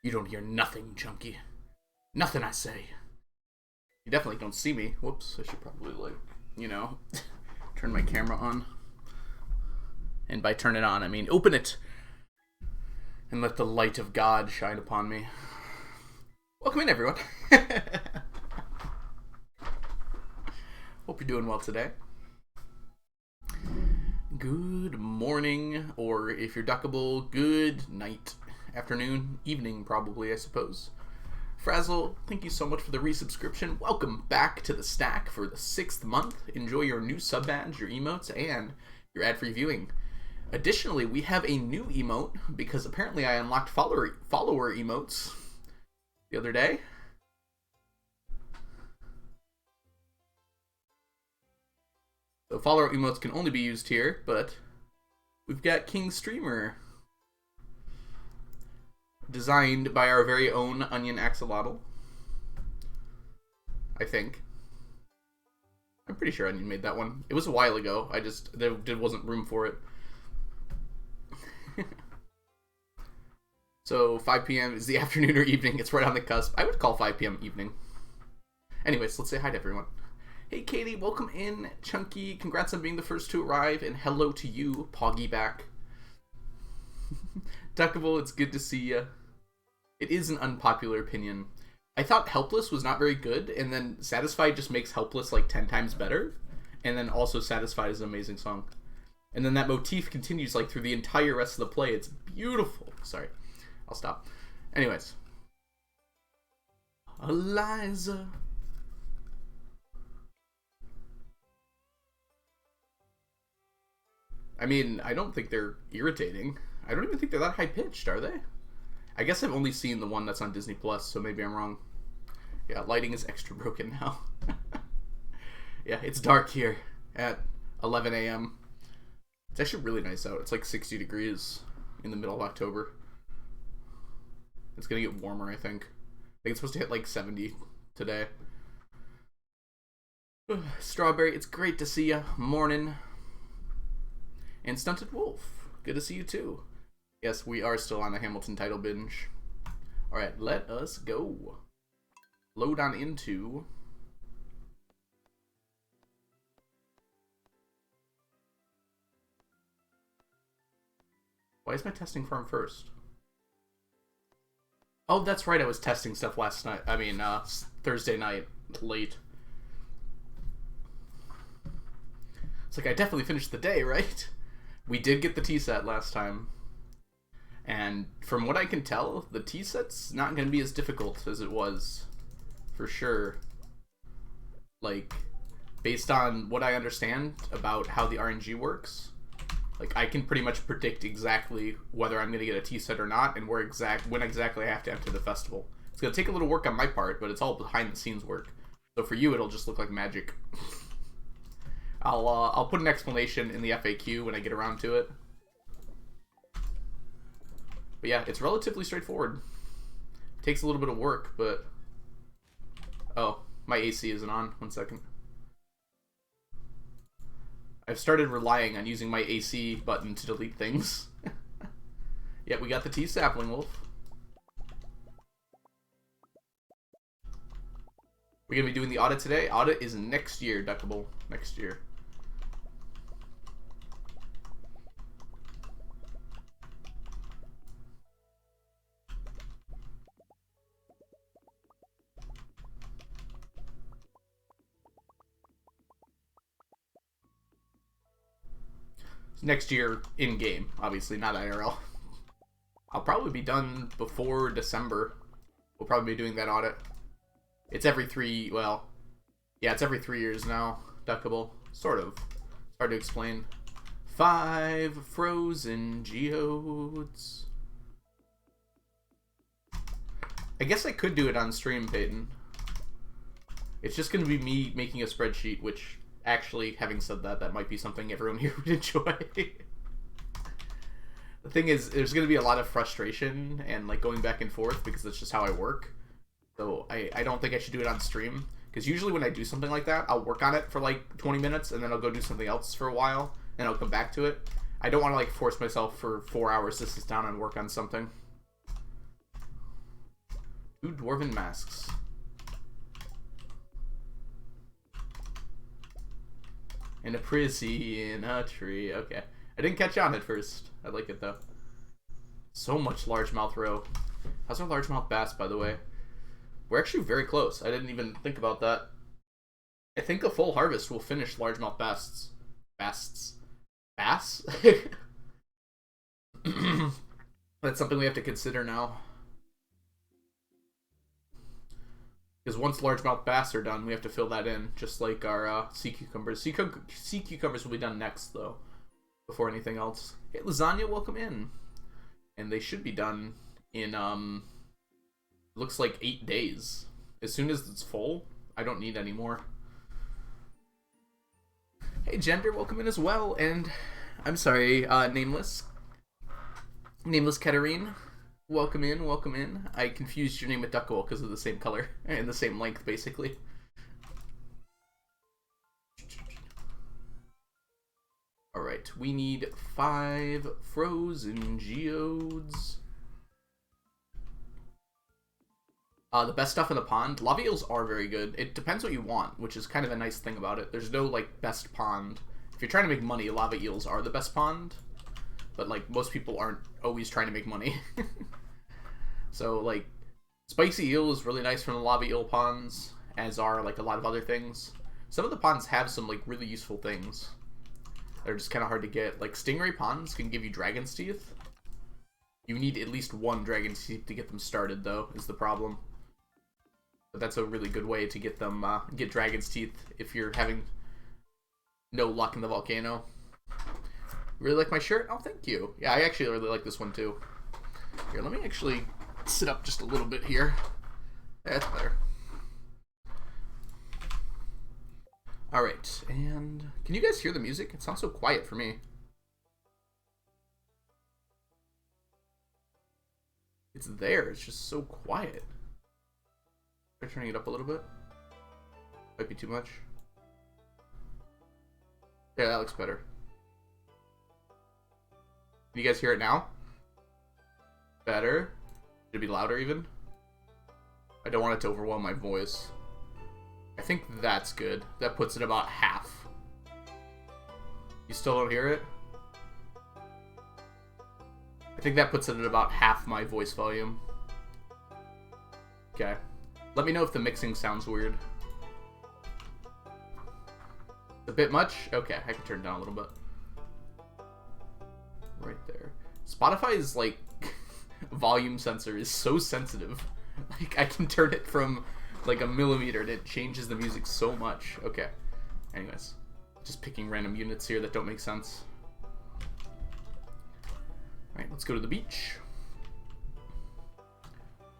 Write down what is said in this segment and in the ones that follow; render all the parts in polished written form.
You don't hear nothing, Chunky. Nothing I say. You definitely don't see me. Whoops, I should probably, turn my camera on. And by turn it on, I mean open it. And let the light of God shine upon me. Welcome in, everyone. Hope you're doing well today. Good morning, or if you're duckable, good night, afternoon, evening, probably, I suppose. Frazzle, thank you so much for the resubscription. Welcome back to the stack for the 6th month. Enjoy your new sub badge, your emotes, and your ad-free viewing. Additionally, we have a new emote because apparently I unlocked follower emotes the other day. So follower emotes can only be used here, but we've got King Streamer, designed by our very own Onion Axolotl. I think. I'm pretty sure Onion made that one. It was a while ago. There wasn't room for it. So 5 p.m. is the afternoon or evening. It's right on the cusp. I would call 5 p.m. evening. Anyways, let's say hi to everyone. Hey Katie, welcome in. Chunky, congrats on being the first to arrive, and hello to you, Poggy back. Duckable, it's good to see you. It is an unpopular opinion. I thought Helpless was not very good, and then Satisfied just makes Helpless like 10 times better, and then also Satisfied is an amazing song. And then that motif continues like through the entire rest of the play. It's beautiful. Sorry, I'll stop. Anyways. Eliza. I mean, I don't think they're irritating. I don't even think they're that high-pitched, are they? I guess I've only seen the one that's on Disney Plus, so maybe I'm wrong. Yeah, lighting is extra broken now. Yeah, it's dark here at 11 a.m. It's actually really nice out. It's like 60 degrees in the middle of October. It's gonna get warmer, I think. I think it's supposed to hit like 70 today. Strawberry, it's great to see ya. Morning. And Stunted Wolf, good to see you too. Yes, we are still on the Hamilton title binge. Alright, let us go. Load on into... Why is my testing farm first? Oh, that's right, I was testing stuff last night. I mean, Thursday night, late. It's like, I definitely finished the day, right? We did get the tea set last time. And from what I can tell, the tea set's not going to be as difficult as it was. For sure. Like, based on what I understand about how the RNG works, like, I can pretty much predict exactly whether I'm going to get a tea set or not, and when exactly I have to enter the festival. It's going to take a little work on my part, but it's all behind the scenes work. So for you, it'll just look like magic. I'll put an explanation in the FAQ when I get around to it. But yeah, it's relatively straightforward. It takes a little bit of work, but... Oh, my AC isn't on. 1 second. I've started relying on using my AC button to delete things. Yeah, we got the tea sapling, Wolf. We're going to be doing the audit today. Audit is next year, Duckable. Next year. Next year in-game, obviously, not IRL. I'll probably be done before December. We'll probably be doing that audit. It's every 3, well, yeah, it's every 3 years now, Duckable. Sort of. It's hard to explain. 5 frozen geodes. I guess I could do it on stream, Peyton. It's just going to be me making a spreadsheet, which... Actually, having said that, that might be something everyone here would enjoy. The thing is, there's going to be a lot of frustration and like going back and forth because that's just how I work. So I don't think I should do it on stream. Because usually when I do something like that, I'll work on it for like 20 minutes and then I'll go do something else for a while. And I'll come back to it. I don't want to like force myself for 4 hours to sit down and work on something. 2 dwarven masks. And a prissy in a tree. Okay. I didn't catch on at first. I like it though. So much largemouth roe. How's our largemouth bass, by the way? We're actually very close. I didn't even think about that. I think a full harvest will finish largemouth bass. Bass? That's something we have to consider now. Because once largemouth bass are done, we have to fill that in, just like our sea cucumbers. Sea cucumbers will be done next, though, before anything else. Hey, lasagna, welcome in. And they should be done in, looks like 8 days. As soon as it's full, I don't need any more. Hey, Gender, welcome in as well. And, I'm sorry, Nameless Katarine. Welcome in, welcome in. I confused your name with Duckable because of the same color and the same length, basically. Alright, we need 5 frozen geodes. The best stuff in the pond. Lava eels are very good. It depends what you want, which is kind of a nice thing about it. There's no, like, best pond. If you're trying to make money, lava eels are the best pond. But, like, most people aren't always trying to make money. So, like, spicy eel is really nice from the lava eel ponds, as are, like, a lot of other things. Some of the ponds have some, like, really useful things. They're just kind of hard to get. Like, stingray ponds can give you dragon's teeth. You need at least 1 dragon's teeth to get them started, though, is the problem. But that's a really good way to get them, get dragon's teeth if you're having no luck in the volcano. Really like my shirt? Oh, thank you. Yeah, I actually really like this one, too. Here, let me actually sit up just a little bit here. That's better. Alright, and can you guys hear the music? It sounds so quiet for me. It's there, it's just so quiet. Try turning it up a little bit. Might be too much. Yeah, that looks better. Can you guys hear it now? Better? Should it be louder even? I don't want it to overwhelm my voice. I think that's good. That puts it about half. You still don't hear it? I think that puts it at about half my voice volume. Okay. Let me know if the mixing sounds weird. A bit much? Okay, I can turn it down a little bit. Right there. Spotify's, like, volume sensor is so sensitive. Like, I can turn it from, like, a millimeter and it changes the music so much. Okay. Anyways. Just picking random units here that don't make sense. Alright, let's go to the beach.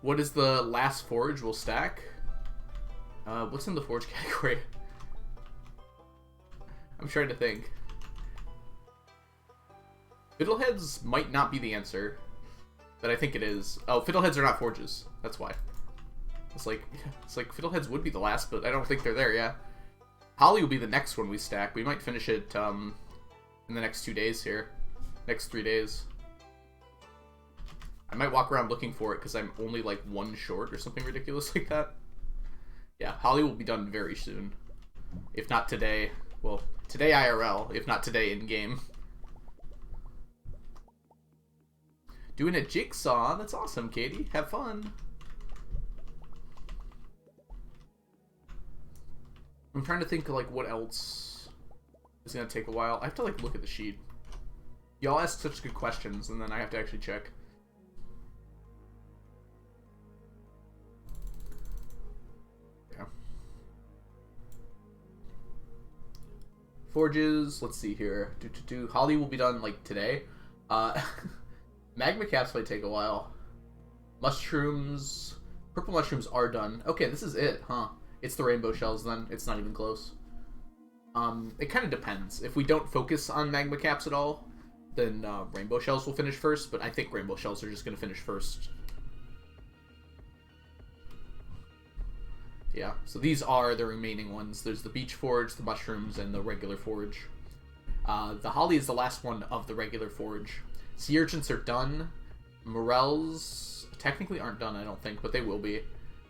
What is the last forage we'll stack? What's in the forage category? I'm trying to think. Fiddleheads might not be the answer, but I think it is. Oh, fiddleheads are not forges. That's why. It's like fiddleheads would be the last, but I don't think they're there. Yeah, holly will be the next one we stack. We might finish it in the next 2 days here, next 3 days. I might walk around looking for it because I'm only like 1 short or something ridiculous like that. Yeah, holly will be done very soon, if not today. Well, today IRL, if not today in game. Doing a jigsaw. That's awesome, Katie. Have fun. I'm trying to think, like, what else is going to take a while. I have to, like, look at the sheet. Y'all ask such good questions, and then I have to actually check. Yeah. Forges. Let's see here. Holly will be done, like, today. Magma caps might take a while. Mushrooms. Purple mushrooms are done. Okay, this is it, huh? It's the rainbow shells then. It's not even close. It kind of depends. If we don't focus on magma caps at all, then rainbow shells will finish first, but I think rainbow shells are just going to finish first. Yeah, so these are the remaining ones. There's the beach forge, the mushrooms, and the regular forge. The holly is the last one of the regular forge. Sea urchins are done. Morels technically aren't done, I don't think, but they will be.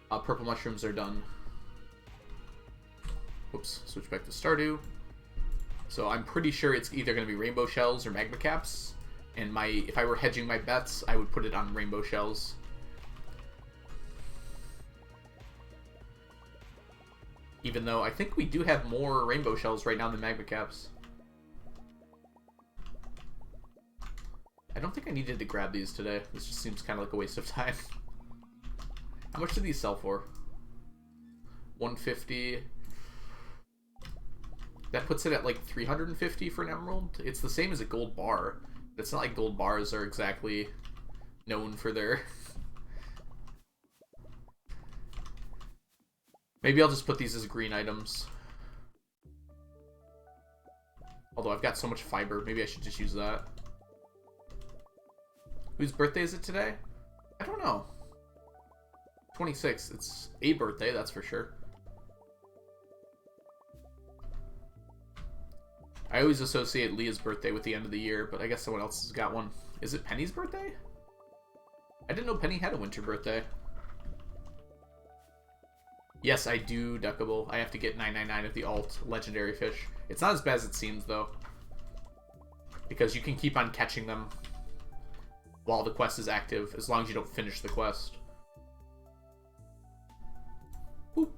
Purple mushrooms are done. Whoops, switch back to Stardew. So I'm pretty sure it's either going to be rainbow shells or magma caps. And if I were hedging my bets, I would put it on rainbow shells. Even though I think we do have more rainbow shells right now than magma caps. I don't think I needed to grab these today. This just seems kind of like a waste of time. How much do these sell for? 150. That puts it at like 350 for an emerald. It's the same as a gold bar. It's not like gold bars are exactly known for their... Maybe I'll just put these as green items. Although I've got so much fiber, maybe I should just use that. Whose birthday is it today? I don't know. 26. It's a birthday, that's for sure. I always associate Leah's birthday with the end of the year, but I guess someone else has got one. Is it Penny's birthday? I didn't know Penny had a winter birthday. Yes, I do, Duckable. I have to get 999 of the alt legendary fish. It's not as bad as it seems, though. Because you can keep on catching them while the quest is active, as long as you don't finish the quest. Boop.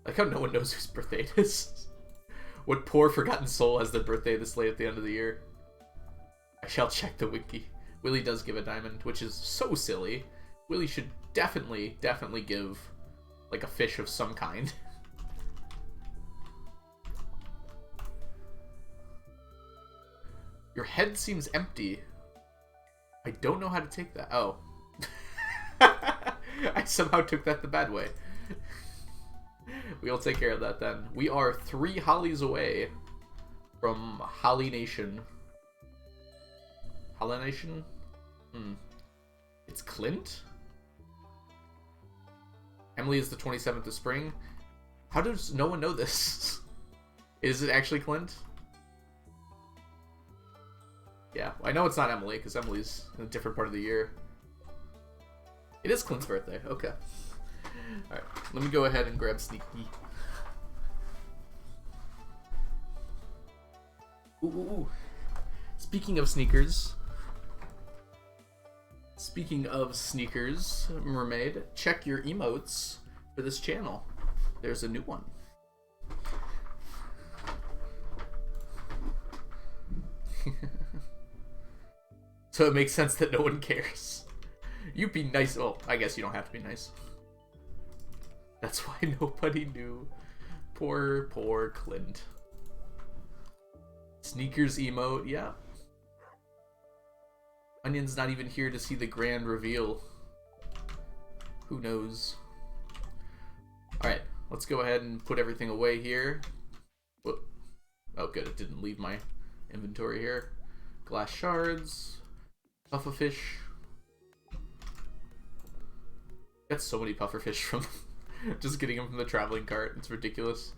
Like how no one knows whose birthday it is. What poor forgotten soul has their birthday this late at the end of the year? I shall check the wiki. Willie does give a diamond, which is so silly. Willie should definitely give like a fish of some kind. Your head seems empty. I don't know how to take that. Oh. I somehow took that the bad way. We'll take care of that then. We are 3 hollies away from Holly Nation. Holly Nation? It's Clint? Emily is the 27th of spring. How does no one know this? Is it actually Clint? Yeah, I know it's not Emily, because Emily's in a different part of the year. It is Clint's birthday, okay. Alright, let me go ahead and grab Sneaky. Ooh. Speaking of sneakers, Mermaid, check your emotes for this channel. There's a new one. So it makes sense that no one cares. You be nice. Well, I guess you don't have to be nice. That's why nobody knew. Poor Clint. Sneakers emote, yeah. Onion's not even here to see the grand reveal. Who knows? Alright, let's go ahead and put everything away here. Whoop. Oh good, it didn't leave my inventory here. Glass shards. Pufferfish. Got so many pufferfish from just getting them from the traveling cart. It's ridiculous.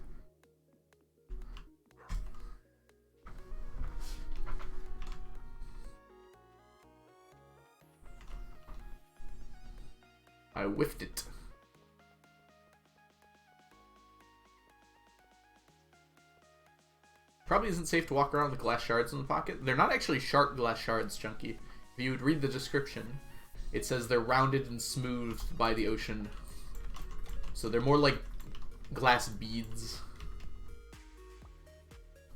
I whiffed it. Probably isn't safe to walk around with glass shards in the pocket. They're not actually sharp glass shards, Chunky. If you would read the description, it says they're rounded and smoothed by the ocean. So they're more like glass beads.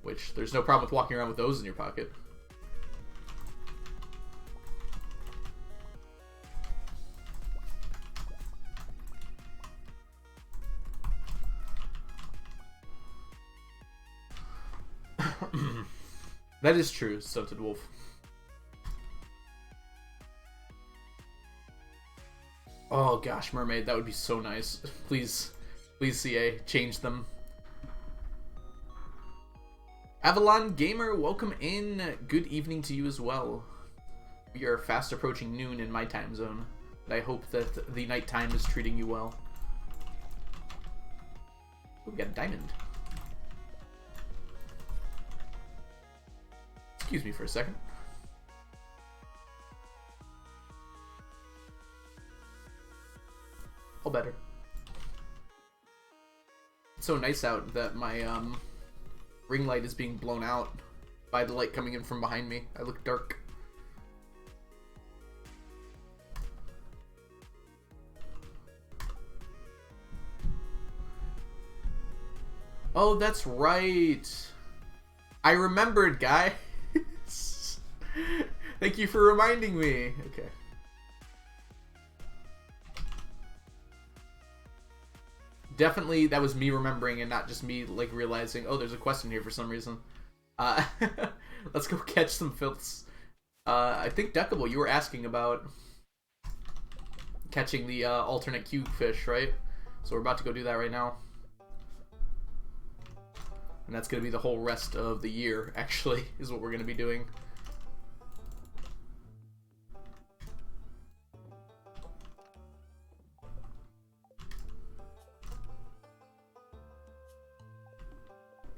Which, there's no problem with walking around with those in your pocket. That is true, Stunted Wolf. Oh gosh, Mermaid, that would be so nice. Please, CA, change them. Avalon Gamer, welcome in. Good evening to you as well. We are fast approaching noon in my time zone, and I hope that the nighttime is treating you well. Ooh, we got a diamond. Excuse me for a second. All better. It's so nice out that my ring light is being blown out by the light coming in from behind me. I look dark. Oh, that's right. I remembered, guys. Thank you for reminding me. Okay. Definitely, that was me remembering and not just me, like, realizing, oh, there's a question here for some reason. Let's go catch some filths. I think, Deckable, you were asking about catching the alternate cube fish, right? So we're about to go do that right now. And that's going to be the whole rest of the year, actually, is what we're going to be doing.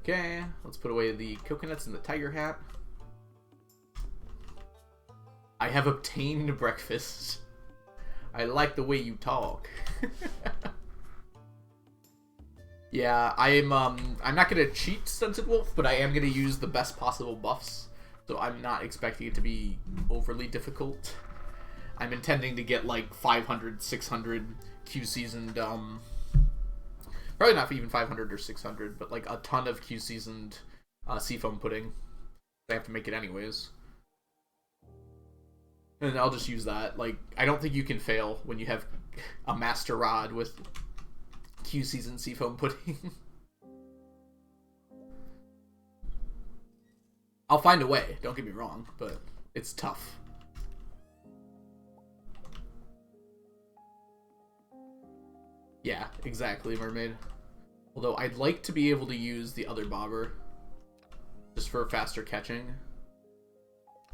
Okay, let's put away the coconuts and the tiger hat. I have obtained breakfast. I like the way you talk. Yeah, I'm not gonna cheat Stunted Wolf, but I am gonna use the best possible buffs. So I'm not expecting it to be overly difficult. I'm intending to get like 500, 600 Q-seasoned, probably not even 500 or 600, but like a ton of Q-seasoned seafoam pudding. I have to make it anyways. And I'll just use that. Like, I don't think you can fail when you have a master rod with Q-seasoned seafoam pudding. I'll find a way, don't get me wrong, but it's tough. Yeah, exactly, mermaid. Although I'd like to be able to use the other bobber just for faster catching.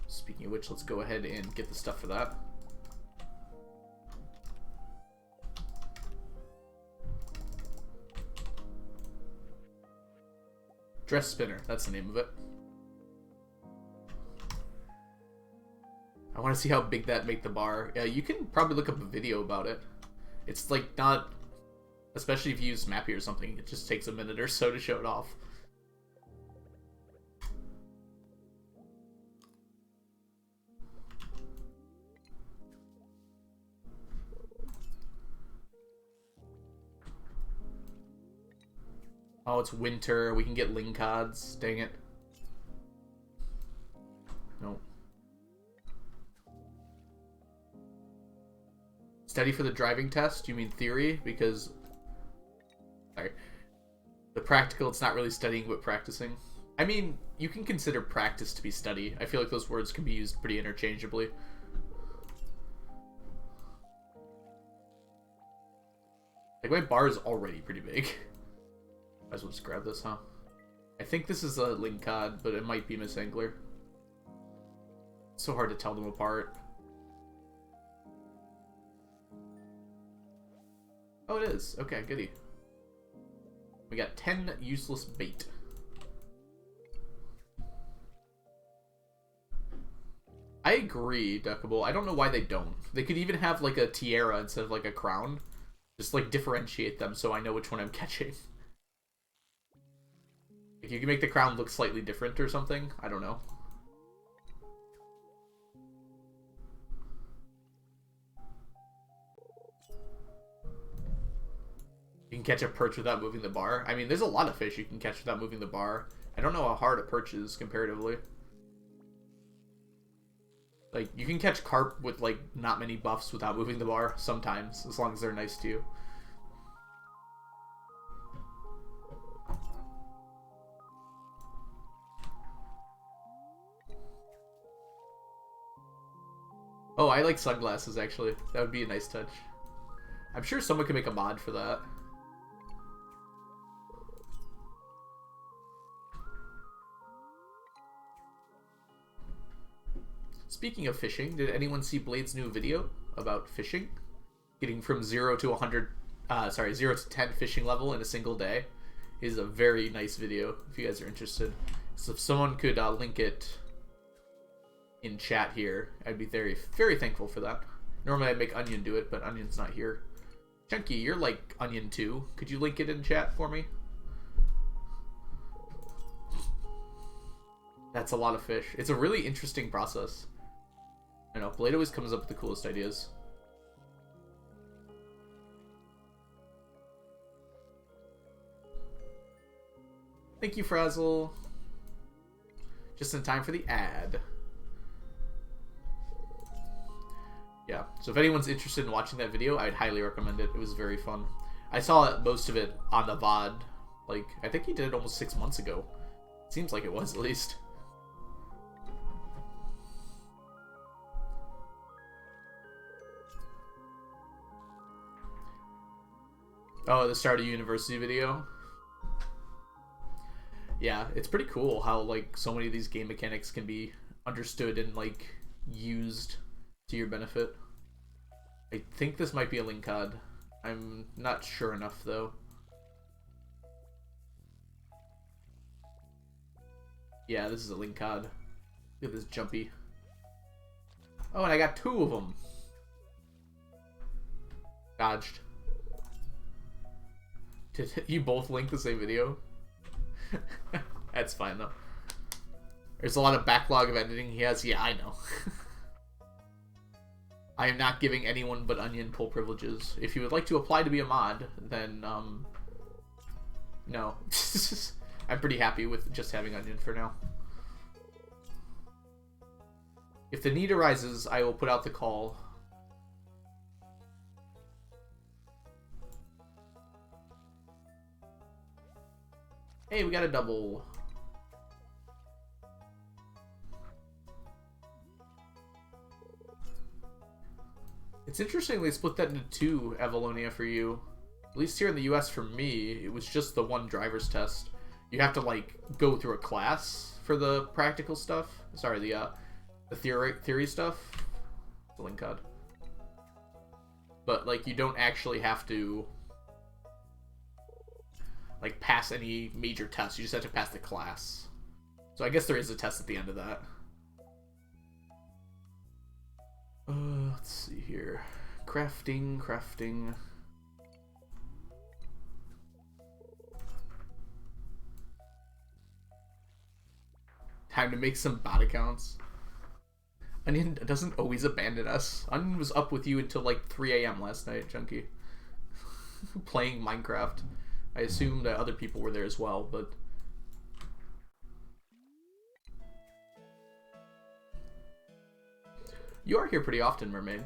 Speaking of which, let's go ahead and get the stuff for that. Dress spinner, that's the name of it. I want to see how big that make the bar. Yeah, you can probably look up a video about it. It's like not, especially if you use Mappy or something, it just takes a minute or so to show it off. Oh, it's winter. We can get lingcods. Dang it. Nope. Study for the driving test? You mean theory? Because... Sorry. The practical, it's not really studying but practicing. I mean, you can consider practice to be study. I feel like those words can be used pretty interchangeably. Like, my bar is already pretty big. Might as well just grab this, huh? I think this is a lingcod, but it might be Miss Angler. It's so hard to tell them apart. Oh, it is. Okay, goody. We got 10 useless bait. I agree, Duckable. I don't know why they don't. They could even have, like, a tiara instead of, like, a crown. Just, like, differentiate them so I know which one I'm catching. You can make the crown look slightly different or something. I don't know. You can catch a perch without moving the bar. I mean, there's a lot of fish you can catch without moving the bar. I don't know how hard a perch is comparatively. Like, you can catch carp with, like, not many buffs without moving the bar sometimes, as long as they're nice to you. Oh, I like sunglasses, actually. That would be a nice touch. I'm sure someone can make a mod for that. Speaking of fishing, did anyone see Blade's new video about fishing? Getting from 0 to 100, 0 to 10 fishing level in a single day is a very nice video if you guys are interested. So if someone could link it in chat here, I'd be very, very thankful for that. Normally I'd make Onion do it, but Onion's not here. Chunky, you're like Onion too. Could you link it in chat for me? That's a lot of fish. It's a really interesting process. I know, Blade always comes up with the coolest ideas. Thank you, Frazzle. Just in time for the ad. Yeah, so if anyone's interested in watching that video, I'd highly recommend it. It was very fun. I saw most of it on the VOD. Like, I think he did it almost 6 months ago. Seems like it was, at least. Oh, the Stardew University video? Yeah, it's pretty cool how, like, so many of these game mechanics can be understood and, like, used to your benefit. I think this might be a link cod. I'm not sure enough, though. Yeah, this is a link cod. Look at this jumpy. Oh, and I got 2 of them. Dodged. Did you both link the same video? That's fine, though. There's a lot of backlog of editing he has. Yeah, I know. I am not giving anyone but Onion pull privileges. If you would like to apply to be a mod, then, no. I'm pretty happy with just having Onion for now. If the need arises, I will put out the call. Hey, we got a double. It's interesting they split that into 2, Avalonia, for you. At least here in the US for me, it was just the 1 driver's test. You have to, like, go through a class for the practical stuff. Sorry, the theory stuff. It's a link cod. But, like, you don't actually have to, like, pass any major tests. You just have to pass the class. So I guess there is a test at the end of that. Let's see here. Crafting. Time to make some bot accounts. Onion doesn't always abandon us. Onion was up with you until like 3 AM last night, Chunky. Playing Minecraft. I assume that other people were there as well, but... You are here pretty often, Mermaid.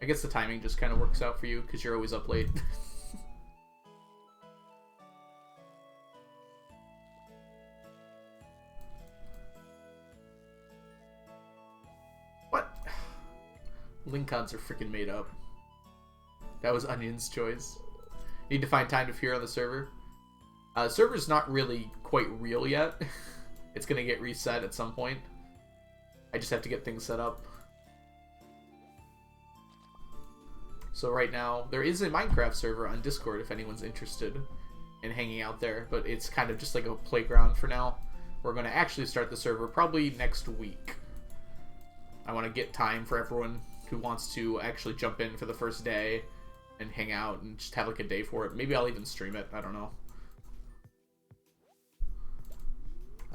I guess the timing just kind of works out for you, because you're always up late. What? Link cods are freaking made up. That was Onion's choice. Need to find time to appear on the server. Server's not really quite real yet. It's gonna get reset at some point. I just have to get things set up. So right now, there is a Minecraft server on Discord if anyone's interested in hanging out there, but it's kind of just like a playground for now. We're going to actually start the server probably next week. I want to get time for everyone who wants to actually jump in for the first day and hang out and just have like a day for it. Maybe I'll even stream it. I don't know.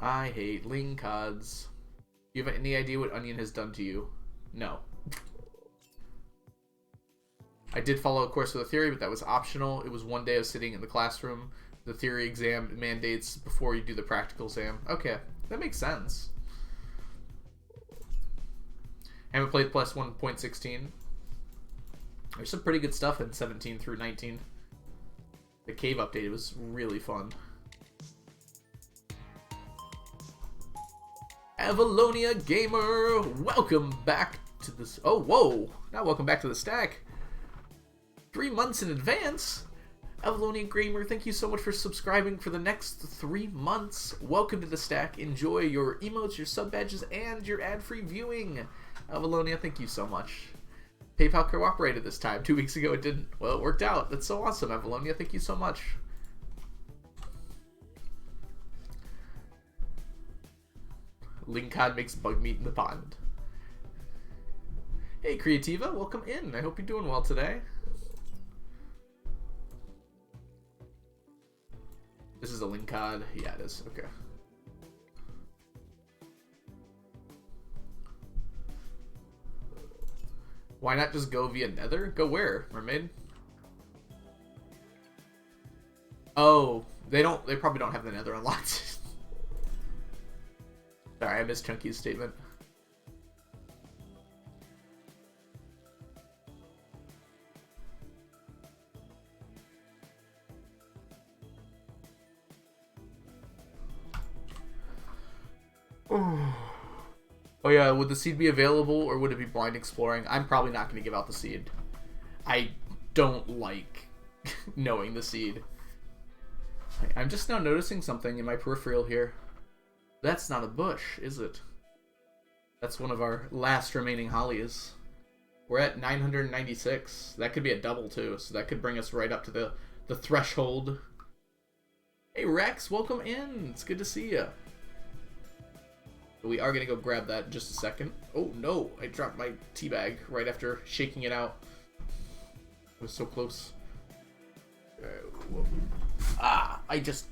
I hate link cods. Do you have any idea what Onion has done to you? No. I did follow a course with a theory, but that was optional. It was 1 day of sitting in the classroom. The theory exam mandates before you do the practical exam. Okay, that makes sense. Haven't played plus 1.16. There's some pretty good stuff in 17 through 19. The cave update was really fun. Avalonia Gamer, welcome back to this. Oh, whoa! Not welcome back to the stack. 3 months in advance. Avalonia Gamer, thank you so much for subscribing for the next 3 months. Welcome to the stack. Enjoy your emotes, your sub badges, and your ad-free viewing. Avalonia, thank you so much. PayPal cooperated this time. 2 weeks ago it didn't. Well, it worked out. That's so awesome, Avalonia. Thank you so much. Linkcod makes bug meat in the pond. Hey, Creativa, welcome in. I hope you're doing well today. This is a link cod. Yeah, it is. Okay. Why not just go via Nether? Go where, Mermaid? Oh, they probably don't have the Nether unlocked. Sorry, I missed Chunky's statement. Oh yeah, would the seed be available or would it be blind exploring? I'm probably not going to give out the seed. I don't like knowing the seed. I'm just now noticing something in my peripheral here. That's not a bush, is it? That's one of our last remaining hollies. We're at 996. That could be a double too, so that could bring us right up to the threshold. Hey Rex, welcome in. It's good to see you. We are going to go grab that in just a second. Oh no, I dropped my tea bag right after shaking it out. It was so close. I just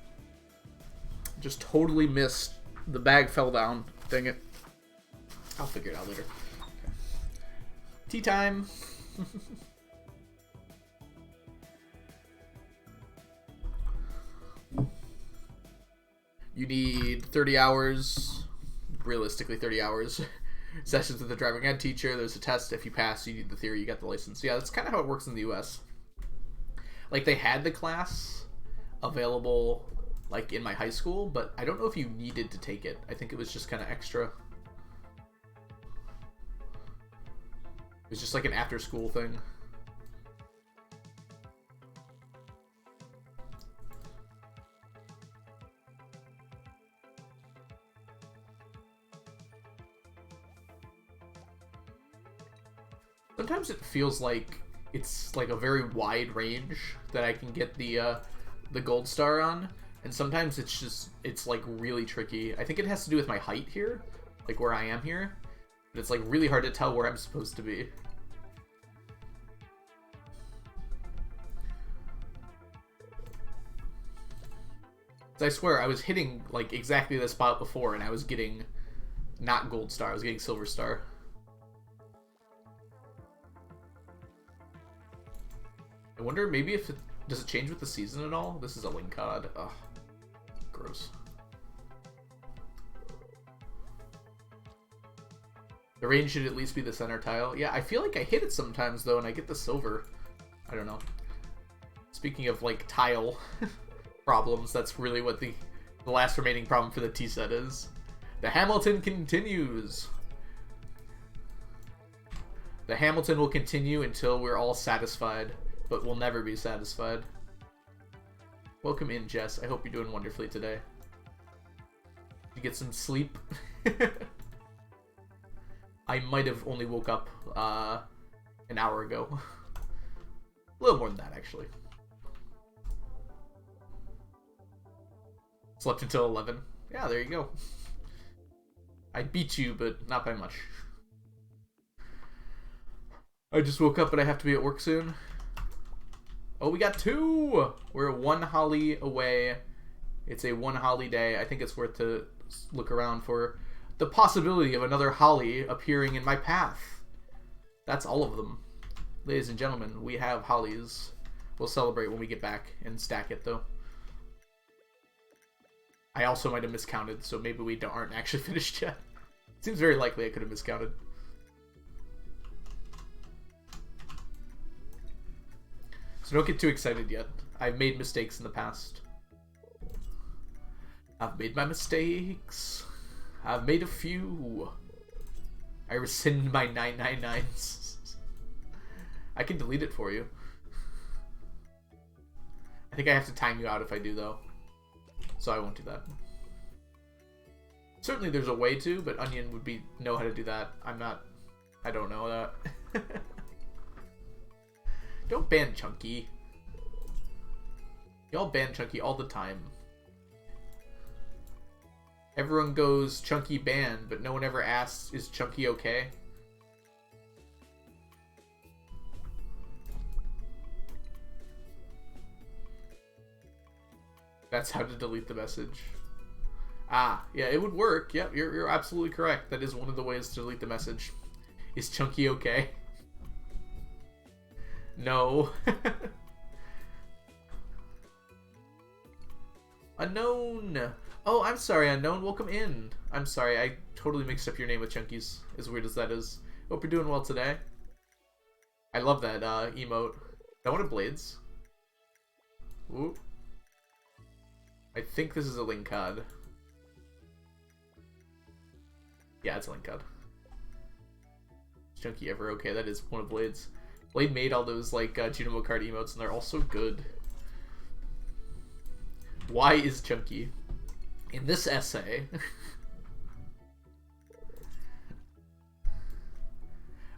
totally missed. The bag fell down. Dang it. I'll figure it out later. Okay. Tea time. You need 30 hours. Realistically 30 hours sessions with the driving ed teacher. There's a test. If you pass, you need the theory, you get the license. Yeah, that's kind of how it works in the US. Like, they had the class available like in my high school, but I don't know if you needed to take it. I think it was just kind of extra. It was just like an after school thing. Sometimes it feels like it's like a very wide range that I can get the gold star on, and sometimes it's like really tricky. I think it has to do with my height here, like where I am here, but it's like really hard to tell where I'm supposed to be. I swear I was hitting like exactly the spot before, and I was getting not gold star, I was getting silver star. I wonder, maybe if it... Does it change with the season at all? This is a link cod. Ugh. Gross. The range should at least be the center tile. Yeah, I feel like I hit it sometimes, though, and I get the silver. I don't know. Speaking of, like, tile problems, that's really what the last remaining problem for the tea set is. The Hamilton continues. The Hamilton will continue until we're all satisfied. But we'll never be satisfied. Welcome in, Jess. I hope you're doing wonderfully today. Did you get some sleep? I might have only woke up an hour ago. A little more than that, actually. Slept until 11. Yeah, there you go. I beat you, but not by much. I just woke up, but I have to be at work soon. Oh, we got 2! We're 1 holly away. It's a 1 holly day. I think it's worth to look around for the possibility of another holly appearing in my path. That's all of them. Ladies and gentlemen, we have hollies. We'll celebrate when we get back and stack it, though. I also might have miscounted, so maybe we aren't actually finished yet. Seems very likely I could have miscounted. So don't get too excited yet. I've made mistakes in the past. I've made my mistakes. I've made a few. I rescind my 999s. I can delete it for you. I think I have to time you out if I do, though. So I won't do that. Certainly there's a way to, but Onion would know how to do that. I don't know that. Don't ban Chunky. Y'all ban Chunky all the time. Everyone goes Chunky banned, but no one ever asks, is Chunky okay? That's how to delete the message. Ah, yeah, it would work. Yep, you're absolutely correct. That is one of the ways to delete the message. Is Chunky okay? No. Unknown. Oh, I'm sorry, Unknown. Welcome in. I'm sorry, I totally mixed up your name with Chunky's. As weird as that is. Hope you're doing well today. I love that emote. That one of Blades. Ooh. I think this is a link card. Yeah, it's a link card. Is Chunky ever okay? That is one of Blades. Blade made all those like Junimo card emotes, and they're all so good. Why is Chunky? In this essay,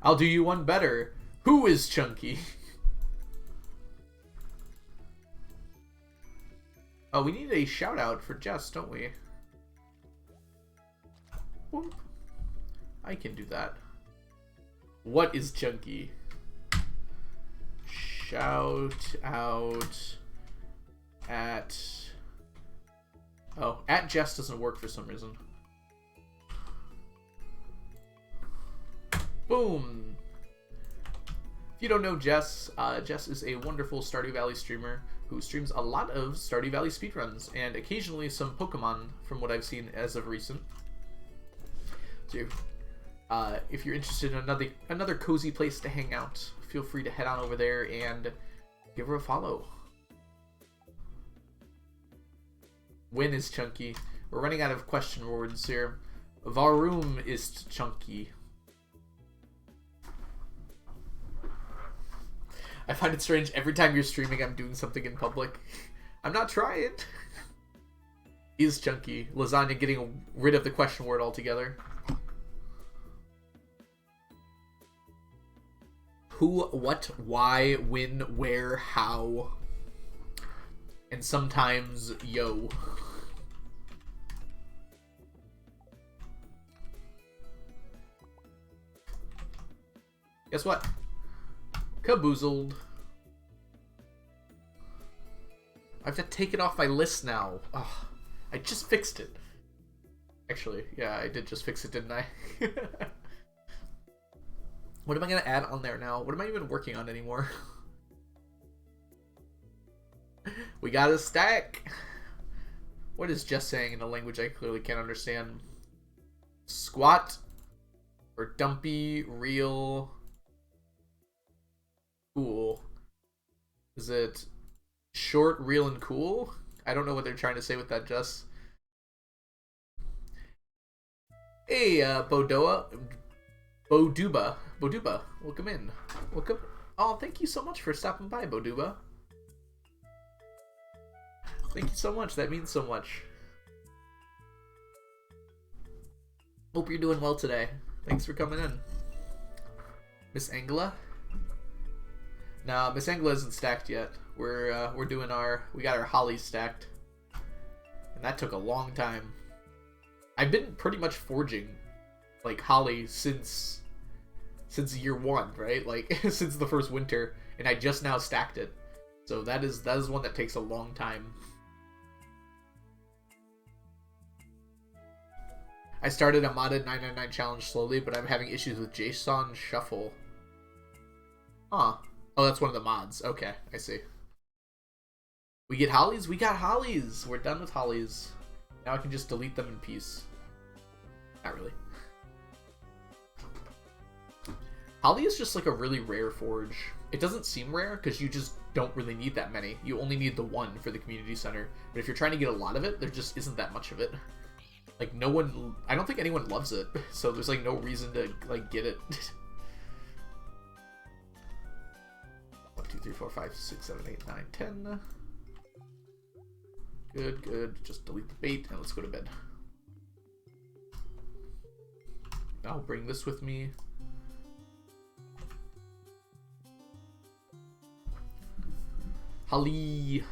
I'll do you one better. Who is Chunky? Oh, we need a shout out for Jess, don't we? Whoop. I can do that. What is Chunky? Shout out at... Oh, at Jess doesn't work for some reason. Boom! If you don't know Jess, Jess is a wonderful Stardew Valley streamer who streams a lot of Stardew Valley speedruns and occasionally some Pokemon from what I've seen as of recent. So, if you're interested in another cozy place to hang out, feel free to head on over there and give her a follow. When is Chunky? We're running out of question words here. Varum is Chunky. I find it strange every time you're streaming I'm doing something in public. I'm not trying. Is Chunky. Lasagna getting rid of the question word altogether. Who, what, why, when, where, how. And sometimes, yo. Guess what? Caboozled. I have to take it off my list now. Ugh, I just fixed it. Actually, yeah, I did just fix it, didn't I? What am I going to add on there now? What am I even working on anymore? We got a stack. What is Jess saying in a language I clearly can't understand? Squat or dumpy, real, cool. Is it short, real, and cool? I don't know what they're trying to say with that, Jess. Hey, Boduba, welcome in. Welcome. Oh, thank you so much for stopping by, Boduba. Thank you so much. That means so much. Hope you're doing well today. Thanks for coming in. Miss Angela? No, Miss Angela isn't stacked yet. We're doing we got our holly stacked. And that took a long time. I've been pretty much forging like holly since year one, right? Like since the first winter, and I just now stacked it. So that is one that takes a long time. I started a modded 999 challenge slowly, but I'm having issues with JSON Shuffle. Huh. Oh, that's one of the mods. Okay, I see. We get hollies? We got hollies! We're done with hollies. Now I can just delete them in peace. Not really. Holly is just like a really rare forge. It doesn't seem rare because you just don't really need that many. You only need the one for the community center. But if you're trying to get a lot of it, there just isn't that much of it. Like no one, I don't think anyone loves it. So there's like no reason to like get it. 1, 2, 3, 4, 5, 6, 7, 8, 9, 10. Good, good. Just delete the bait and let's go to bed. I'll bring this with me. Holly.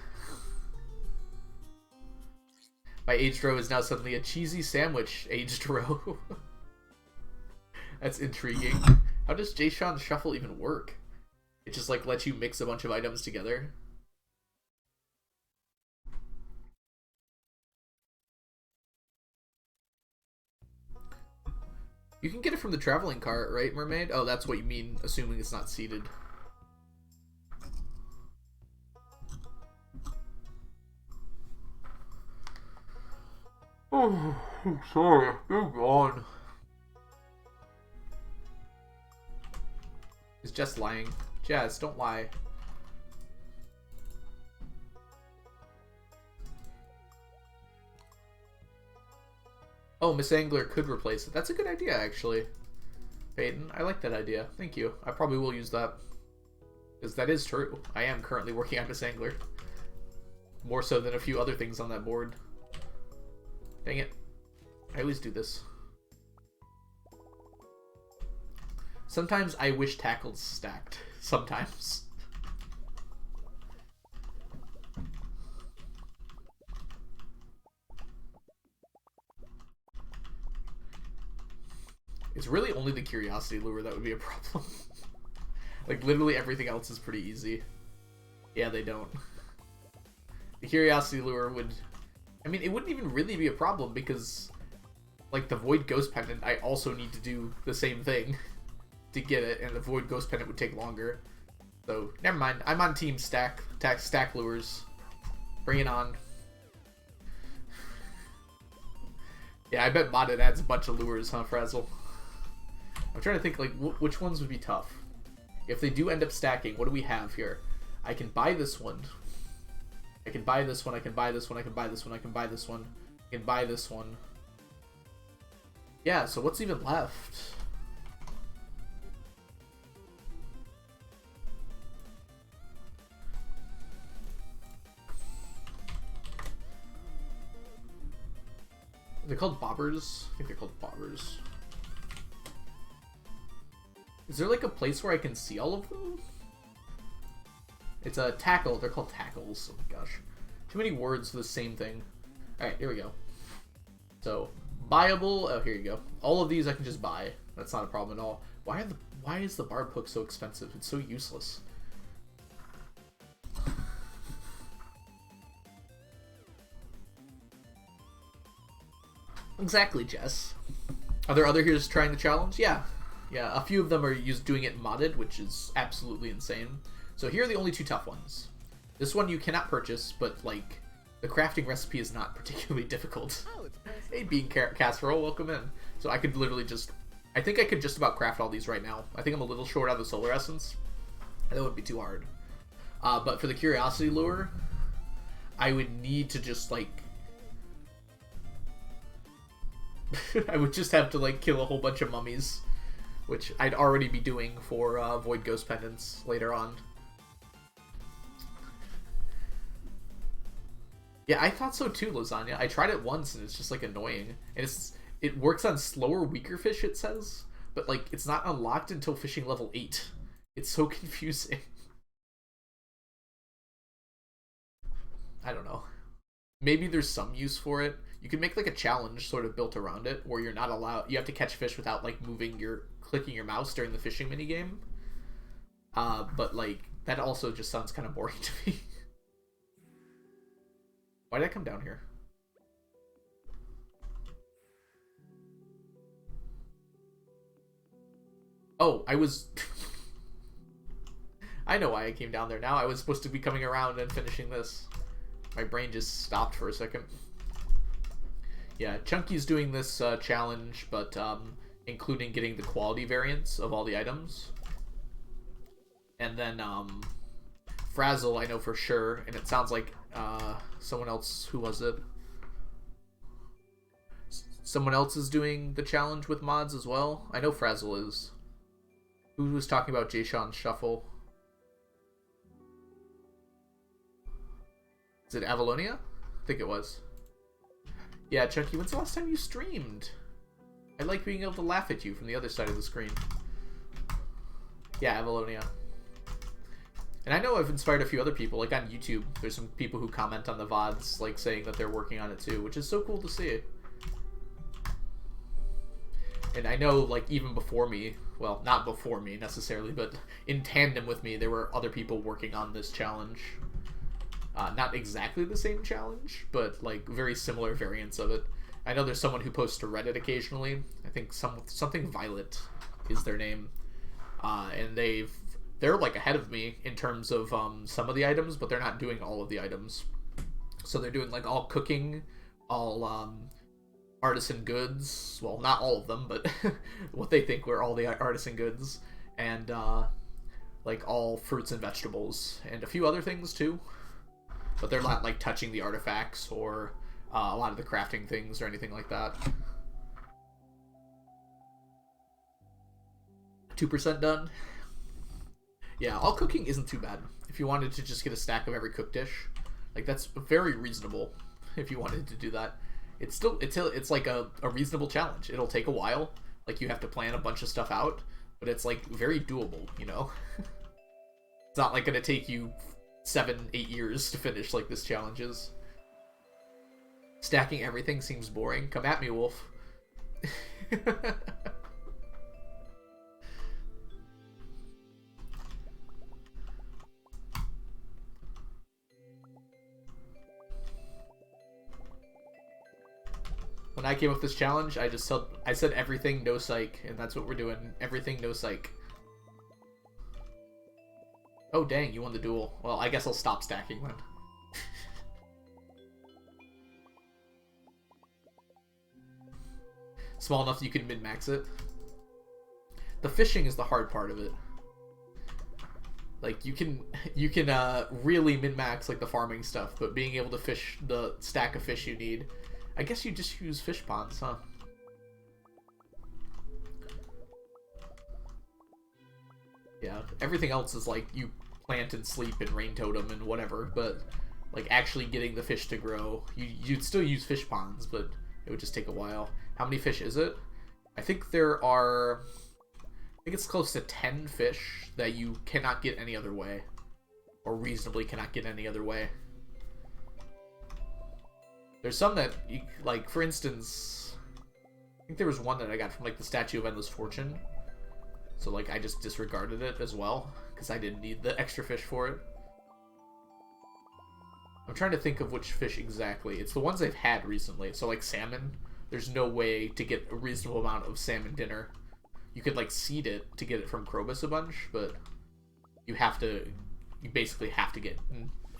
My aged row is now suddenly a cheesy sandwich aged row. That's intriguing. How does JSON Shuffle even work? It just like lets you mix a bunch of items together. You can get it from the traveling cart, right, Mermaid? Oh, that's what you mean, assuming it's not seated. Oh, I'm sorry. You're gone. It's just lying. Jazz, don't lie. Oh, Miss Angler could replace it. That's a good idea, actually. Peyton, I like that idea. Thank you. I probably will use that. Because that is true. I am currently working on Miss Angler. More so than a few other things on that board. Dang it. I always do this. Sometimes I wish tackles stacked. Sometimes. It's really only the curiosity lure that would be a problem. Like, literally everything else is pretty easy. Yeah, they don't. The curiosity lure would... I mean, it wouldn't even really be a problem because, like, the Void Ghost Pendant, I also need to do the same thing to get it, and the Void Ghost Pendant would take longer. So, never mind. I'm on team stack lures. Bring it on. Yeah, I bet modded adds a bunch of lures, huh, Frazzle? I'm trying to think, like, which ones would be tough. If they do end up stacking, what do we have here? I can buy this one. I can buy this one, I can buy this one, I can buy this one, I can buy this one, I can buy this one. Yeah, so what's even left? Are they called bobbers? I think they're called bobbers. Is there like a place where I can see all of them? It's a tackle. They're called tackles. Oh my gosh. Too many words for the same thing. Alright, here we go. So, buyable. Oh, here you go. All of these I can just buy. That's not a problem at all. Why is the barb hook so expensive? It's so useless. Exactly, Jess. Are there other heroes trying the challenge? Yeah. Yeah, a few of them are doing it modded, which is absolutely insane. So here are the only two tough ones. This one you cannot purchase, but, like, the crafting recipe is not particularly difficult. Oh, hey, Bean Casserole, welcome in. So I could literally just... I think I could just about craft all these right now. I think I'm a little short on the Solar Essence. That wouldn't be too hard. But for the Curiosity Lure, I would need to just, like... I would just have to, like, kill a whole bunch of mummies, which I'd already be doing for Void Ghost Pendants later on. Yeah, I thought so too, Lasagna. I tried it once and it's just, like, annoying. And it works on slower, weaker fish, it says, but, like, it's not unlocked until fishing level 8. It's so confusing. I don't know. Maybe there's some use for it. You can make, like, a challenge sort of built around it, where you're not allowed... You have to catch fish without, like, clicking your mouse during the fishing minigame. But, like, that also just sounds kind of boring to me. Why did I come down here? Oh, I was... I know why I came down there now. I was supposed to be coming around and finishing this. My brain just stopped for a second. Yeah, Chunky's doing this challenge, but including getting the quality variants of all the items. And then Frazzle, I know for sure, and it sounds like someone else, who was it? Someone else is doing the challenge with mods as well. I know Frazzle is. Who was talking about Jay-Sean's Shuffle? Is it Avalonia? I think it was. Yeah, Chunky, when's the last time you streamed? I like being able to laugh at you from the other side of the screen. Yeah, Avalonia. And I know I've inspired a few other people, like on YouTube. There's some people who comment on the VODs, like saying that they're working on it too, which is so cool to see. And I know, like, even before me, well, not before me necessarily, but in tandem with me, there were other people working on this challenge. Not exactly the same challenge, but, like, very similar variants of it. I know there's someone who posts to Reddit occasionally. I think something Violet is their name, and they're like ahead of me in terms of some of the items, but they're not doing all of the items. So they're doing like all cooking, all artisan goods. Well, not all of them, but what they think were all the artisan goods, and like all fruits and vegetables, and a few other things too. But they're not like touching the artifacts or a lot of the crafting things or anything like that. 2% done. Yeah, all cooking isn't too bad. If you wanted to just get a stack of every cooked dish, like that's very reasonable. If you wanted to do that, it's like a reasonable challenge. It'll take a while. Like you have to plan a bunch of stuff out, but it's like very doable. You know, it's not like gonna take you 7-8 years to finish like this challenge is. Stacking everything seems boring. Come at me, Wolf. When I came up with this challenge, I said everything, no psych, and that's what we're doing. Everything, no psych. Oh dang, you won the duel. Well, I guess I'll stop stacking then. Small enough that you can min-max it. The fishing is the hard part of it. Like you can really min-max like the farming stuff, but being able to fish the stack of fish you need, I guess you just use fish ponds, huh? Yeah, everything else is like you plant and sleep and rain totem and whatever, but like actually getting the fish to grow, you'd still use fish ponds, but it would just take a while. How many fish is it? I think it's close to 10 fish that you cannot get any other way, or reasonably cannot get any other way. There's some that, like, for instance, I think there was one that I got from, like, the Statue of Endless Fortune. So, like, I just disregarded it as well, because I didn't need the extra fish for it. I'm trying to think of which fish exactly. It's the ones I've had recently. So, like, salmon. There's no way to get a reasonable amount of salmon dinner. You could, like, seed it to get it from Krobus a bunch, but you basically have to get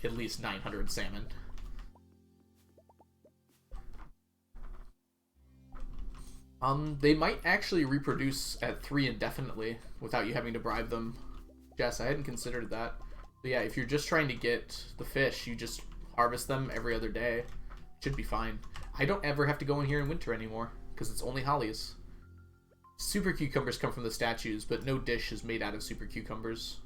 at least 900 salmon. They might actually reproduce at 3 indefinitely without you having to bribe them. Jess, I hadn't considered that. But yeah, if you're just trying to get the fish, you just harvest them every other day. Should be fine. I don't ever have to go in here in winter anymore, because it's only hollies. Super cucumbers come from the statues, but no dish is made out of super cucumbers.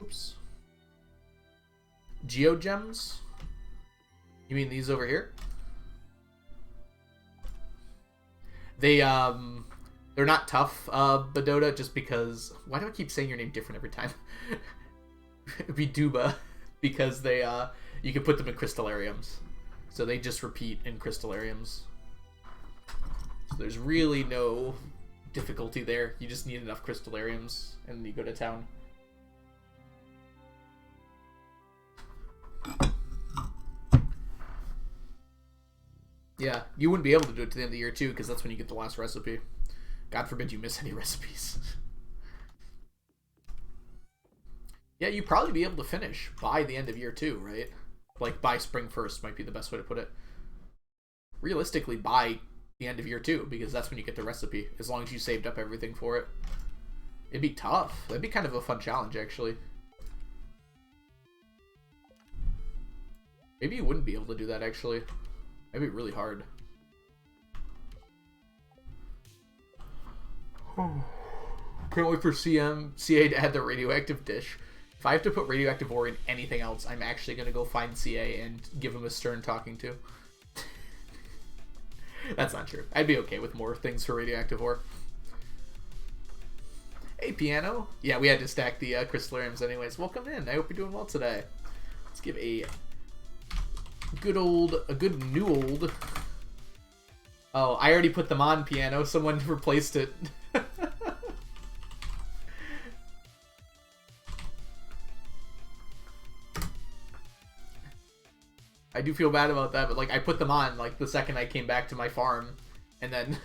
Oops. Geogems? You mean these over here? They're not tough, Badota, just because... Why do I keep saying your name different every time? It'd be Duba, because they, you can put them in crystallariums. So they just repeat in crystallariums. So there's really no difficulty there. You just need enough crystallariums, and you go to town. Yeah, you wouldn't be able to do it to the end of the year, too, because that's when you get the last recipe. God forbid you miss any recipes. Yeah, you'd probably be able to finish by the end of year 2, right? Like, by spring 1st might be the best way to put it. Realistically, by the end of year 2, because that's when you get the recipe, as long as you saved up everything for it. It'd be tough. That'd be kind of a fun challenge, actually. Maybe you wouldn't be able to do that, actually. That'd be really hard. Can't wait for CA to add the radioactive dish. If I have to put radioactive ore in anything else, I'm actually going to go find CA and give him a stern talking to. That's not true. I'd be okay with more things for radioactive ore. Hey, Piano. Yeah, we had to stack the crystallariums anyways. Welcome in. I hope you're doing well today. Let's give a good new old... Oh, I already put them on, Piano. Someone replaced it. I do feel bad about that, but like I put them on like the second I came back to my farm, and then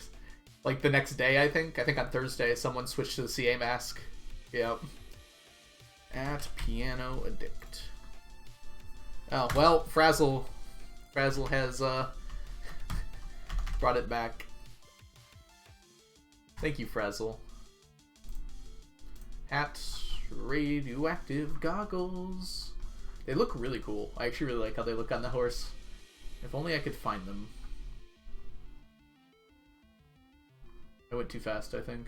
like the next day I think on Thursday someone switched to the CA mask. Yep. At Piano Addict. Oh well, Frazzle has brought it back. Thank you, Frazzle. At Radioactive Goggles. They look really cool. I actually really like how they look on the horse. If only I could find them. I went too fast, I think.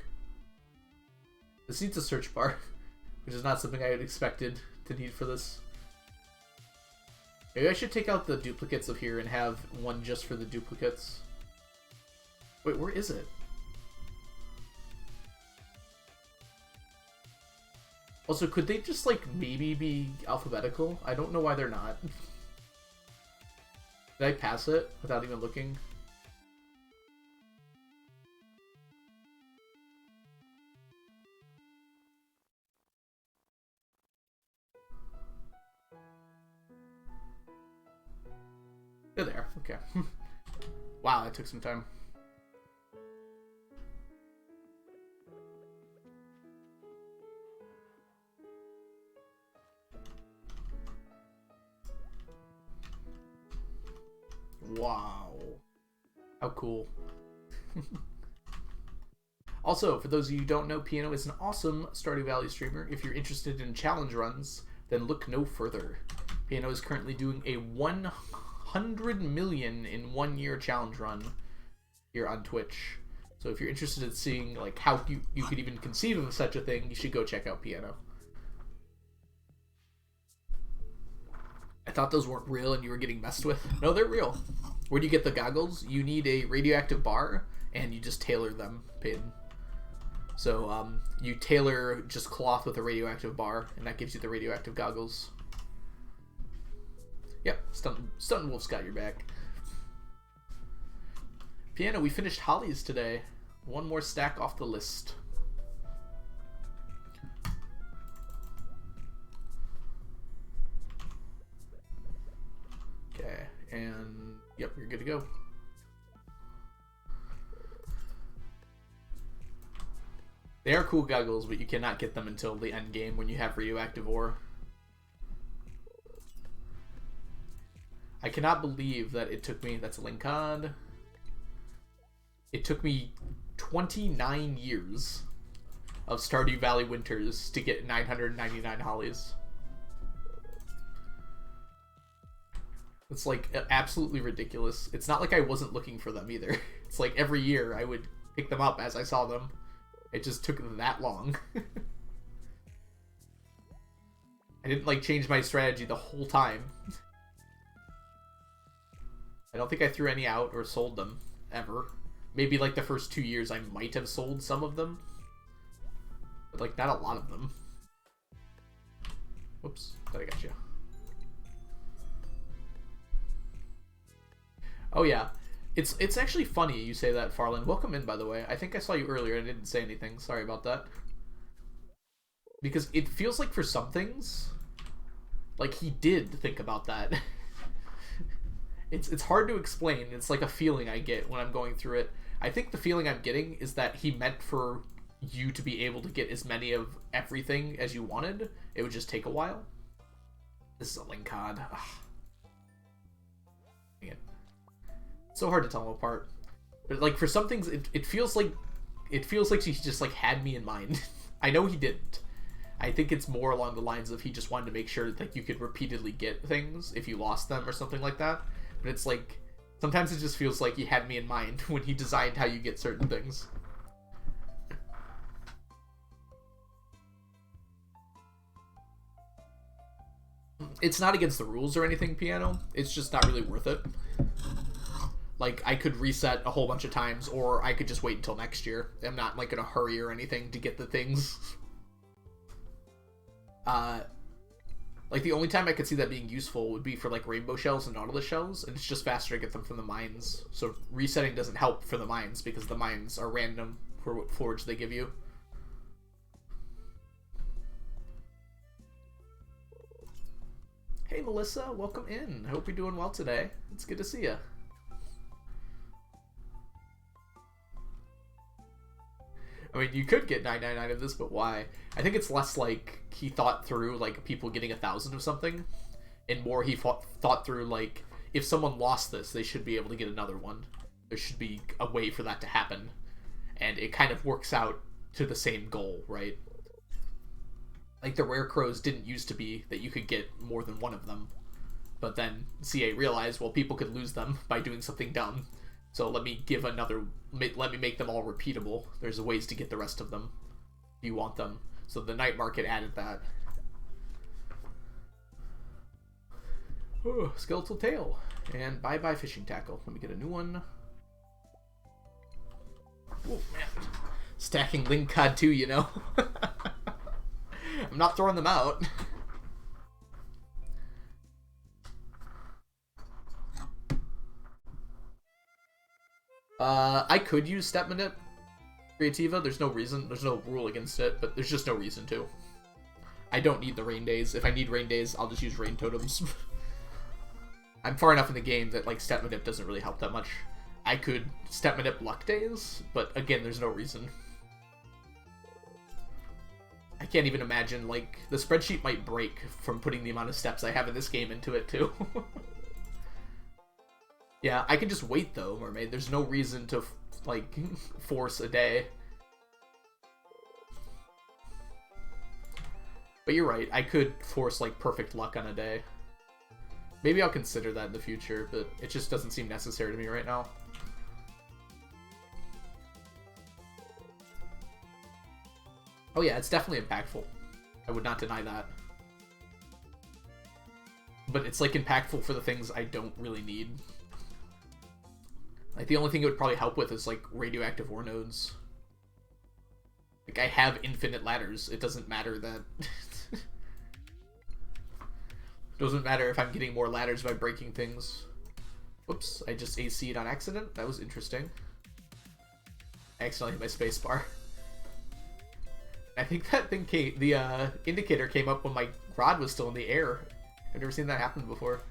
This needs a search bar, which is not something I had expected to need for this. Maybe I should take out the duplicates of here and have one just for the duplicates. Wait, where is it? Also, could they just, like, maybe be alphabetical? I don't know why they're not. Did I pass it without even looking? They're there. Okay. Wow, that took some time. Wow. How cool. Also, for those of you who don't know, Piano is an awesome Stardew Valley streamer. If you're interested in challenge runs, then look no further. Piano is currently doing a 100 million in 1 year challenge run here on Twitch. So if you're interested in seeing like how you could even conceive of such a thing, you should go check out Piano. I thought those weren't real and you were getting messed with. No, they're real. Where do you get the goggles? You need a radioactive bar, and you just tailor them, Peyton. So you tailor just cloth with a radioactive bar, and that gives you the radioactive goggles. Yep, Stunt Wolf's got your back. Piano, we finished Hollies today. One more stack off the list. Okay, and yep, you're good to go. They are cool goggles, but you cannot get them until the end game when you have radioactive ore. I cannot believe that it took me, that's a link card. It took me 29 years of Stardew Valley Winters to get 999 Hollies. It's like absolutely ridiculous. It's not like I wasn't looking for them either. It's like every year I would pick them up as I saw them. It just took that long. I didn't like change my strategy the whole time. I don't think I threw any out or sold them ever. Maybe like the first 2 years I might have sold some of them. But like not a lot of them. Whoops, thought I got you. Oh yeah, it's actually funny you say that, Farland. Welcome in, by the way. I think I saw you earlier and I didn't say anything. Sorry about that. Because it feels like for some things, like he did think about that. It's hard to explain. It's like a feeling I get when I'm going through it. I think the feeling I'm getting is that he meant for you to be able to get as many of everything as you wanted. It would just take a while. This is a link card. Ugh. So hard to tell them apart, but like for some things it feels like he just like had me in mind. I know he didn't. I think it's more along the lines of he just wanted to make sure that you could repeatedly get things if you lost them or something like that. But it's like sometimes it just feels like he had me in mind when he designed how you get certain things. It's not against the rules or anything, Piano. It's just not really worth it. Like, I could reset a whole bunch of times, or I could just wait until next year. I'm not, like, in a hurry or anything to get the things. Like, the only time I could see that being useful would be for, like, rainbow shells and nautilus shells, and it's just faster to get them from the mines. So resetting doesn't help for the mines, because the mines are random for what forage they give you. Hey, Melissa, welcome in. I hope you're doing well today. It's good to see you. I mean, you could get 999 of this, but why? I think it's less like he thought through, like, people getting 1,000 of something, and more he thought through, like, if someone lost this, they should be able to get another one. There should be a way for that to happen. And it kind of works out to the same goal, right? Like, the rare crows didn't used to be that you could get more than one of them. But then CA realized, well, people could lose them by doing something dumb. So let me make them all repeatable. There's ways to get the rest of them if you want them. So the night market added that. Oh, skeletal tail. And bye-bye fishing tackle. Let me get a new one. Oh, man. Stacking Link Cod too, you know? I'm not throwing them out. I could use Step Manip Creativa. There's no reason. There's no rule against it, but there's just no reason to. I don't need the rain days. If I need rain days, I'll just use rain totems. I'm far enough in the game that, like, Step Manip doesn't really help that much. I could Step Manip luck days, but again, there's no reason. I can't even imagine, like, the spreadsheet might break from putting the amount of steps I have in this game into it, too. Yeah, I can just wait, though, Mermaid. There's no reason to, like, force a day. But you're right, I could force, like, perfect luck on a day. Maybe I'll consider that in the future, but it just doesn't seem necessary to me right now. Oh yeah, it's definitely impactful. I would not deny that. But it's, like, impactful for the things I don't really need. Like, the only thing it would probably help with is, like, radioactive ore nodes. Like, I have infinite ladders. It doesn't matter that... It doesn't matter if I'm getting more ladders by breaking things. Whoops, I just AC'd on accident. That was interesting. I accidentally hit my spacebar. I think that thing the indicator came up when my rod was still in the air. I've never seen that happen before.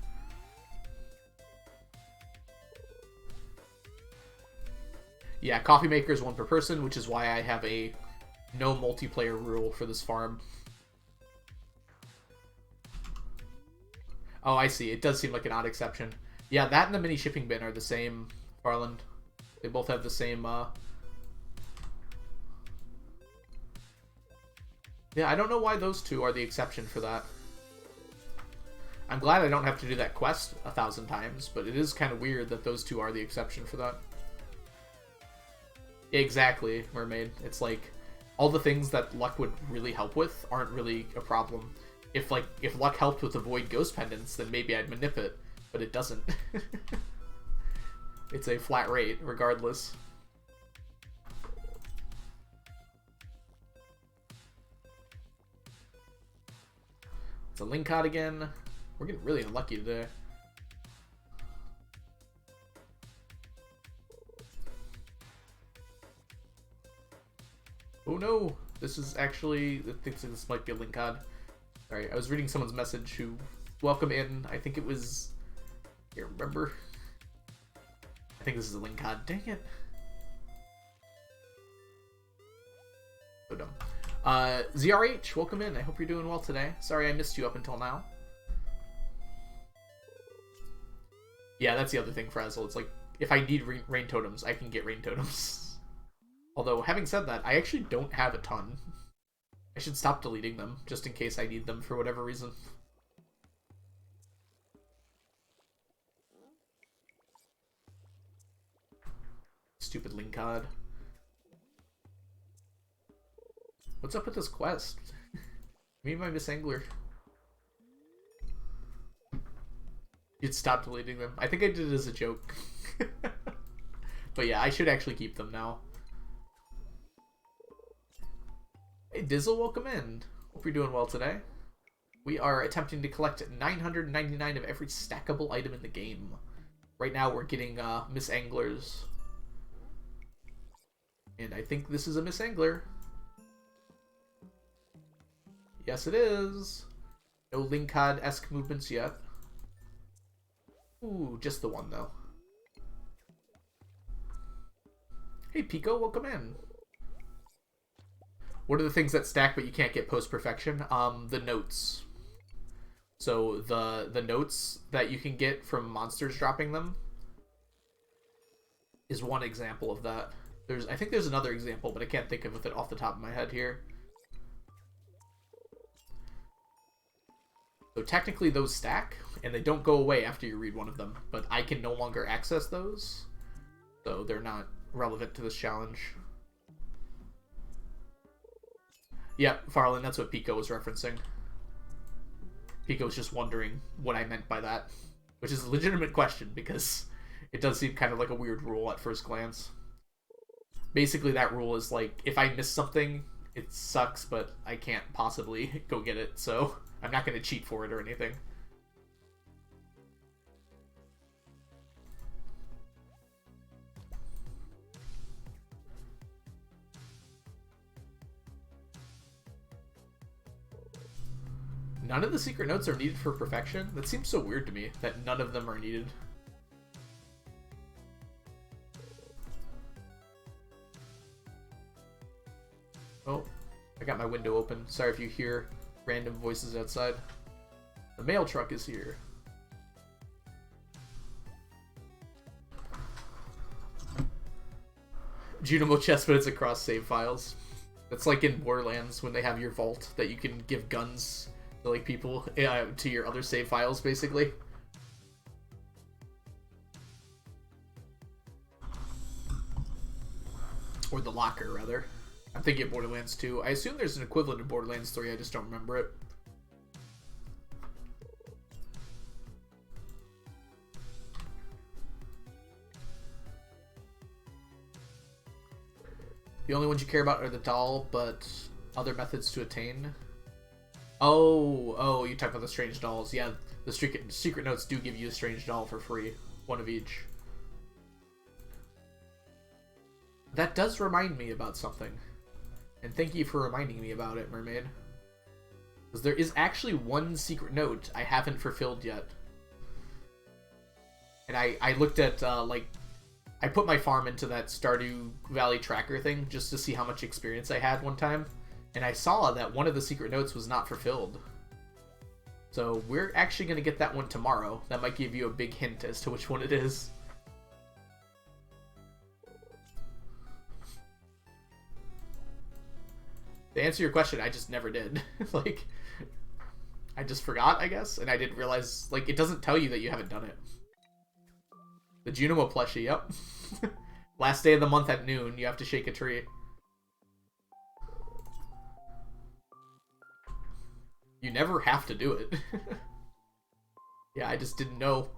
Yeah, coffee maker is 1 per person, which is why I have a no multiplayer rule for this farm. Oh, I see. It does seem like an odd exception. Yeah, that and the mini shipping bin are the same, Farland. They both have the same, Yeah, I don't know why those two are the exception for that. I'm glad I don't have to do that quest 1,000 times, but it is kind of weird that those two are the exception for that. Exactly, Mermaid. It's like, all the things that luck would really help with aren't really a problem. If luck helped with avoid ghost pendants, then maybe I'd manip it, but it doesn't. It's a flat rate, regardless. It's a Link Cod again. We're getting really unlucky today. Oh no! This is actually... I think this might be a Link Cod. Sorry, I was reading someone's message who... Welcome in. I think it was... Here, remember? I think this is a Link Cod. Dang it. So dumb. ZRH, welcome in. I hope you're doing well today. Sorry I missed you up until now. Yeah, that's the other thing, Frazzle. It's like, if I need rain totems, I can get rain totems. Although, having said that, I actually don't have a ton. I should stop deleting them, just in case I need them for whatever reason. Stupid Link Cod. What's up with this quest? Me and my Miss Angler. You'd stop deleting them. I think I did it as a joke. But yeah, I should actually keep them now. Hey Dizzle, welcome in. Hope you're doing well today. We are attempting to collect 999 of every stackable item in the game. Right now we're getting Miss Anglers. And I think this is a Miss Angler. Yes, it is. No Linkad-esque movements yet. Ooh, just the one, though. Hey, Pico, welcome in. What are the things that stack but you can't get post-perfection? The notes. So the notes that you can get from monsters dropping them is one example of that. I think there's another example, but I can't think of it off the top of my head here. So technically those stack, and they don't go away after you read one of them, but I can no longer access those, so they're not relevant to this challenge. Yep, Farland, that's what Pico was referencing. Pico was just wondering what I meant by that, which is a legitimate question, because it does seem kind of like a weird rule at first glance. Basically, that rule is like, if I miss something, it sucks, but I can't possibly go get it, so I'm not going to cheat for it or anything. None of the secret notes are needed for perfection? That seems so weird to me, that none of them are needed. Oh, I got my window open. Sorry if you hear random voices outside. The mail truck is here. Junimo chest, but it's across save files. That's like in Borderlands when they have your vault that you can give guns to like people to your other save files, basically. Or the locker, rather. I'm thinking of Borderlands 2. I assume there's an equivalent in Borderlands 3, I just don't remember it. The only ones you care about are the doll, but other methods to attain. Oh, you talk about the strange dolls. Yeah, the secret notes do give you a strange doll for free. One of each. That does remind me about something. And thank you for reminding me about it, Mermaid. Because there is actually one secret note I haven't fulfilled yet. And I looked at, I put my farm into that Stardew Valley tracker thing just to see how much experience I had one time. And I saw that one of the secret notes was not fulfilled. So we're actually going to get that one tomorrow. That might give you a big hint as to which one it is. To answer your question, I just never did. Like, I just forgot, I guess, and I didn't realize, like, it doesn't tell you that you haven't done it. The Junimo plushie, yep. Last day of the month at noon, you have to shake a tree. You never have to do it. Yeah, I just didn't know.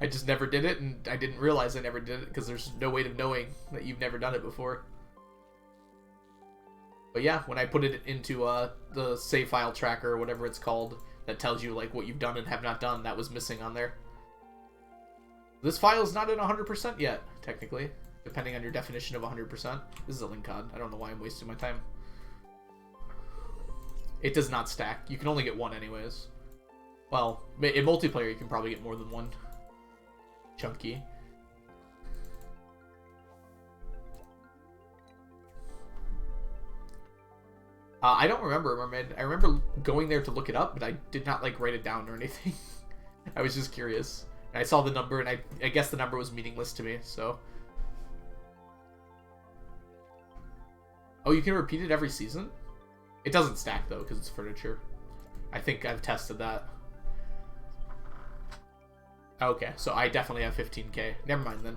I just never did it, and I didn't realize I never did it, because there's no way of knowing that you've never done it before. But yeah, when I put it into the save file tracker or whatever it's called, that tells you like what you've done and have not done, that was missing on there. This file is not at 100% yet, technically, depending on your definition of 100%. This is a link cod. I don't know why I'm wasting my time. It does not stack. You can only get one anyways. Well, in multiplayer you can probably get more than one. Chunky. I don't remember, Mermaid. I remember going there to look it up, but I did not, like, write it down or anything. I was just curious. And I saw the number, and I guess the number was meaningless to me, so... Oh, you can repeat it every season? It doesn't stack, though, because it's furniture. I think I've tested that. Okay, so I definitely have 15k. Never mind, then.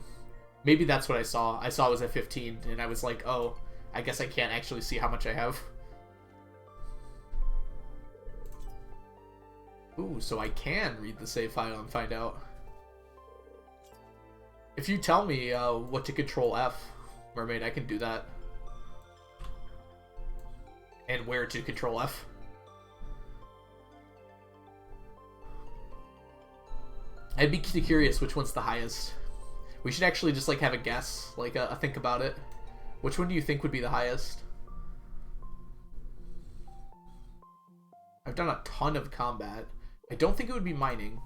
Maybe that's what I saw. I saw it was at 15, and I was like, oh, I guess I can't actually see how much I have. Ooh, so I can read the save file and find out. If you tell me what to control F, Mermaid, I can do that. And where to control F. I'd be curious which one's the highest. We should actually just like have a guess, like a think about it. Which one do you think would be the highest? I've done a ton of combat. I don't think it would be mining.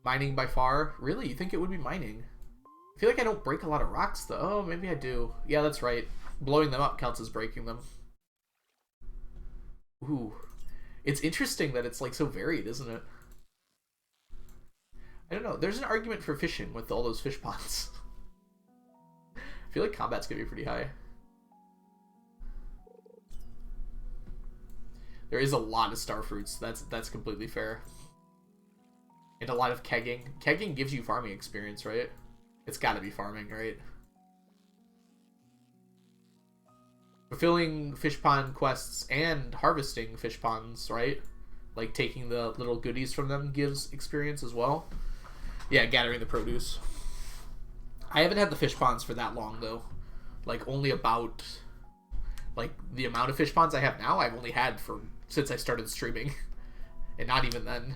Mining by far? Really? You think it would be mining? I feel like I don't break a lot of rocks, though. Oh, maybe I do. Yeah, that's right. Blowing them up counts as breaking them. Ooh. It's interesting that it's, like, so varied, isn't it? I don't know. There's an argument for fishing with all those fish ponds. I feel like combat's gonna be pretty high. There is a lot of star fruits. That's completely fair. And a lot of kegging. Kegging gives you farming experience, right? It's gotta be farming, right? Fulfilling fish pond quests and harvesting fish ponds, right? Like taking the little goodies from them gives experience as well. Yeah, gathering the produce. I haven't had the fish ponds for that long, though. Like, only about... Like, the amount of fish ponds I have now, I've only had since I started streaming. And not even then.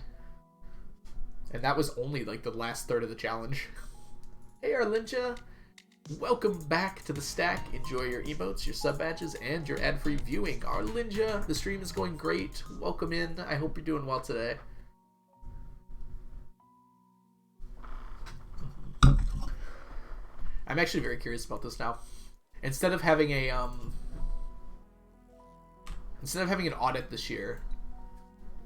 And that was only, like, the last third of the challenge. Hey, Arlinja! Welcome back to the stack. Enjoy your emotes, your sub badges, and your ad-free viewing. Arlinja, the stream is going great. Welcome in. I hope you're doing well today. I'm actually very curious about this now. Instead of having an audit this year,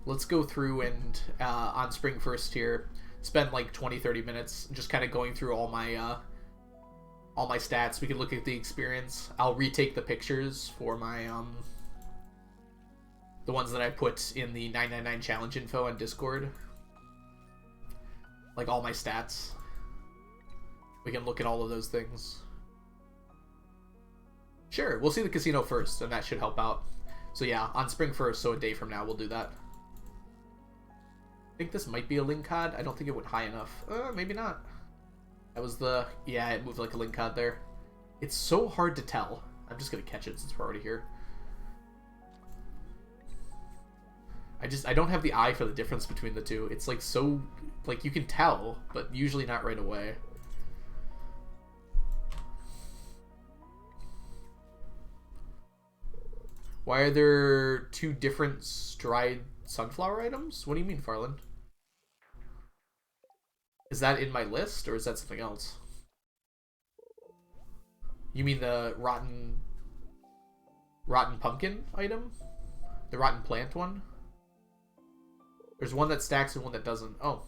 let's go through and on Spring 1st here, spend like 20-30 minutes just kind of going through all my stats. We can look at the experience. I'll retake the pictures for my the ones that I put in the 999 challenge info on Discord. Like all my stats. We can look at all of those things. Sure, we'll see the casino first, and that should help out. So yeah, on Spring 1st, so a day from now, we'll do that. I think this might be a link cod. I don't think it went high enough. Maybe not. That was the... Yeah, it moved like a link cod there. It's so hard to tell. I'm just going to catch it since we're already here. I don't have the eye for the difference between the two. It's like so... Like, you can tell, but usually not right away. Why are there two different dried sunflower items? What do you mean, Farland? Is that in my list, or is that something else? You mean the rotten pumpkin item? The rotten plant one? There's one that stacks and one that doesn't. Oh.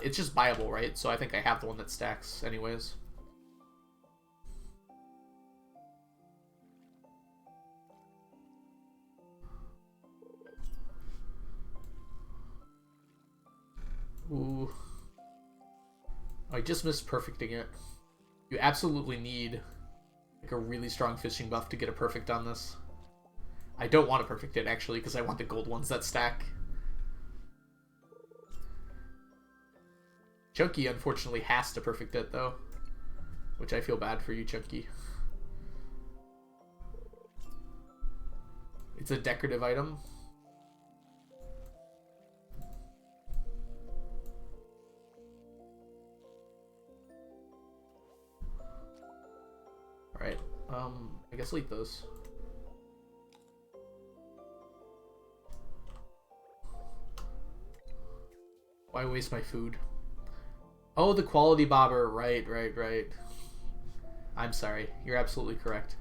It's just buyable, right? So I think I have the one that stacks anyways. Ooh. I just missed perfecting it. You absolutely need like a really strong fishing buff to get a perfect on this. I don't want to perfect it actually because I want the gold ones that stack. Chunky unfortunately has to perfect it though, which I feel bad for you, Chunky. It's a decorative item. Alright, I guess I'll eat those. Why waste my food? Oh, the quality bobber. Right. I'm sorry. You're absolutely correct.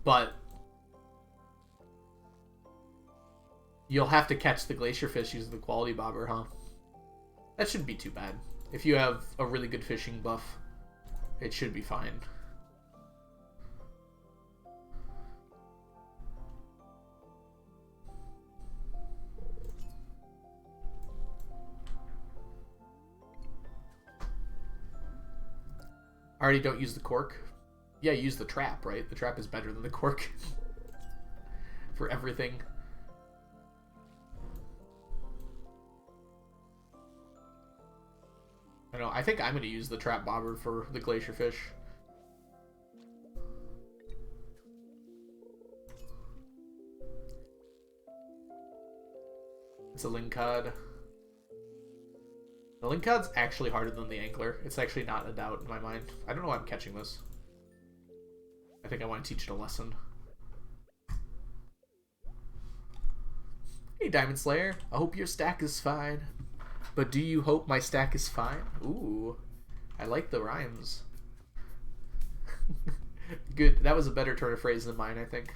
But you'll have to catch the glacier fish using the quality bobber, huh? That shouldn't be too bad. If you have a really good fishing buff, it should be fine. I already don't use the cork. Yeah, use the trap, right? The trap is better than the cork for everything. I know. I think I'm going to use the trap bobber for the glacier fish. It's a lingcod. The lingcod's actually harder than the angler. It's actually not a doubt in my mind. I don't know why I'm catching this. I think I want to teach it a lesson. Hey, Diamond Slayer. I hope your stack is fine. But do you hope my stack is fine? Ooh. I like the rhymes. Good. That was a better turn of phrase than mine, I think.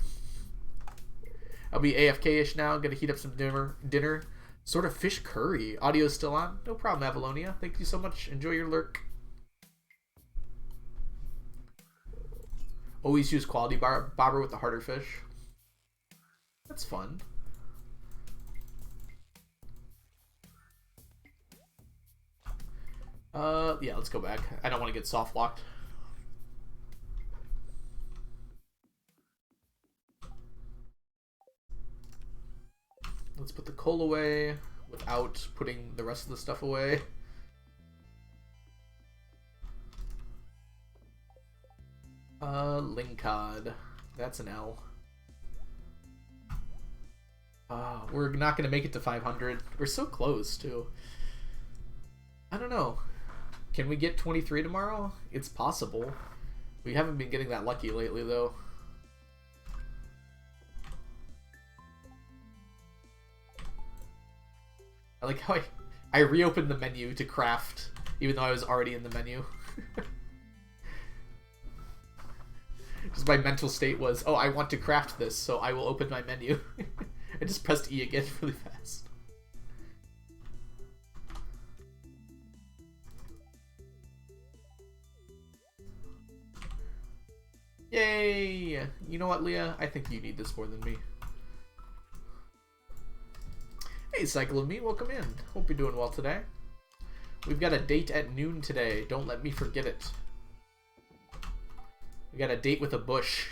I'll be AFK-ish now. Gonna heat up some dinner. Sort of fish curry. Audio's still on. No problem, Avalonia. Thank you so much. Enjoy your lurk. Always use quality bobber with the harder fish. That's fun. Yeah, let's go back. I don't want to get soft locked. Let's put the coal away without putting the rest of the stuff away. Lincod. That's an L. We're not going to make it to 500. We're so close, too. I don't know. Can we get 23 tomorrow? It's possible. We haven't been getting that lucky lately, though. I like how I reopened the menu to craft, even though I was already in the menu. Just my mental state was, oh, I want to craft this, so I will open my menu. I just pressed E again really fast. Yay! You know what, Leah? I think you need this more than me. Hey, Cycle of Me, welcome in. Hope you're doing well today. We've got a date at noon today. Don't let me forget it. We got a date with a bush.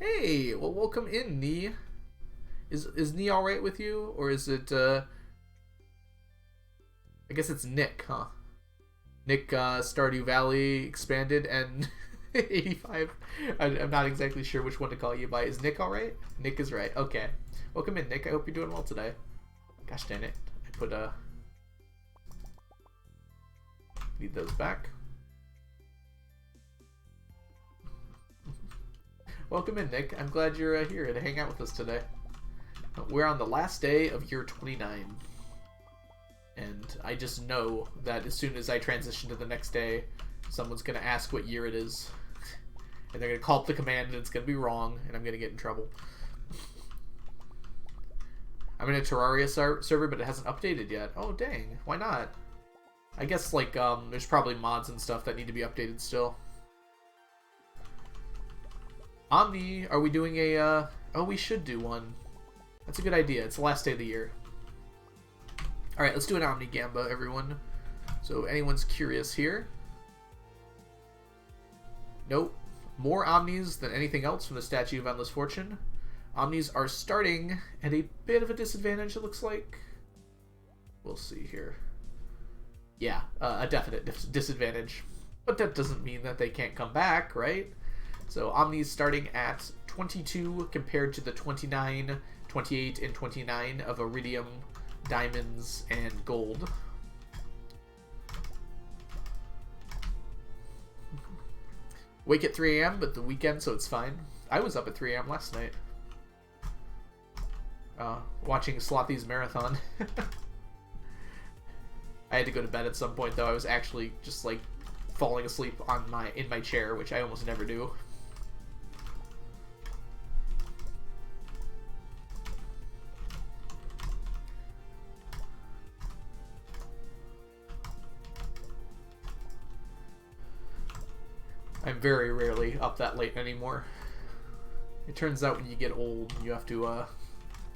Hey, well, welcome in, Nee. Is Nee all right with you, or is it? I guess it's Nick, huh? Nick, Stardew Valley expanded and 85. I'm not exactly sure which one to call you by. Is Nick all right? Nick is right. Okay. Welcome in, Nick. I hope you're doing well today. Gosh dang it! I put need those back. Welcome in, Nick. I'm glad you're here to hang out with us today. We're on the last day of year 29. And I just know that as soon as I transition to the next day, someone's going to ask what year it is. And they're going to call up the command and it's going to be wrong, and I'm going to get in trouble. I'm in a Terraria server, but it hasn't updated yet. Oh, dang. Why not? I guess, like, there's probably mods and stuff that need to be updated still. Omni, are we doing a, oh, we should do one. That's a good idea. It's the last day of the year. Alright, let's do an Omni Gamba, everyone. So, anyone's curious here? Nope. More Omnis than anything else from the Statue of Endless Fortune. Omnis are starting at a bit of a disadvantage, it looks like. We'll see here. Yeah, a definite disadvantage. But that doesn't mean that they can't come back, right? So Omni's starting at 22 compared to the 29, 28, and 29 of Iridium, Diamonds, and Gold. Wake at 3 a.m., but the weekend, so it's fine. I was up at 3 a.m. last night. Watching Slothy's marathon. I had to go to bed at some point, though. I was actually just, like, falling asleep on in my chair, which I almost never do. I'm very rarely up that late anymore. It turns out when you get old, you have to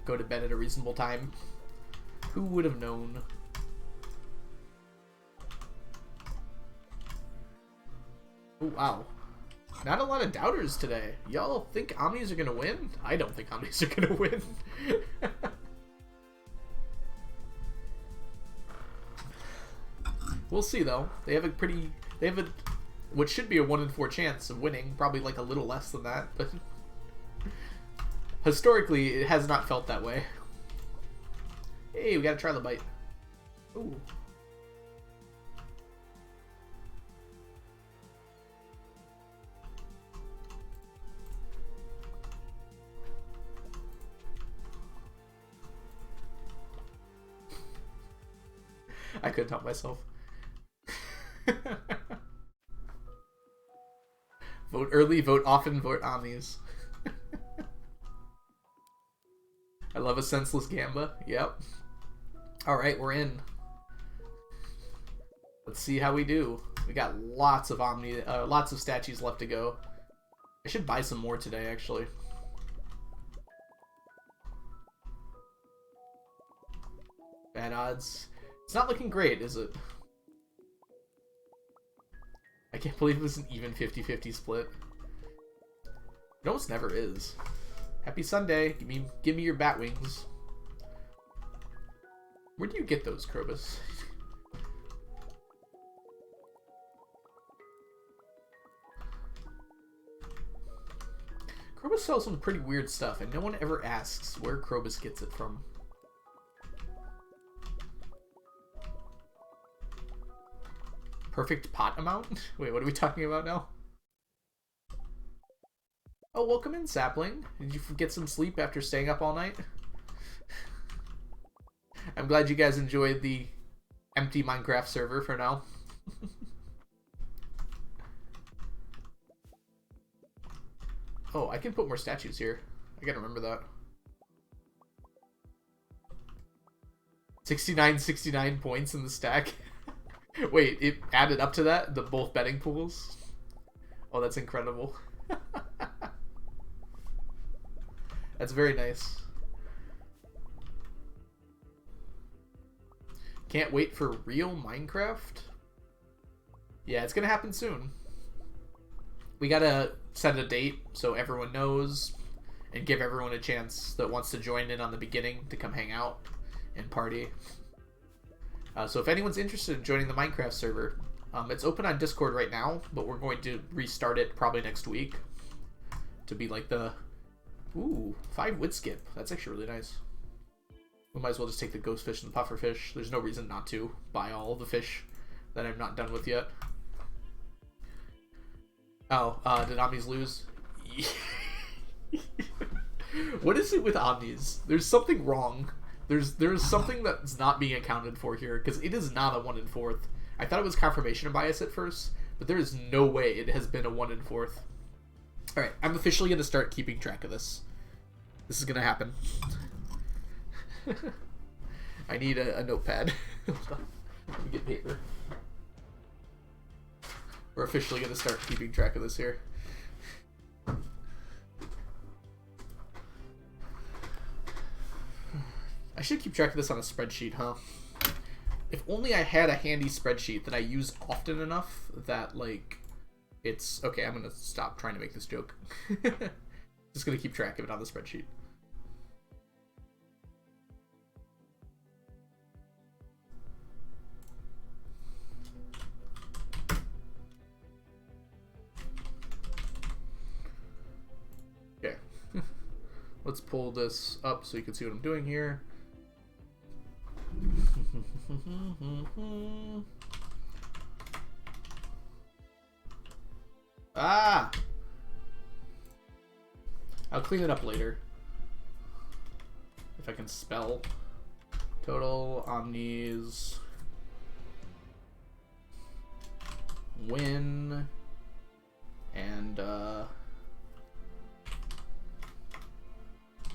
go to bed at a reasonable time. Who would have known? Oh, wow. Not a lot of doubters today. Y'all think Omnis are going to win? I don't think Omnis are going to win. We'll see, though. They have what should be a 1 in 4 chance of winning. Probably like a little less than that, but historically, it has not felt that way. Hey, we got a trilobite. Ooh. I couldn't help myself. Vote early, vote often, vote omnis. I love a senseless gamba. Yep. Alright, we're in. Let's see how we do. We got lots of lots of statues left to go. I should buy some more today, actually. Bad odds. It's not looking great, is it? I can't believe it was an even 50-50 split. It almost never is. Happy Sunday. Give me your bat wings. Where do you get those, Krobus? Krobus sells some pretty weird stuff, and no one ever asks where Krobus gets it from. Perfect pot amount? Wait, what are we talking about now? Oh, welcome in, Sapling. Did you get some sleep after staying up all night? I'm glad you guys enjoyed the empty Minecraft server for now. Oh, I can put more statues here. I gotta remember that. 69 points in the stack. Wait, it added up to that? The both betting pools? Oh, that's incredible. That's very nice. Can't wait for real Minecraft? Yeah, it's gonna happen soon. We gotta set a date so everyone knows and give everyone a chance that wants to join in on the beginning to come hang out and party. So if anyone's interested in joining the Minecraft server, it's open on Discord right now, but we're going to restart it probably next week to be like the... Ooh, 5 wit skip. That's actually really nice. We might as well just take the ghost fish and the puffer fish. There's no reason not to buy all the fish that I'm not done with yet. Oh, did Omnis lose? What is it with Omnis? There's something wrong. There's something that's not being accounted for here, because it is not a 1 in 4th. I thought it was confirmation bias at first, but there is no way it has been a 1 in 4th. Alright, I'm officially going to start keeping track of this. This is going to happen. I need a notepad. Let me get paper. We're officially going to start keeping track of this here. I should keep track of this on a spreadsheet, huh? If only I had a handy spreadsheet that I use often enough that, like, it's... Okay, I'm going to stop trying to make this joke. Just going to keep track of it on the spreadsheet. Okay. Let's pull this up so you can see what I'm doing here. Ah! I'll clean it up later. If I can spell. Total omnis win and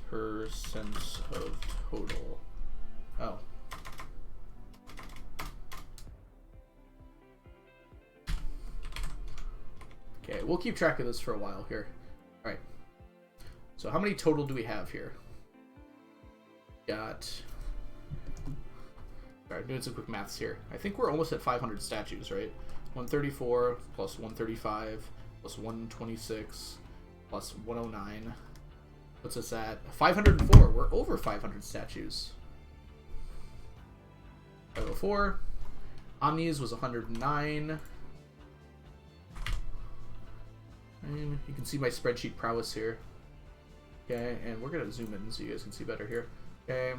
percent of total. Oh. Okay, we'll keep track of this for a while here. Alright. So how many total do we have here? Got... Alright, doing some quick maths here. I think we're almost at 500 statues, right? 134 plus 135 plus 126 plus 109. What's us at? 504. We're over 500 statues. 504. Omnis was 109. And you can see my spreadsheet prowess here. Okay, and we're going to zoom in so you guys can see better here. Okay,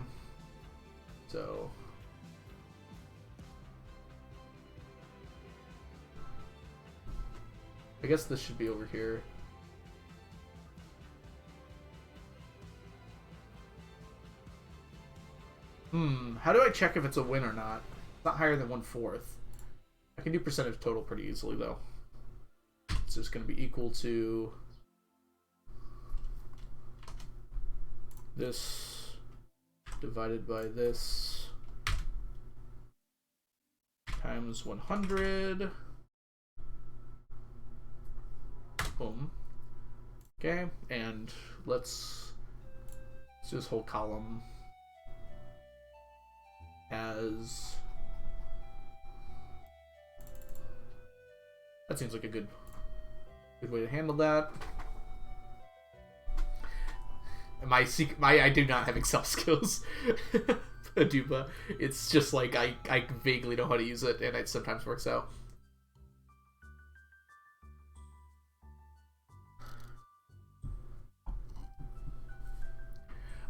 so... I guess this should be over here. How do I check if it's a win or not? Not higher than 1/4. I can do percentage total pretty easily, though. So it's going to be equal to this divided by this times 100. Boom. Okay, and let's do this whole column as... That seems like a good way to handle that. I do not have Excel skills. Aduba. It's just like I vaguely know how to use it, and it sometimes works out.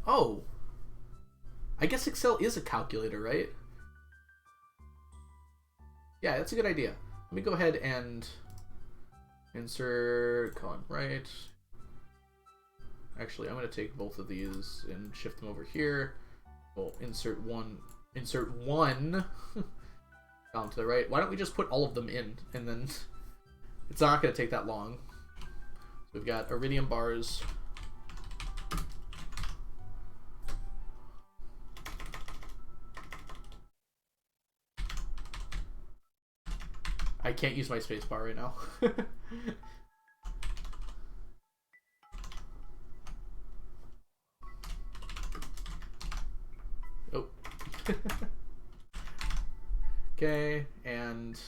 Oh, I guess Excel is a calculator, right? Yeah, that's a good idea. Let me go ahead and insert column right. Actually, I'm going to take both of these and shift them over here. We'll insert one column to the right. Why don't we just put all of them in, and then it's not going to take that long. So we've got iridium bars. I can't use my space bar right now. Oh. Okay, and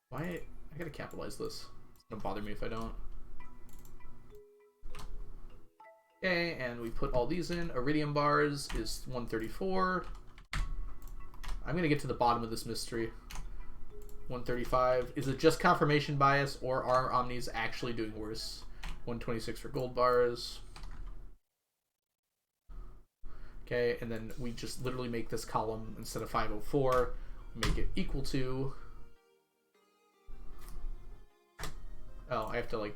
why I gotta capitalize this. It's gonna bother me if I don't. Okay, and we put all these in. Iridium bars is 134. I'm gonna get to the bottom of this mystery. 135. Is it just confirmation bias, or are omnis actually doing worse? 126 for gold bars. Okay, and then we just literally make this column, instead of 504, make it equal to... Oh, I have to, like,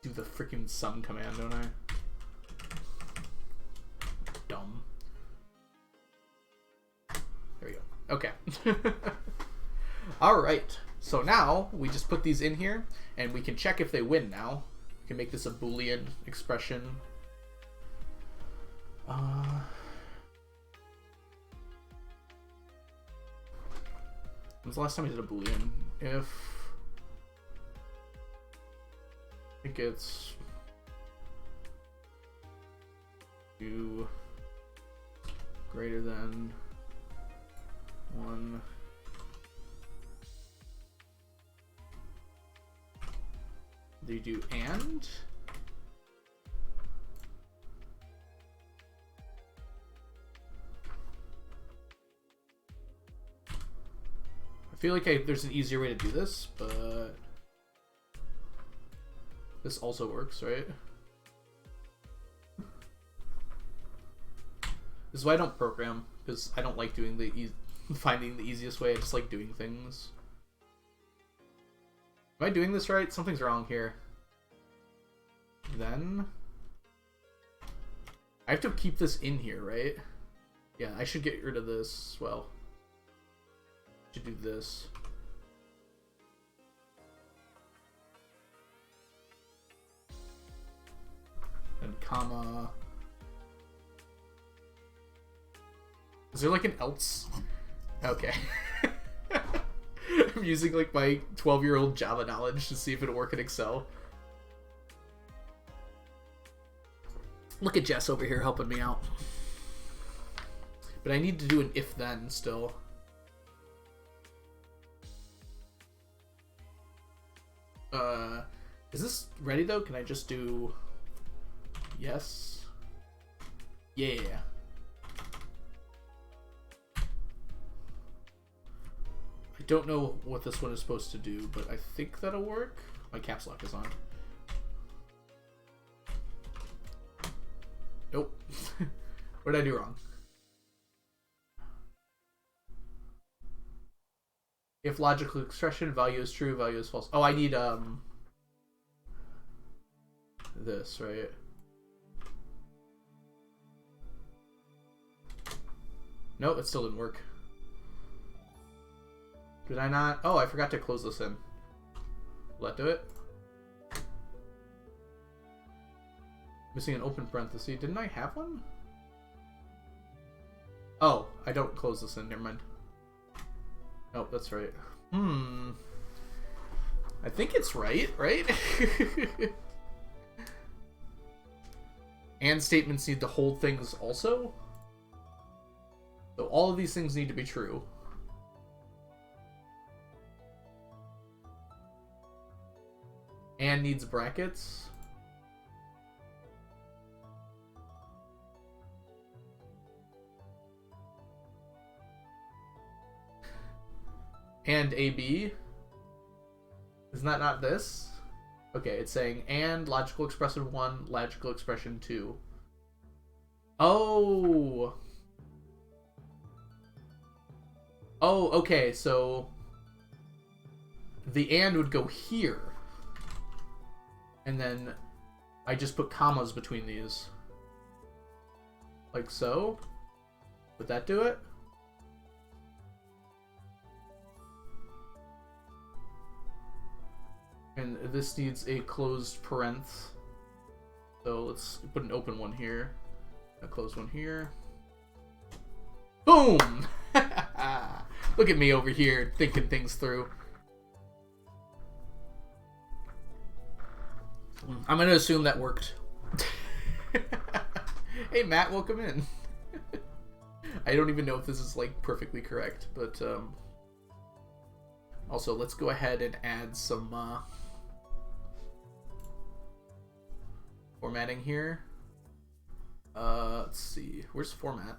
do the freaking sum command, don't I? Dumb. There we go. Okay. Alright, so now we just put these in here, and we can check if they win now. We can make this a Boolean expression. When's the last time I did a Boolean? If it gets 2 greater than 1. Do you do and? I feel like there's an easier way to do this, but this also works, right? This is why I don't program, because I don't like doing finding the easiest way. I just like doing things. Am I doing this right? Something's wrong here. Then I have to keep this in here, right? Yeah, I should get rid of this. Well, should do this. And comma. Is there like an else? Okay. I'm using like my 12-year-old Java knowledge to see if it'll work in Excel. Look at Jess over here helping me out. But I need to do an if-then still. Is this ready though? Can I just do yes? Yeah. I don't know what this one is supposed to do, but I think that'll work. My caps lock is on. Nope. What did I do wrong? If logical expression, value is true, value is false. Oh, I need this, right? Nope, it still didn't work. Did I not? Oh, I forgot to close this in. Will that do it? Missing an open parenthesis. Didn't I have one? Oh, I don't close this in. Never mind. Oh, that's right. I think it's right? And statements need to hold things also? So all of these things need to be true. And needs brackets. And AB. Isn't that not this? Okay, it's saying and logical expression 1, logical expression 2. Oh! Oh, okay, so the and would go here. And then I just put commas between these. Like so. Would that do it? And this needs a closed parenth. So let's put an open one here. A closed one here. Boom! Look at me over here thinking things through. I'm going to assume that worked. Hey Matt, welcome in. I don't even know if this is like perfectly correct, but also let's go ahead and add some formatting here. Let's see, where's format?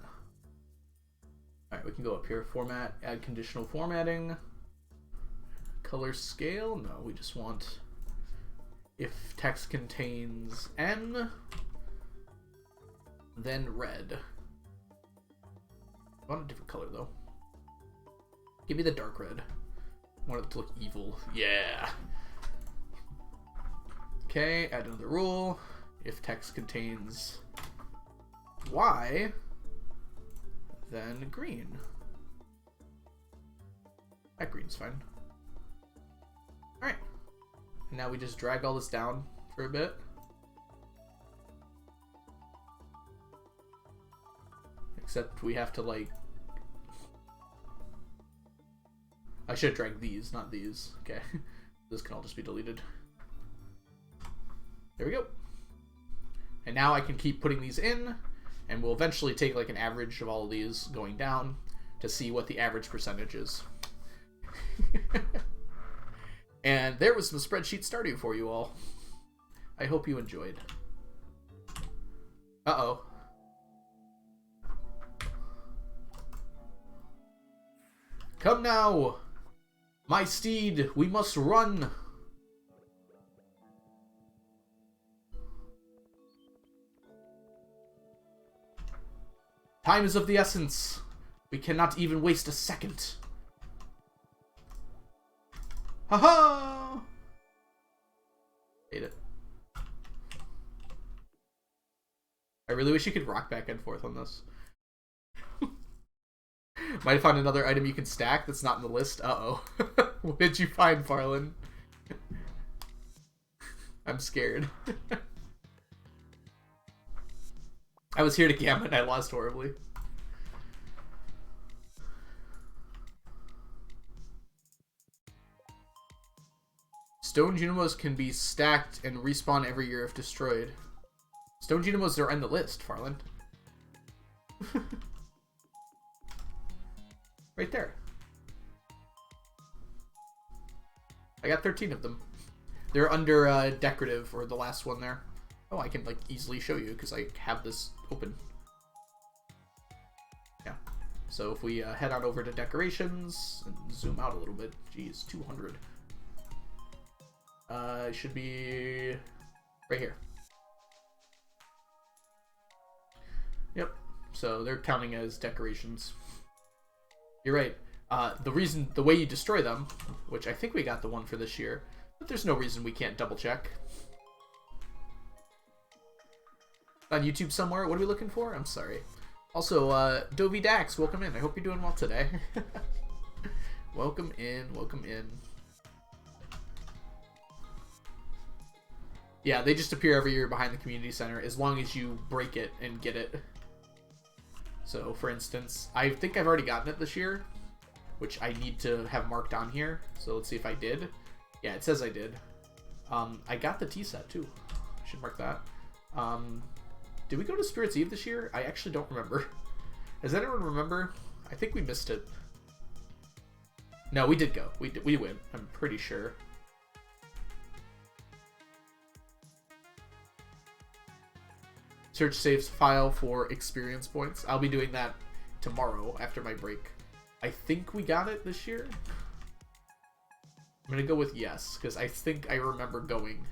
Alright, we can go up here. Format, add conditional formatting. Color scale? No, we just want if text contains N, then red. I want a different color though. Give me the dark red. I want it to look evil. Yeah. Okay, add another rule. If text contains Y, then green. That green's fine. Alright. Now we just drag all this down for a bit. Except we have to like... I should drag these, not these. Okay. This can all just be deleted. There we go. And now I can keep putting these in, and we'll eventually take like an average of all of these going down to see what the average percentage is. And there was some spreadsheet Stardew for you all. I hope you enjoyed. Uh-oh. Come now, my steed, we must run. Time is of the essence. We cannot even waste a second. Haha! Hate it. I really wish you could rock back and forth on this. Might have found another item you can stack that's not in the list. Uh-oh. What did you find, Farland? I'm scared. I was here to gamble and I lost horribly. Stone Junimos can be stacked and respawn every year if destroyed. Stone Junimos are in the list, Farland. Right there. I got 13 of them. They're under decorative, or the last one there. Oh, I can like easily show you because I have this open. Yeah. So if we head on over to decorations and zoom out a little bit. Geez, 200. It should be right here. Yep. So they're counting as decorations. You're right. The way you destroy them, which I think we got the one for this year, but there's no reason we can't double check. On YouTube somewhere, what are we looking for? I'm sorry. Also, Dovey Dax, welcome in. I hope you're doing well today. Welcome in, welcome in. Yeah, they just appear every year behind the community center as long as you break it and get it. So, for instance, I think I've already gotten it this year, which I need to have marked on here. So let's see if I did. Yeah, it says I did. I got the tea set too. I should mark that. Did we go to Spirit's Eve this year? I actually don't remember. Does anyone remember? I think we missed it. No, we did go. We went. I'm pretty sure. Search saves file for experience points. I'll be doing that tomorrow after my break. I think we got it this year. I'm gonna go with yes, because I think I remember going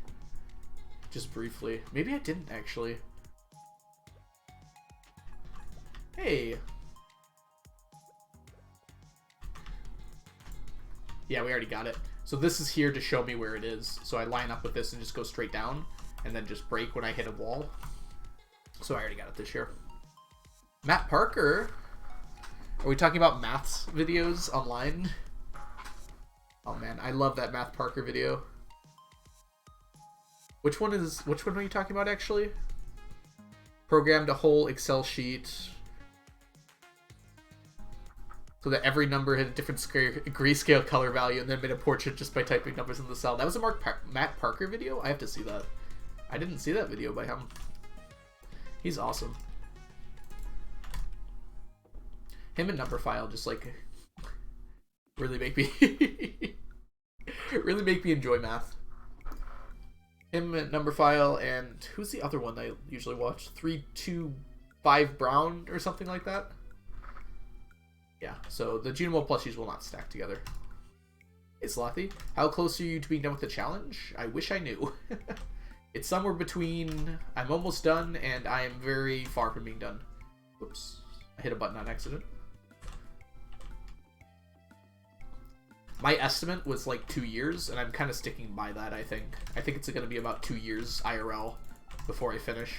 just briefly. Maybe I didn't actually. Hey. Yeah, we already got it. So this is here to show me where it is. So I line up with this and just go straight down and then just break when I hit a wall. So I already got it this year. Matt Parker. Are we talking about maths videos online? Oh man, I love that Math Parker video. Which one are you talking about actually? Programmed a whole Excel sheet so that every number had a different grayscale color value and then made a portrait just by typing numbers in the cell. That was a Matt Parker video? I have to see that. I didn't see that video by him. He's awesome. Him and Numberphile just like really make me really make me enjoy math. Him and Numberphile, and who's the other one I usually watch? 325 Brown or something like that. Yeah, so the Junimo plushies will not stack together. Hey Slothy, how close are you to being done with the challenge? I wish I knew. It's somewhere between I'm almost done and I am very far from being done. Oops, I hit a button on accident. My estimate was like 2 years, and I'm kind of sticking by that, I think. I think it's going to be about 2 years IRL before I finish.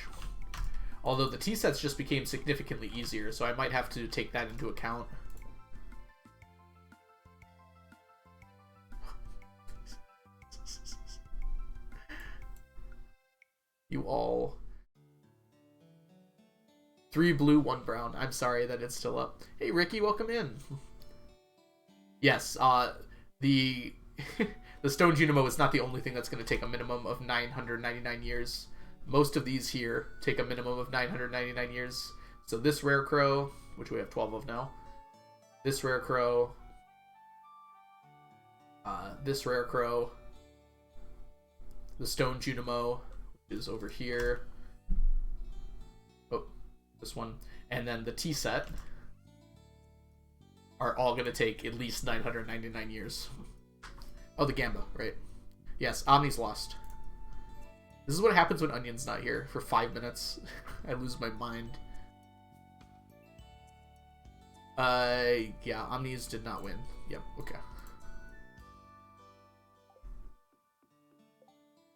Although the T-sets just became significantly easier, so I might have to take that into account. You all... 3 blue, 1 brown. I'm sorry that it's still up. Hey, Ricky, welcome in. Yes, the Stone Junimo is not the only thing that's going to take a minimum of 999 years. Most of these here take a minimum of 999 years. So this Rare Crow, which we have 12 of now, this Rare Crow, this Rare Crow, the Stone Junimo, which is over here, oh, this one, and then the T-set are all going to take at least 999 years. Oh, the Gamba, right. Yes, Omni's lost. This is what happens when Onion's not here for 5 minutes. I lose my mind. Yeah, Omni's did not win. Yep, okay.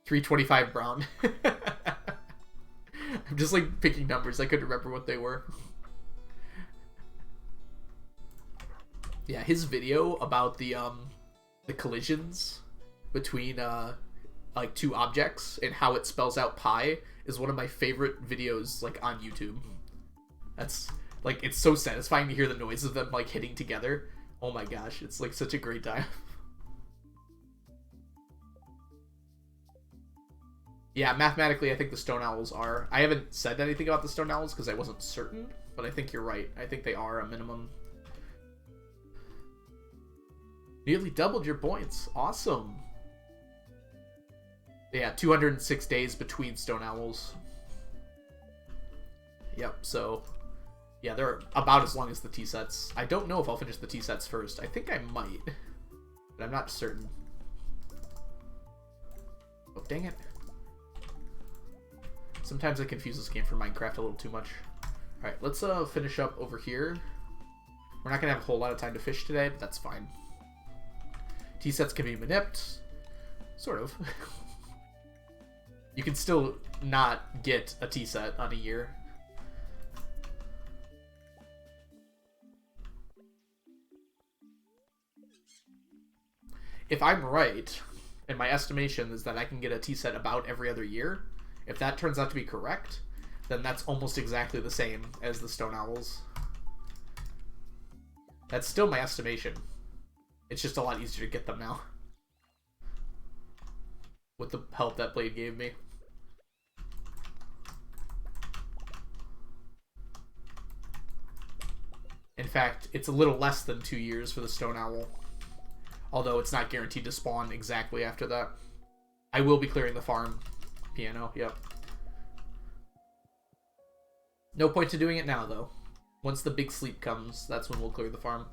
325 brown. I'm just like picking numbers. I couldn't remember what they were. Yeah, his video about the collisions between like 2 objects and how it spells out pi is one of my favorite videos like on YouTube. That's like, it's so satisfying to hear the noise of them like hitting together. Oh my gosh, it's like such a great time. Yeah, mathematically I think the Stone Owls are. I haven't said anything about the Stone Owls because I wasn't certain, but I think you're right. I think they are a minimum. Nearly doubled your points. Awesome. Yeah, 206 days between Stone Owls. Yep, so... yeah, they're about as long as the T-sets. I don't know if I'll finish the T-sets first. I think I might, but I'm not certain. Oh, dang it. Sometimes I confuse this game for Minecraft a little too much. Alright, let's finish up over here. We're not going to have a whole lot of time to fish today, but that's fine. T-sets can be manipped. Sort of. You can still not get a T-set on a year. if I'm right, and my estimation is that I can get a tea set about every other year, if that turns out to be correct, then that's almost exactly the same as the Stone Owls. That's still my estimation. It's just a lot easier to get them now. With the help that Blade gave me. In fact, it's a little less than 2 years for the Stone Owl. Although it's not guaranteed to spawn exactly after that. I will be clearing the farm. Piano, yep. No point to doing it now, though. Once the big sleep comes, that's when we'll clear the farm.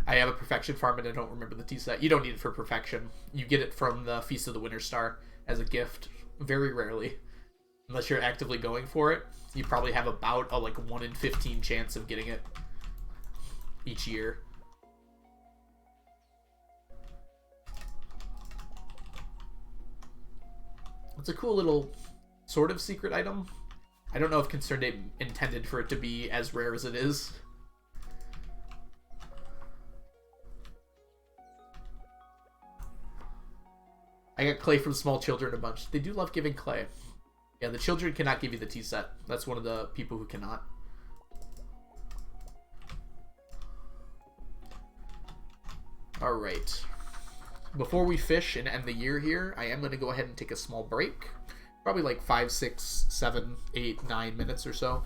I have a perfection farm and I don't remember the tea set. You don't need it for perfection. You get it from the Feast of the Winter Star as a gift. Very rarely. Unless you're actively going for it. You probably have about a 1 in 15 chance of getting it each year. It's a cool little sort of secret item. I don't know if Concerned Ape intended for it to be as rare as it is. I got clay from small children a bunch. They do love giving clay. Yeah, the children cannot give you the tea set. That's one of the people who cannot. Alright. Before we fish and end the year here, I am going to go ahead and take a small break. Probably like 5, 6, 7, 8, 9 minutes or so.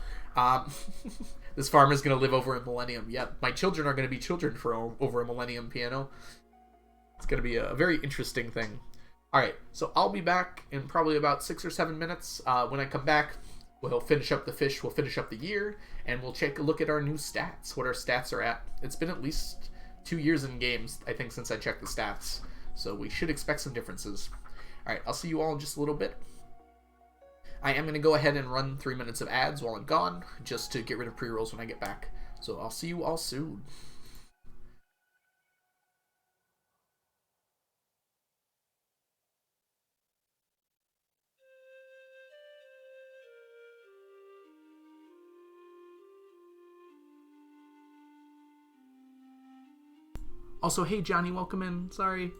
This farm is going to live over a millennium. Yep, my children are going to be children for over a millennium, Piano. It's going to be a very interesting thing. Alright, so I'll be back in probably about 6 or 7 minutes. When I come back, we'll finish up the fish, we'll finish up the year, and we'll take a look at our new stats, what our stats are at. It's been at least 2 years in games, I think, since I checked the stats. So we should expect some differences. Alright, I'll see you all in just a little bit. I am going to go ahead and run 3 minutes of ads while I'm gone, just to get rid of pre-rolls when I get back. So I'll see you all soon. Also, hey Johnny, welcome in. Sorry.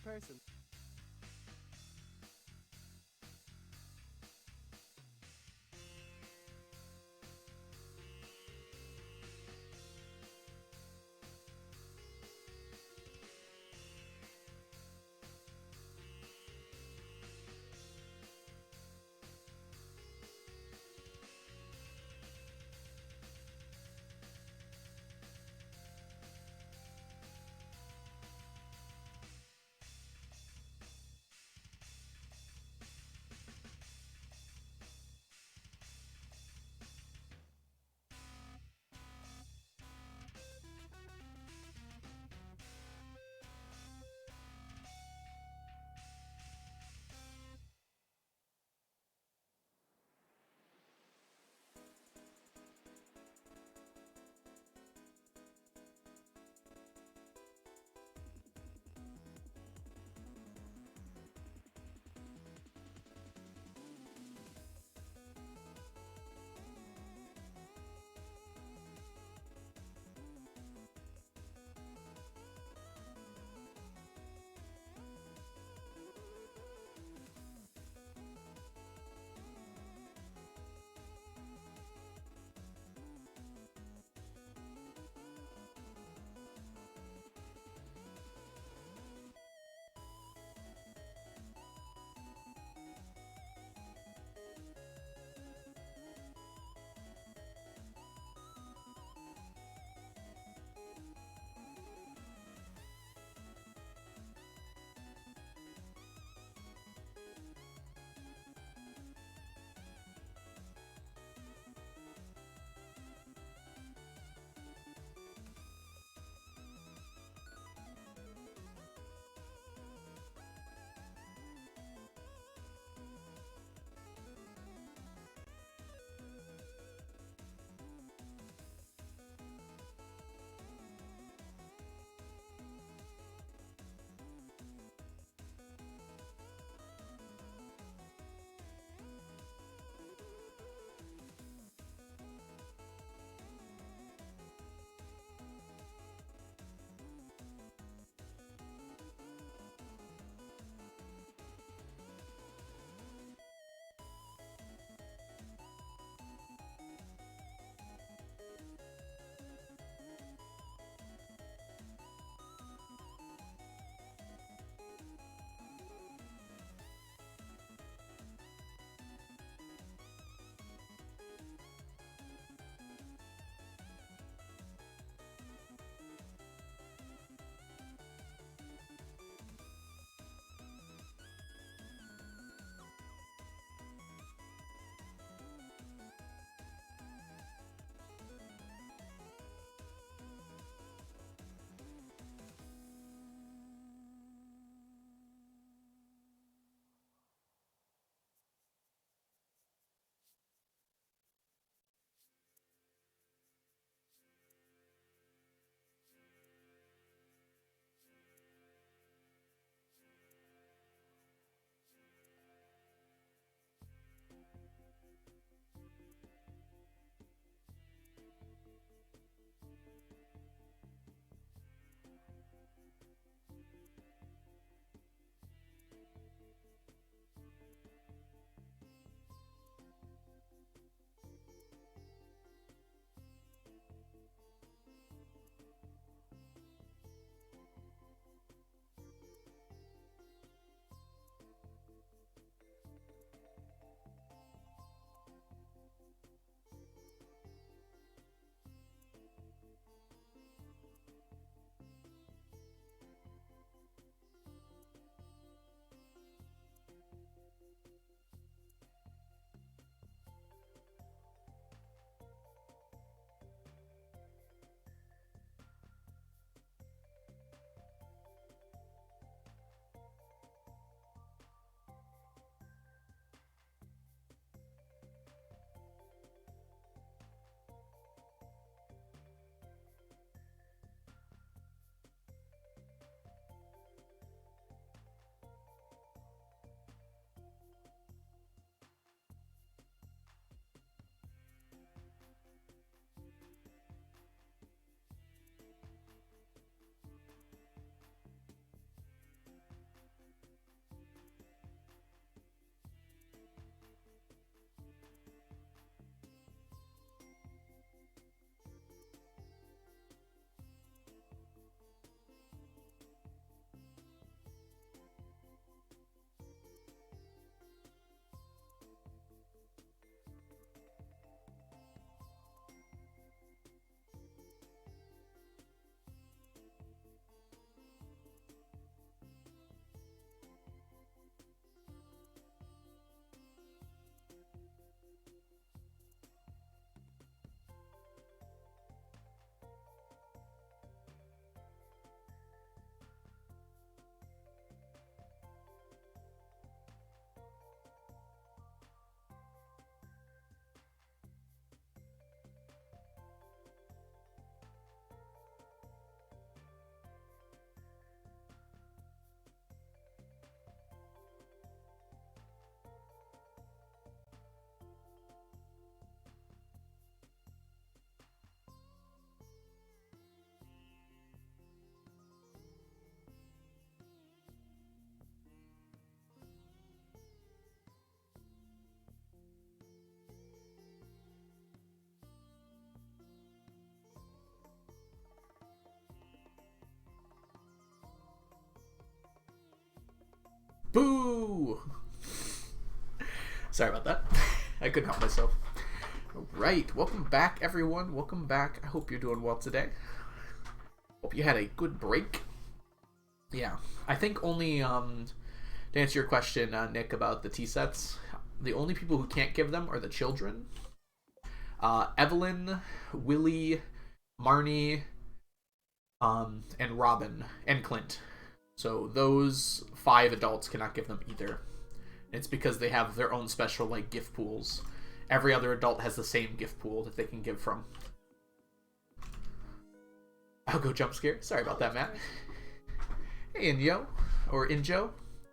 person. Boo! Sorry about that. I couldn't help myself. Alright, welcome back, everyone. Welcome back. I hope you're doing well today. Hope you had a good break. Yeah, I think only, to answer your question, Nick, about the tea sets, the only people who can't give them are the children. Evelyn, Willie, Marnie, and Robin, and Clint. So those 5 adults cannot give them either. It's because they have their own special, like, gift pools. Every other adult has the same gift pool that they can give from. I'll go jump scare. Sorry about that, Matt. Hey, Injo, or Injo.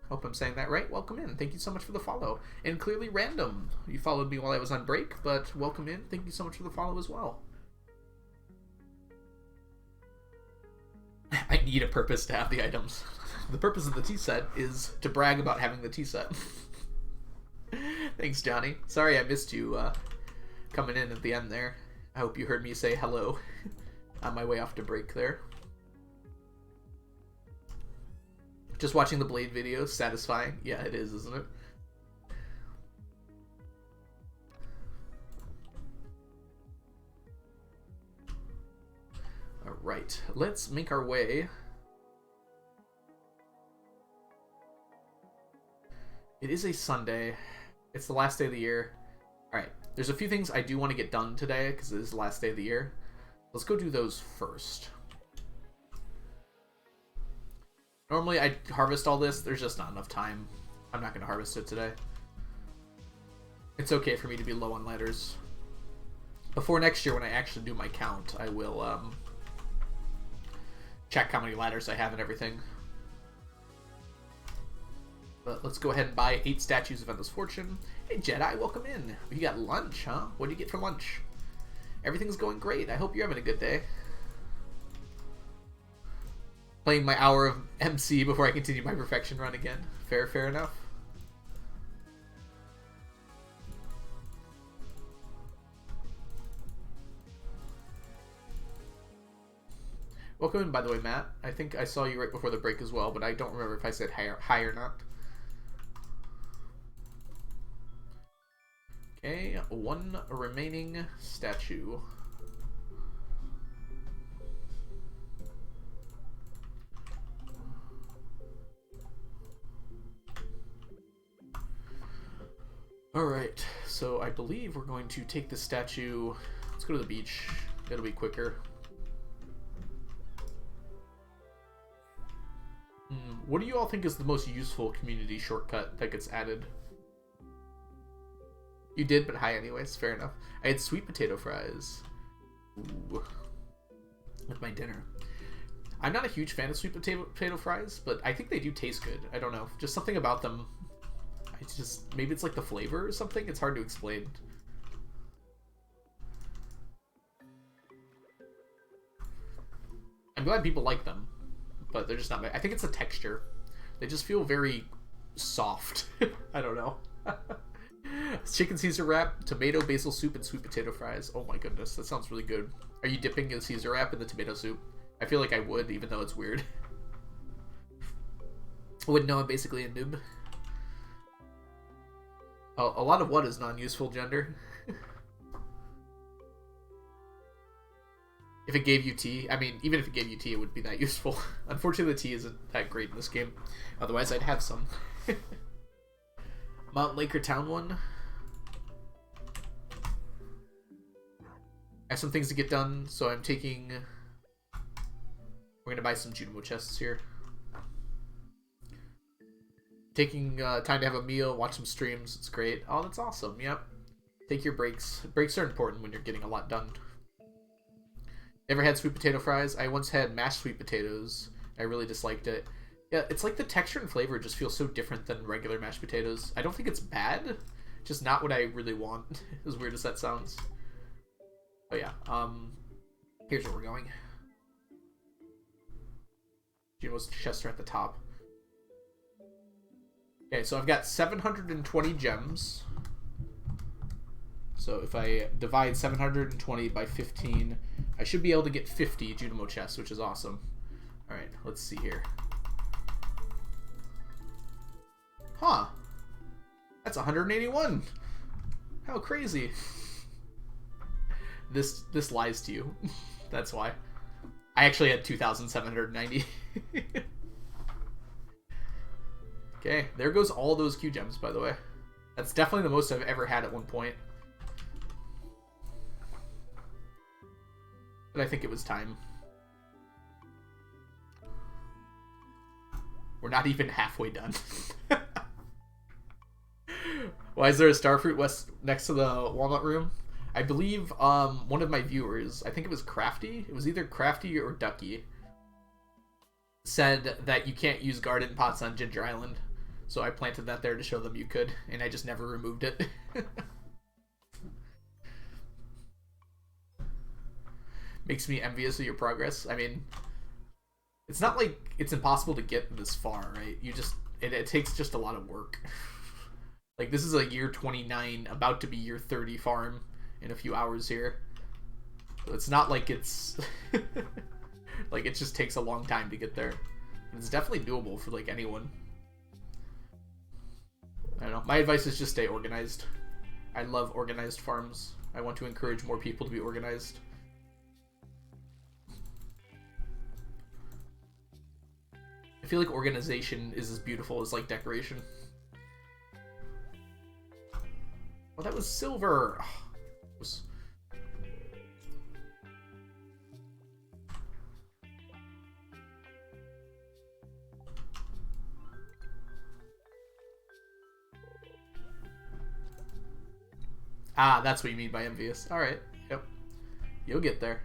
Hope I'm saying that right. Welcome in. Thank you so much for the follow. And clearly random. You followed me while I was on break, but welcome in. Thank you so much for the follow as well. I need a purpose to have the items. The purpose of the tea set is to brag about having the tea set. Thanks, Johnny. Sorry I missed you coming in at the end there. I hope you heard me say hello on my way off to break there. Just watching the Blade video, satisfying. Yeah, it is, isn't it? Alright, let's make our way. It is a Sunday. It's the last day of the year. Alright, there's a few things I do want to get done today because it is the last day of the year. Let's go do those first. Normally I harvest all this. There's just not enough time. I'm not going to harvest it today. It's okay for me to be low on ladders. Before next year when I actually do my count, I will check how many ladders I have and everything. But let's go ahead and buy 8 statues of Endless Fortune. Hey Jedi, welcome in. You got lunch, huh? What do you get for lunch? Everything's going great. I hope you're having a good day. Playing my hour of MC before I continue my perfection run again. Fair enough. Welcome in, by the way, Matt. I think I saw you right before the break as well, but I don't remember if I said hi or not. Okay, 1 remaining statue. Alright, so I believe we're going to take the statue. Let's go to the beach. It'll be quicker. What do you all think is the most useful community shortcut that gets added? You did, but hi anyways. Fair enough. I had sweet potato fries. Ooh. With my dinner. I'm not a huge fan of sweet potato fries, but I think they do taste good. I don't know. Just something about them. It's just, maybe it's like the flavor or something. It's hard to explain. I'm glad people like them, but they're just not I think it's the texture. They just feel very soft. I don't know. Chicken Caesar wrap, tomato basil soup, and sweet potato fries. Oh my goodness, that sounds really good. Are you dipping the Caesar wrap in the tomato soup? I feel like I would, even though it's weird. I wouldn't know, I'm basically a noob. Oh, a lot of what is non-useful, gender? If it gave you tea, I mean, even if it gave you tea, it wouldn't be that useful. Unfortunately, the tea isn't that great in this game. Otherwise, I'd have some. Mountain Lake or Town one. I have some things to get done, so I'm taking... We're going to buy some Junimo chests here. Taking time to have a meal, watch some streams. It's great. Oh, that's awesome. Yep. Take your breaks. Breaks are important when you're getting a lot done. Never had sweet potato fries. I once had mashed sweet potatoes. I really disliked it. Yeah, it's like the texture and flavor just feels so different than regular mashed potatoes. I don't think it's bad. Just not what I really want. As weird as that sounds. Oh yeah. Here's where we're going. Junimo's chests are at the top. Okay, so I've got 720 gems. So if I divide 720 by 15, I should be able to get 50 Junimo chests, which is awesome. Alright, let's see here. Huh. That's 181. How crazy. This lies to you. That's why. I actually had 2,790. Okay, there goes all those Q gems, by the way. That's definitely the most I've ever had at one point. But I think it was time. We're not even halfway done. Why is there a starfruit next to the walnut room? I believe one of my viewers, I think it was Crafty, it was either Crafty or Ducky, said that you can't use garden pots on Ginger Island. So I planted that there to show them you could, and I just never removed it. Makes me envious of your progress. I mean, it's not like it's impossible to get this far, right? You just, it takes just a lot of work. Like, this is a year 29, about to be year 30 farm in a few hours here. So it's not like it's like it just takes a long time to get there. It's definitely doable for like anyone. I don't know. My advice is just stay organized. I love organized farms. I want to encourage more people to be organized. I feel like organization is as beautiful as like decoration. Oh, that was silver. Oh, it was... Ah, that's what you mean by envious. Alright, yep. You'll get there.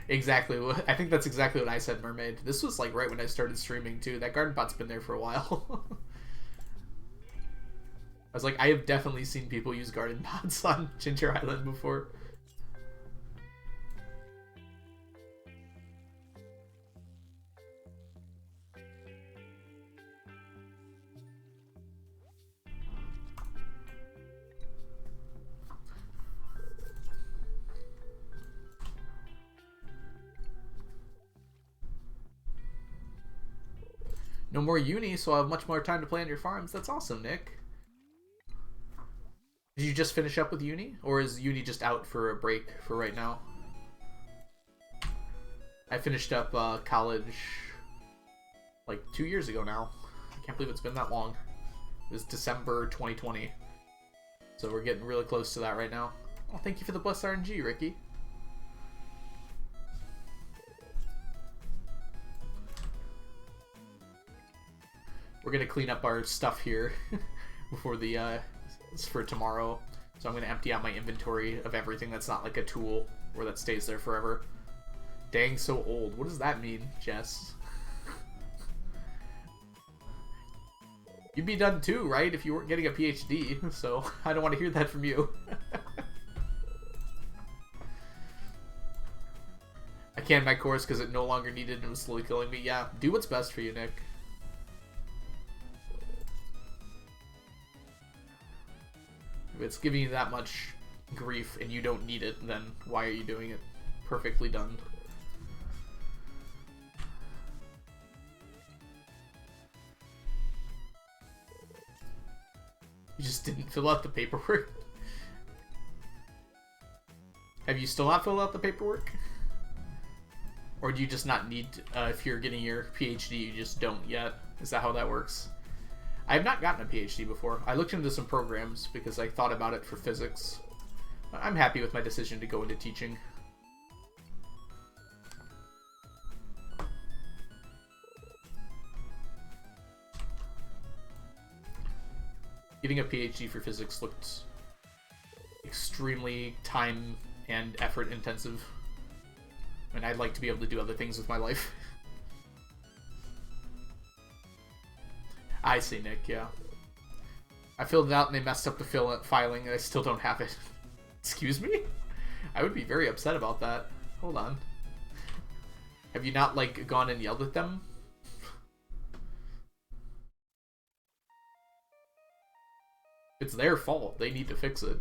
Exactly. I think that's exactly what I said, Mermaid. This was like right when I started streaming too. That garden pot's been there for a while. I was like, I have definitely seen people use garden pots on Ginger Island before. No more uni, so I'll have much more time to play on your farms. That's awesome, Nick. Did you just finish up with uni? Or is uni just out for a break for right now? I finished up college like 2 years ago now. I can't believe it's been that long. It was December 2020. So we're getting really close to that right now. Oh, thank you for the blessed RNG, Ricky. We're gonna clean up our stuff here before the for tomorrow. So I'm gonna empty out my inventory of everything that's not like a tool or that stays there forever. Dang, so old. What does that mean, Jess? You'd be done too, right? If you weren't getting a PhD. So I don't want to hear that from you. I canned my course because it no longer needed and was slowly killing me. Yeah, do what's best for you, Nick. If it's giving you that much grief and you don't need it, then why are you doing it? Perfectly done. You just didn't fill out the paperwork? Have you still not filled out the paperwork? Or do you just not need, if you're getting your PhD, you just don't yet? Is that how that works? I have not gotten a PhD before. I looked into some programs because I thought about it for physics. I'm happy with my decision to go into teaching. Getting a PhD for physics looked extremely time and effort intensive. And I'd like to be able to do other things with my life. I see, Nick, yeah. I filled it out and they messed up the filing and I still don't have it. Excuse me? I would be very upset about that. Hold on. Have you not, like, gone and yelled at them? It's their fault. They need to fix it.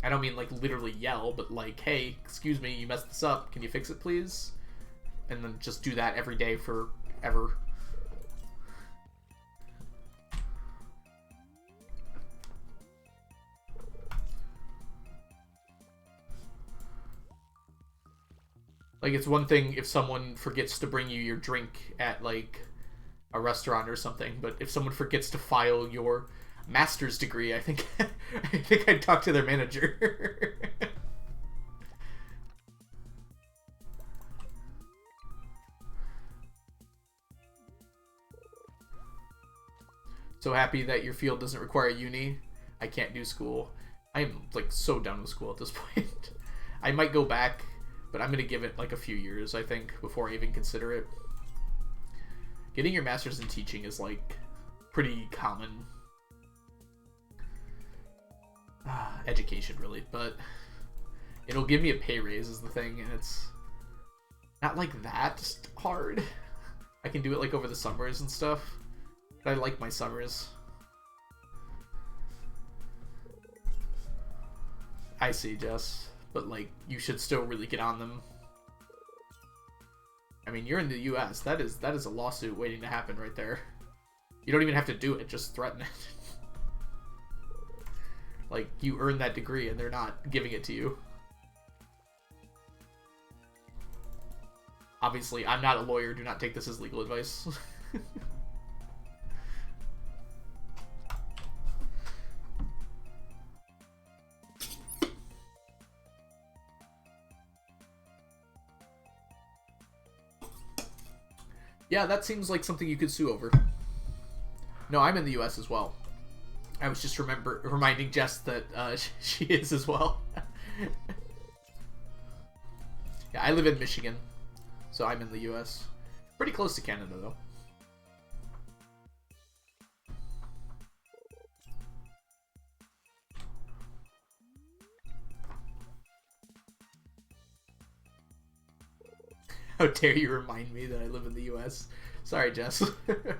I don't mean, like, literally yell, but like, hey, excuse me, you messed this up. Can you fix it, please? and then just do that every day forever. Like, it's one thing if someone forgets to bring you your drink at, like, a restaurant or something, but if someone forgets to file your master's degree, I think I think I'd talk to their manager. So happy that your field doesn't require uni. I can't do school. I'm, like, so done with school at this point. I might go back, but I'm going to give it, like, a few years, I think, before I even consider it. Getting your master's in teaching is, like, pretty common education, really, but it'll give me a pay raise is the thing, and it's not, like, that hard. I can do it, like, over the summers and stuff, but I like my summers. I see, Jess. But, like, you should still really get on them. I mean, you're in the US. That is a lawsuit waiting to happen right there. You don't even have to do it. Just threaten it. Like, you earned that degree and they're not giving it to you. Obviously, I'm not a lawyer. Do not take this as legal advice. Yeah, that seems like something you could sue over. No, I'm in the US as well. I was just reminding Jess that she is as well. Yeah, I live in Michigan, so I'm in the US. Pretty close to Canada, though. How dare you remind me that I live in the US? Sorry, Jess. There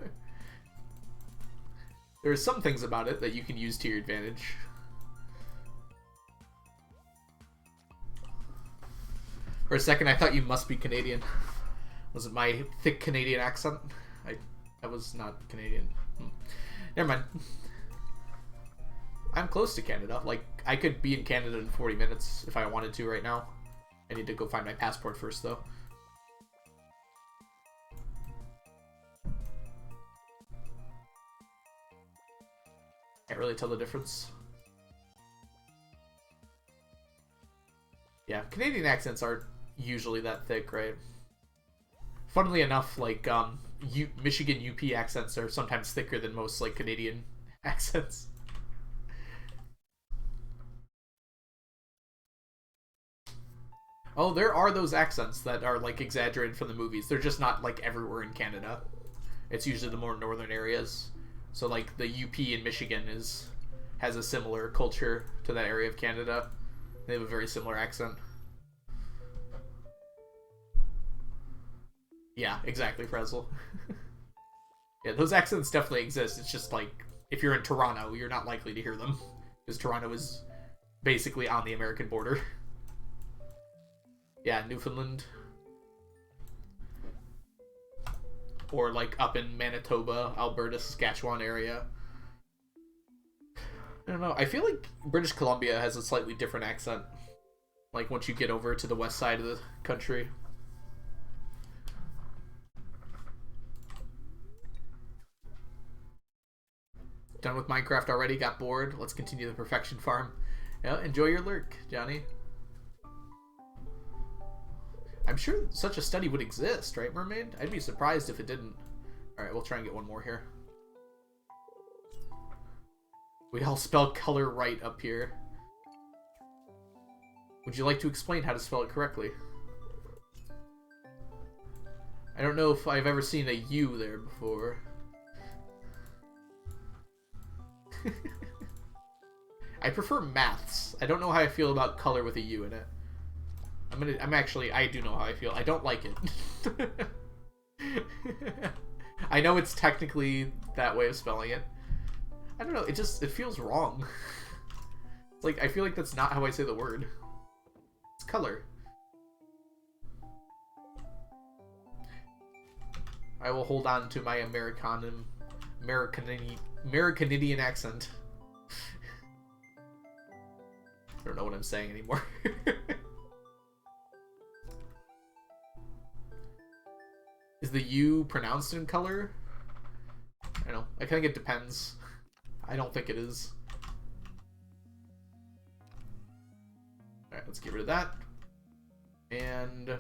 are some things about it that you can use to your advantage. For a second, I thought you must be Canadian. Was it my thick Canadian accent? I was not Canadian. Never mind. I'm close to Canada. Like, I could be in Canada in 40 minutes if I wanted to right now. I need to go find my passport first, though. Can't really tell the difference. Yeah, Canadian accents aren't usually that thick, right? Funnily enough, like, Michigan UP accents are sometimes thicker than most, like, Canadian accents. Oh, there are those accents that are, like, exaggerated from the movies. They're just not, like, everywhere in Canada. It's usually the more northern areas. So, like, the UP in Michigan has a similar culture to that area of Canada. They have a very similar accent. Yeah, exactly, Pretzel. Yeah, those accents definitely exist. It's just, like, if you're in Toronto, you're not likely to hear them. Because Toronto is basically on the American border. Yeah, Newfoundland. Or, like, up in Manitoba, Alberta, Saskatchewan area. I don't know. I feel like British Columbia has a slightly different accent. Like, once you get over to the west side of the country. Done with Minecraft already? Got bored? Let's continue the perfection farm. Yeah, enjoy your lurk, Johnny. I'm sure such a study would exist, right, Mermaid? I'd be surprised if it didn't. Alright, we'll try and get one more here. We all spell color right up here. Would you like to explain how to spell it correctly? I don't know if I've ever seen a U there before. I prefer maths. I don't know how I feel about color with a U in it. I do know how I feel. I don't like it. I know it's technically that way of spelling it. I don't know, it feels wrong. It's like, I feel like that's not how I say the word. It's color. I will hold on to my Americanidian accent. I don't know what I'm saying anymore. Is the U pronounced in color? I don't know. I think it depends. I don't think it is. Alright, let's get rid of that. And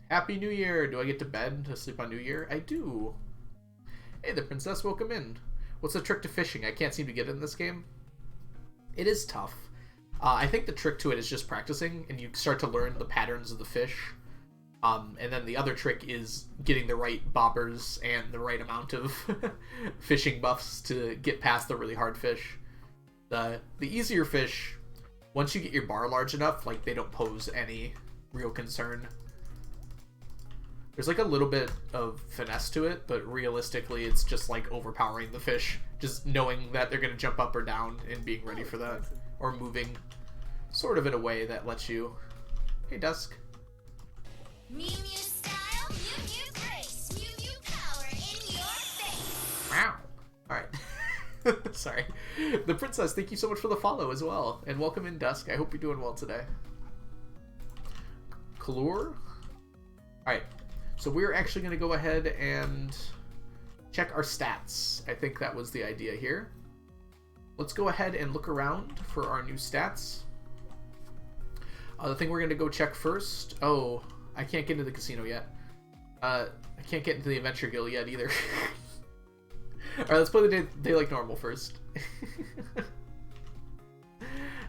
Happy New Year! Do I get to bed to sleep on New Year? I do. Hey, the princess, welcome in. What's the trick to fishing? I can't seem to get it in this game. It is tough. I think the trick to it is just practicing, and you start to learn the patterns of the fish. And then the other trick is getting the right bobbers and the right amount of fishing buffs to get past the really hard fish. The easier fish, once you get your bar large enough, like, they don't pose any real concern. There's like a little bit of finesse to it, but realistically it's just like overpowering the fish. Just knowing that they're going to jump up or down and being ready for that. Or moving sort of in a way that lets you... Hey, Dusk. Mew Mew style, Mew Mew grace, Mew Mew power in your face. Wow. Alright. Sorry. The princess, thank you so much for the follow as well. And welcome in, Dusk. I hope you're doing well today. Kalur? Alright. So we're actually going to go ahead and check our stats. I think that was the idea here. Let's go ahead and look around for our new stats. The thing we're going to go check first... Oh, I can't get into the casino yet. I can't get into the Adventure Guild yet either. Alright, let's play the day like normal first.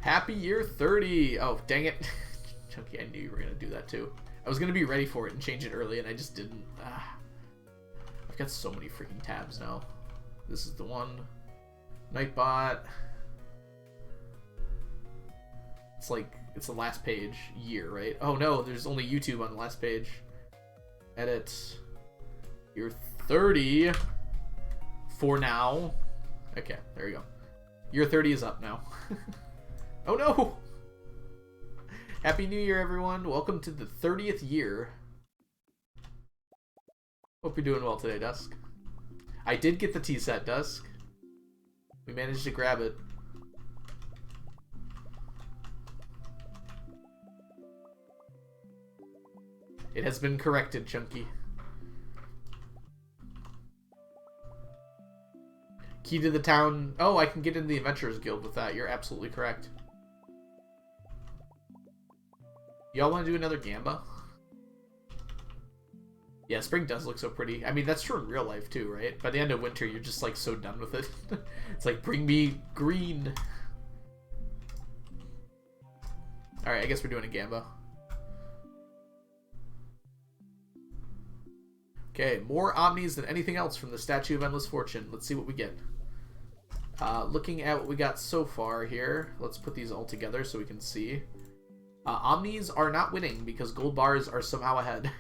Happy year 30! Oh, dang it. Chunky, I knew you were going to do that too. I was going to be ready for it and change it early, and I just didn't. I've got so many freaking tabs now. This is the one. Nightbot. It's like, it's the last page. Year, right? Oh no, there's only YouTube on the last page. Edit. You're 30 for now. Okay, there you go. Year 30 is up now. Oh no! Happy New Year, everyone. Welcome to the 30th year. Hope you're doing well today, Dusk. I did get the tea set, Dusk. We managed to grab it. It has been corrected, Chunky. Key to the town. Oh, I can get into the Adventurers Guild with that. You're absolutely correct. Y'all want to do another Gamba? Yeah, spring does look so pretty. I mean, that's true in real life too, right? By the end of winter, you're just like so done with it. It's like, bring me green. Alright, I guess we're doing a Gamba. Okay, more Omnis than anything else from the Statue of Endless Fortune. Let's see what we get. Looking at what we got so far here, let's put these all together so we can see. Omnis are not winning because gold bars are somehow ahead.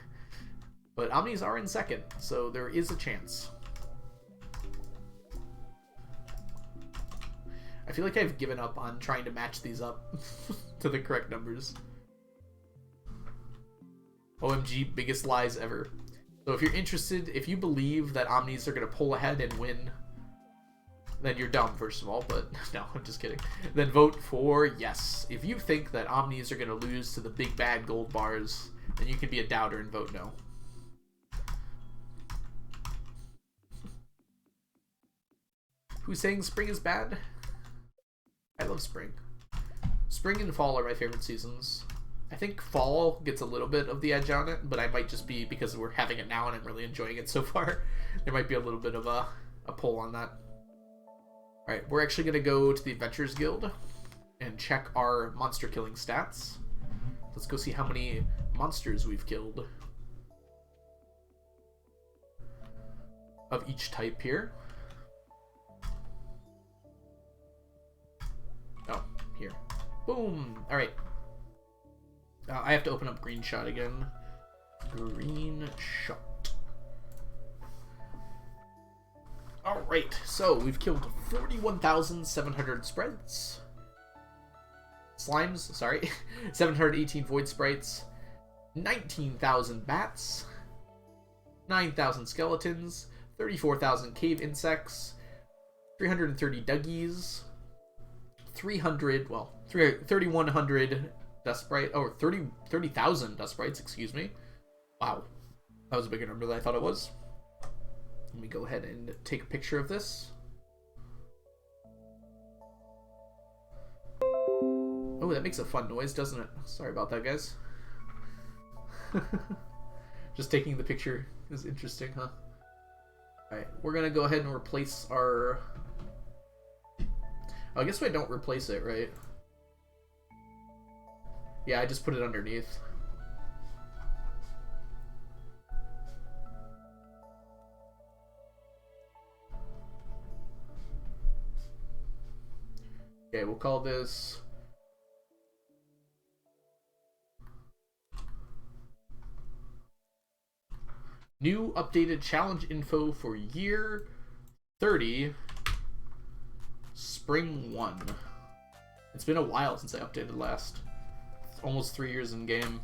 But Omnis are in second, so there is a chance. I feel like I've given up on trying to match these up to the correct numbers. OMG, biggest lies ever. So if you're interested, if you believe that Omnis are going to pull ahead and win, then you're dumb, first of all, but no, I'm just kidding. Then vote for yes. If you think that Omnis are going to lose to the big bad gold bars, then you can be a doubter and vote no. Who's saying spring is bad? I love spring. Spring and fall are my favorite seasons. I think fall gets a little bit of the edge on it, but I might just be because we're having it now and I'm really enjoying it so far. There might be a little bit of a pull on that. Alright, we're actually going to go to the Adventurers Guild and check our monster killing stats. Let's go see how many monsters we've killed of each type here. Oh, here. Boom! Alright. I have to open up Green Shot again. Green Shot. Alright, so we've killed 41,700 sprites. Slimes, sorry. 718 void sprites. 19,000 bats. 9,000 skeletons, 34,000 cave insects, 330 Dougies, 3,100 dust sprite, 30,000 dust sprites, excuse me. Wow, that was a bigger number than I thought it was. Let me go ahead and take a picture of this. Oh, that makes a fun noise, doesn't it? Sorry about that, guys. Just taking the picture is interesting, huh? Alright, we're gonna go ahead and replace our... Oh, I guess I don't replace it, right? Yeah, I just put it underneath. Okay, we'll call this... New updated challenge info for year 30, spring 1. It's been a while since I updated last. It's almost 3 years in game.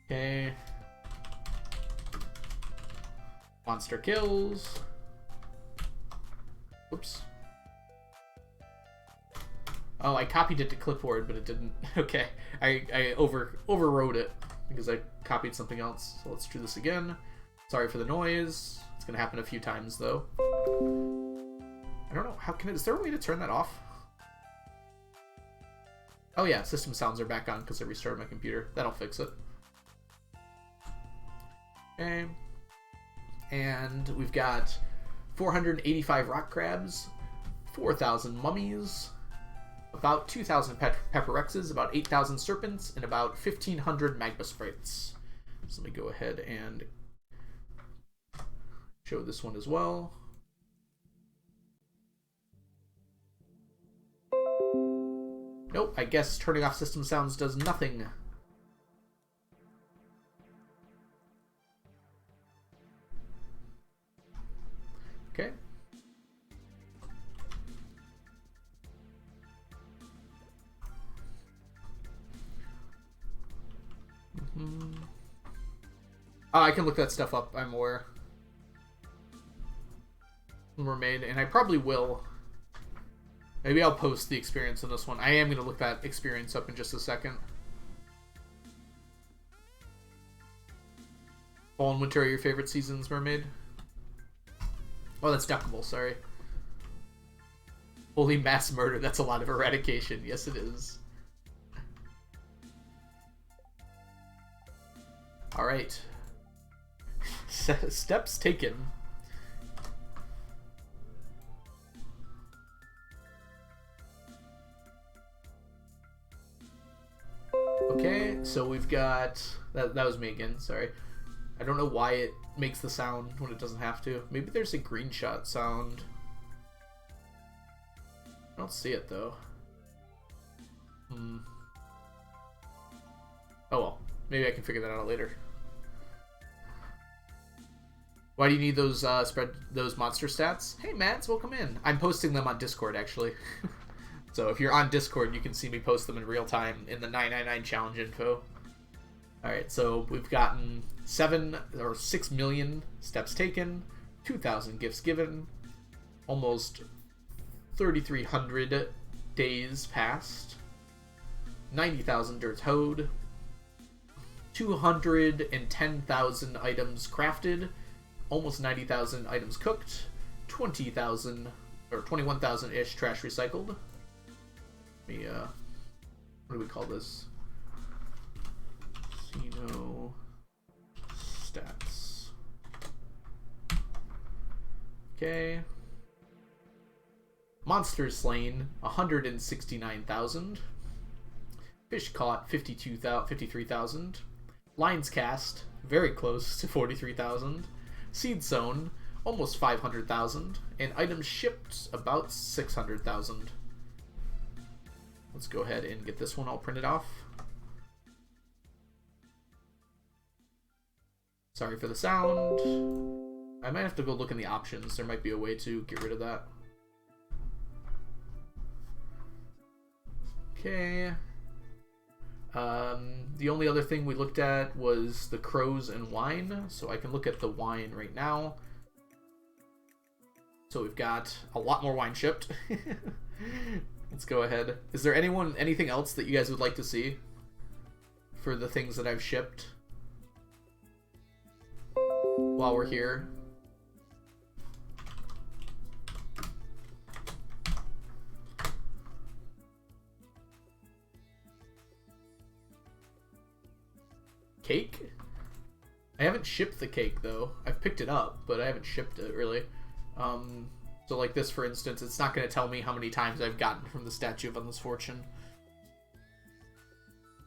Okay. Monster kills. Whoops. Oh, I copied it to clipboard, but it didn't. Okay, I overwrote it because I copied something else. So let's do this again. Sorry for the noise. It's gonna happen a few times though. I don't know how can it. Is there a way to turn that off? Oh yeah, system sounds are back on because I restarted my computer. That'll fix it. Okay, and we've got 485 rock crabs, 4,000 mummies, about 2,000 pepperexes, about 8,000 serpents, and about 1,500 magma sprites. So let me go ahead and show this one as well. Nope, I guess turning off system sounds does nothing. Okay. I can look that stuff up, I'm aware. Mermaid, and I probably will. Maybe I'll post the experience in this one. I am going to look that experience up in just a second. Fall and winter are your favorite seasons, Mermaid? Oh, that's duckable, sorry. Holy mass murder, that's a lot of eradication. Yes, it is. Alright. Steps taken. Okay, so we've got... That was me again, sorry. I don't know why it makes the sound when it doesn't have to. Maybe there's a green shot sound. I don't see it, though. Oh well. Maybe I can figure that out later. Why do you need those those monster stats? Hey, Mads, welcome in. I'm posting them on Discord, actually. So if you're on Discord, you can see me post them in real time in the 999 challenge info. Alright, so we've gotten 6 million steps taken, 2,000 gifts given, almost 3,300 days passed, 90,000 dirt hoed, 210,000 items crafted, almost 90,000 items cooked, 20,000 or 21,000-ish trash recycled. Let me, what do we call this? Casino stats. Okay. Monsters slain, 169,000. Fish caught, 53,000. Lines cast, very close to 43,000. Seed sown, almost 500,000. And items shipped, about 600,000. Let's go ahead and get this one all printed off. Sorry for the sound. I might have to go look in the options. There might be a way to get rid of that. Okay. The only other thing we looked at was the crows and wine, so I can look at the wine right now. So we've got a lot more wine shipped. Let's go ahead. Is there anything else that you guys would like to see for the things that I've shipped while we're here? Cake? I haven't shipped the cake though. I've picked it up, but I haven't shipped it really. So like this, for instance, it's not going to tell me how many times I've gotten from the Statue of Endless Fortune.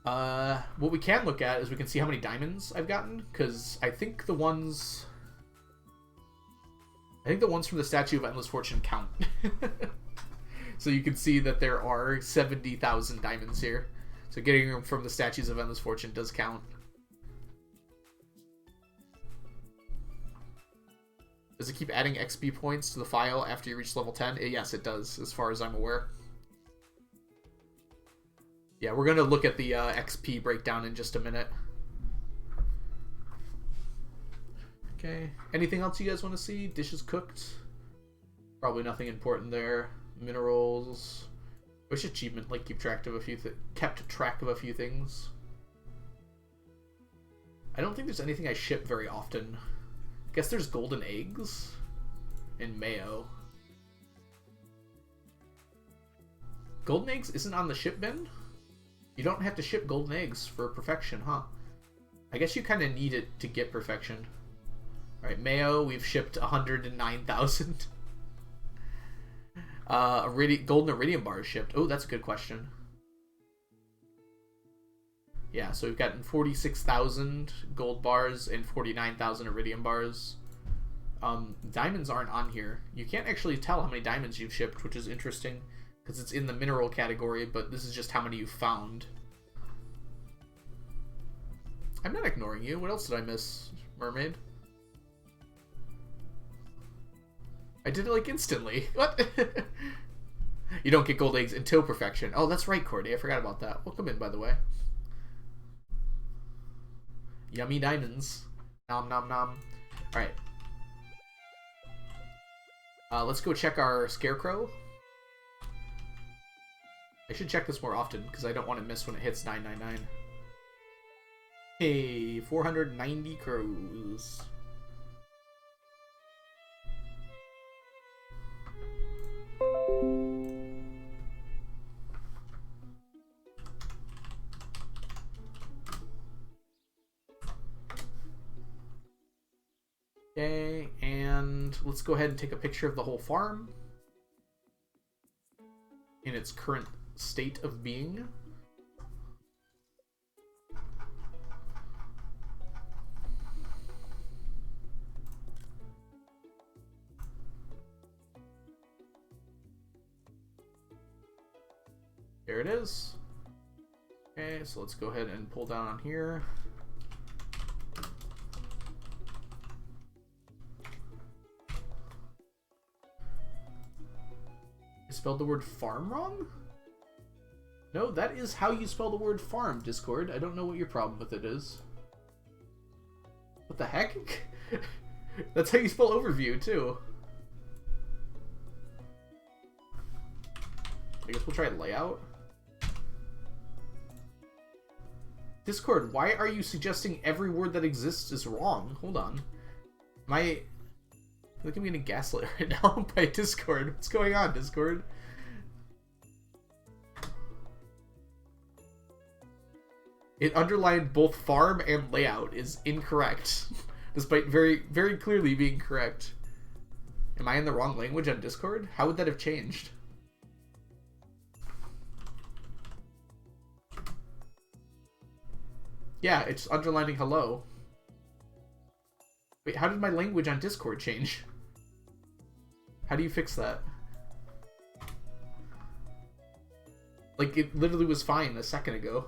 What we can look at is we can see how many diamonds I've gotten, because I think the ones from the Statue of Endless Fortune count. So you can see that there are 70,000 diamonds here. So getting them from the Statues of Endless Fortune does count. Does it keep adding XP points to the file after you reach level 10? Yes, it does, as far as I'm aware. Yeah, we're going to look at the XP breakdown in just a minute. Okay. Anything else you guys want to see? Dishes cooked? Probably nothing important there. Minerals. Which achievement, like, kept track of a few things. I don't think there's anything I ship very often. Guess there's golden eggs and mayo. Golden eggs isn't on the ship bin? You don't have to ship golden eggs for perfection, huh? I guess you kind of need it to get perfection. Alright, mayo, we've shipped 109,000. Golden iridium bars shipped. Oh, that's a good question. Yeah, so we've gotten 46,000 gold bars and 49,000 iridium bars. Diamonds aren't on here. You can't actually tell how many diamonds you've shipped, which is interesting, because it's in the mineral category, but this is just how many you've found. I'm not ignoring you. What else did I miss, Mermaid? I did it, like, instantly. What? You don't get gold eggs until perfection. Oh, that's right, Cordy. I forgot about that. Welcome in, by the way. Yummy diamonds. Nom nom nom. Alright. Let's go check our scarecrow. I should check this more often, because I don't want to miss when it hits 999. Hey, 490 crows. Okay, and let's go ahead and take a picture of the whole farm in its current state of being. There it is. Okay, so let's go ahead and pull down on here. I spelled the word farm wrong? No, that is how you spell the word farm, Discord. I don't know what your problem with it is. What the heck? That's how you spell overview, too. I guess we'll try layout. Discord, why are you suggesting every word that exists is wrong? Hold on. I feel like I'm getting gaslit right now by Discord. What's going on, Discord? It underlined both farm and layout is incorrect, despite very, very clearly being correct. Am I in the wrong language on Discord? How would that have changed? Yeah, it's underlining hello. Wait, how did my language on Discord change? How do you fix that? Like, it literally was fine a second ago.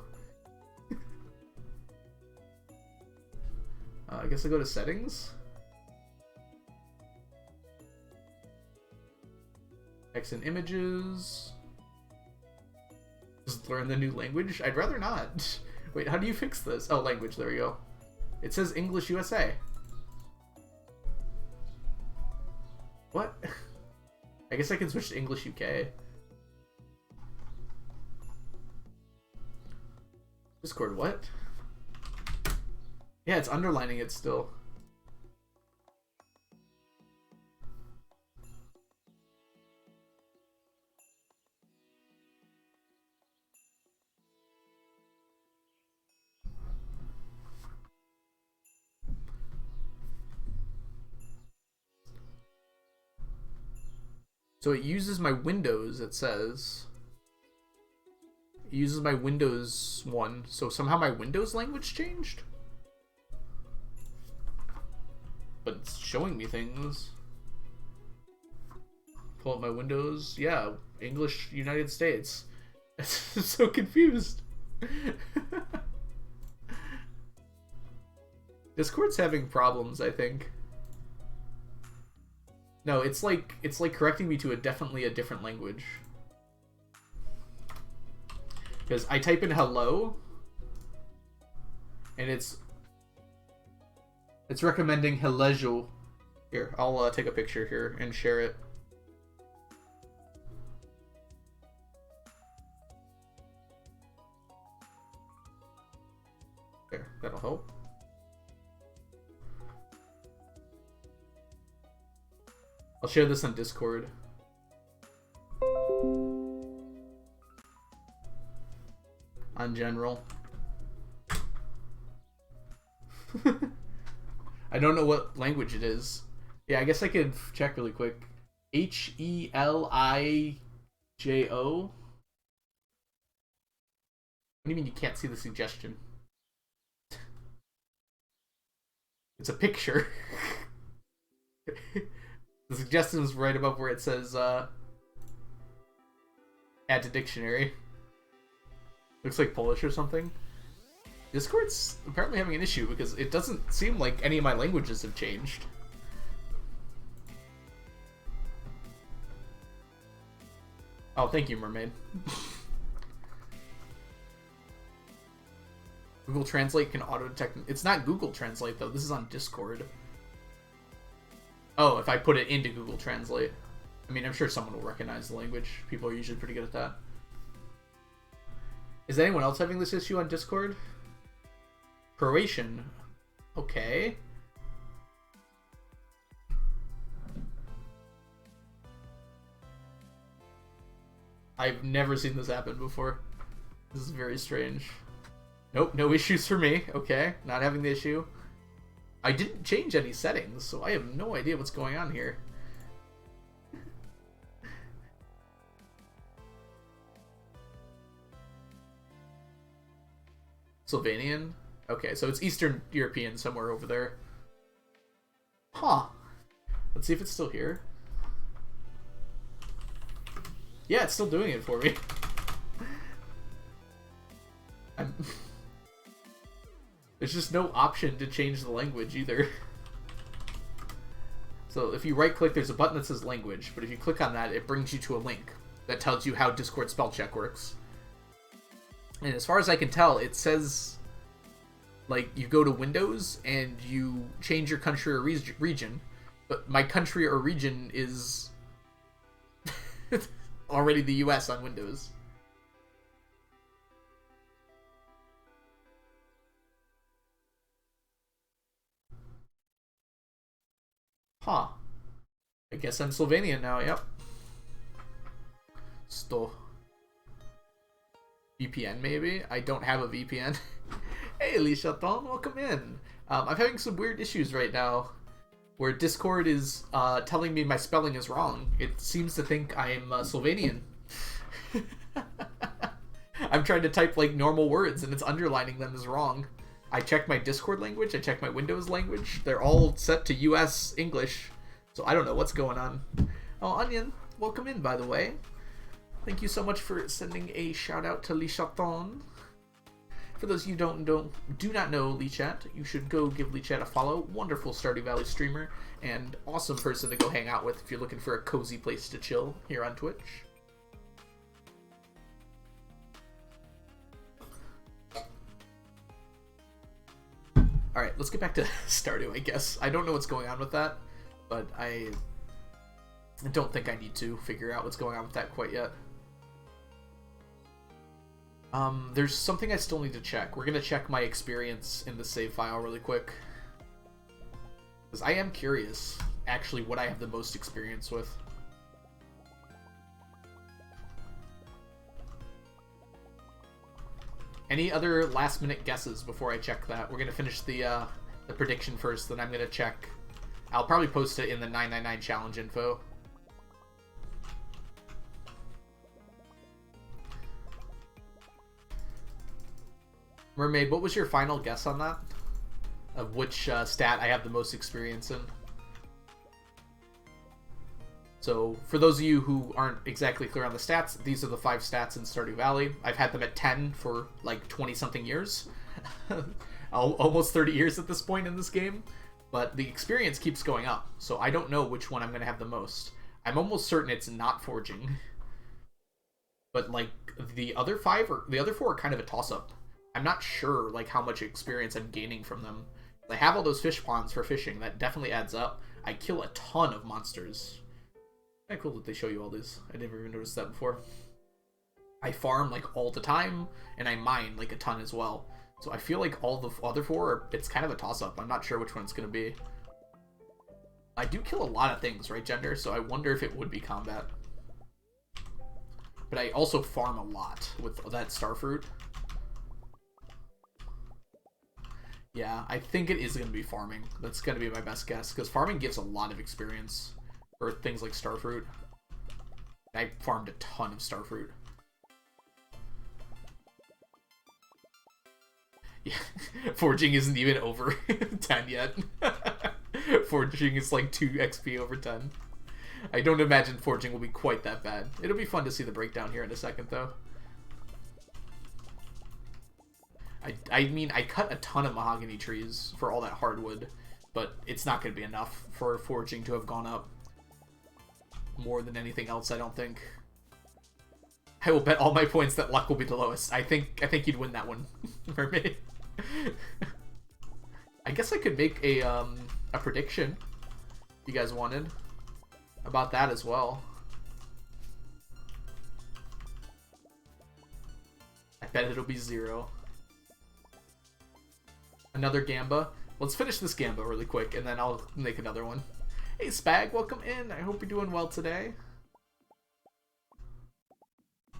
I guess I go to settings. Text and images. learn the new language? I'd rather not. Wait, how do you fix this? Oh, language, there we go. It says English USA. What? I guess I can switch to English UK. Discord, what? Yeah, it's underlining it still. So it uses my Windows, it says. It uses my Windows one. So somehow my Windows language changed? But it's showing me things. Pull up my Windows. Yeah, English United States. I'm so confused. Discord's having problems, I think. No, it's like correcting me to definitely a different language. Because I type in hello, and it's recommending hello. Here, I'll take a picture here and share it. There, that'll help. I'll share this on Discord. On general. I don't know what language it is. Yeah, I guess I could check really quick. Helijo? What do you mean you can't see the suggestion? It's a picture. The suggestion is right above where it says, add to dictionary. Looks like Polish or something. Discord's apparently having an issue because it doesn't seem like any of my languages have changed. Oh, thank you, Mermaid. Google Translate can auto-detect... It's not Google Translate, though. This is on Discord. Oh, if I put it into Google Translate. I mean, I'm sure someone will recognize the language. People are usually pretty good at that. Is anyone else having this issue on Discord? Croatian. Okay. I've never seen this happen before. This is very strange. Nope, no issues for me. Okay, not having the issue. I didn't change any settings, so I have no idea what's going on here. Slovenian? Okay, so it's Eastern European, somewhere over there. Huh. Let's see if it's still here. Yeah, it's still doing it for me. There's just no option to change the language either. So if you right click, there's a button that says language, but if you click on that, it brings you to a link that tells you how Discord spell check works. And as far as I can tell, it says, like, you go to Windows and you change your country or region, but my country or region is already the US on Windows. Huh. I guess I'm Slovenian now, yep. Sto. VPN, maybe? I don't have a VPN. Hey, Lishaton, welcome in. I'm having some weird issues right now where Discord is telling me my spelling is wrong. It seems to think I'm Slovenian. I'm trying to type, like, normal words, and it's underlining them as wrong. I checked my Discord language, I checked my Windows language. They're all set to US English, so I don't know what's going on. Oh, Onion, welcome in, by the way. Thank you so much for sending a shout out to Lichaton. For those of you who do not know Lichat, you should go give Lichat a follow. Wonderful Stardew Valley streamer and awesome person to go hang out with if you're looking for a cozy place to chill here on Twitch. Alright, let's get back to Stardew, I guess. I don't know what's going on with that, but I don't think I need to figure out what's going on with that quite yet. There's something I still need to check. We're gonna check my experience in the save file really quick. Because I am curious, actually, what I have the most experience with. Any other last-minute guesses before I check that? We're gonna finish the prediction first, then I'm gonna check. I'll probably post it in the 999 challenge info. Mermaid, what was your final guess on that? Of which stat I have the most experience in? So, for those of you who aren't exactly clear on the stats, these are the 5 stats in Stardew Valley. I've had them at 10 for like 20-something years. Almost 30 years at this point in this game. But the experience keeps going up, so I don't know which one I'm going to have the most. I'm almost certain it's not forging. But like, the other 4 are kind of a toss-up. I'm not sure like how much experience I'm gaining from them. I have all those fish ponds for fishing. That definitely adds up. I kill a ton of monsters. Kinda cool that they show you all these. I never even noticed that before. I farm like all the time, and I mine like a ton as well. So I feel like all the other 4, it's kind of a toss-up. I'm not sure which one it's going to be. I do kill a lot of things, right, Gender? So I wonder if it would be combat. But I also farm a lot with that starfruit. Yeah, I think it is going to be farming. That's going to be my best guess, because farming gives a lot of experience for things like starfruit. I farmed a ton of starfruit. Yeah, forging isn't even over 10 yet. Forging is like 2 XP over 10. I don't imagine forging will be quite that bad. It'll be fun to see the breakdown here in a second, though. I mean, I cut a ton of mahogany trees for all that hardwood, but it's not going to be enough for forging to have gone up more than anything else, I don't think. I will bet all my points that luck will be the lowest. I think you'd win that one, Mermaid. I guess I could make a prediction, if you guys wanted, about that as well. I bet it'll be 0. Another Gamba. Let's finish this Gamba really quick, and then I'll make another one. Hey, Spag, welcome in. I hope you're doing well today.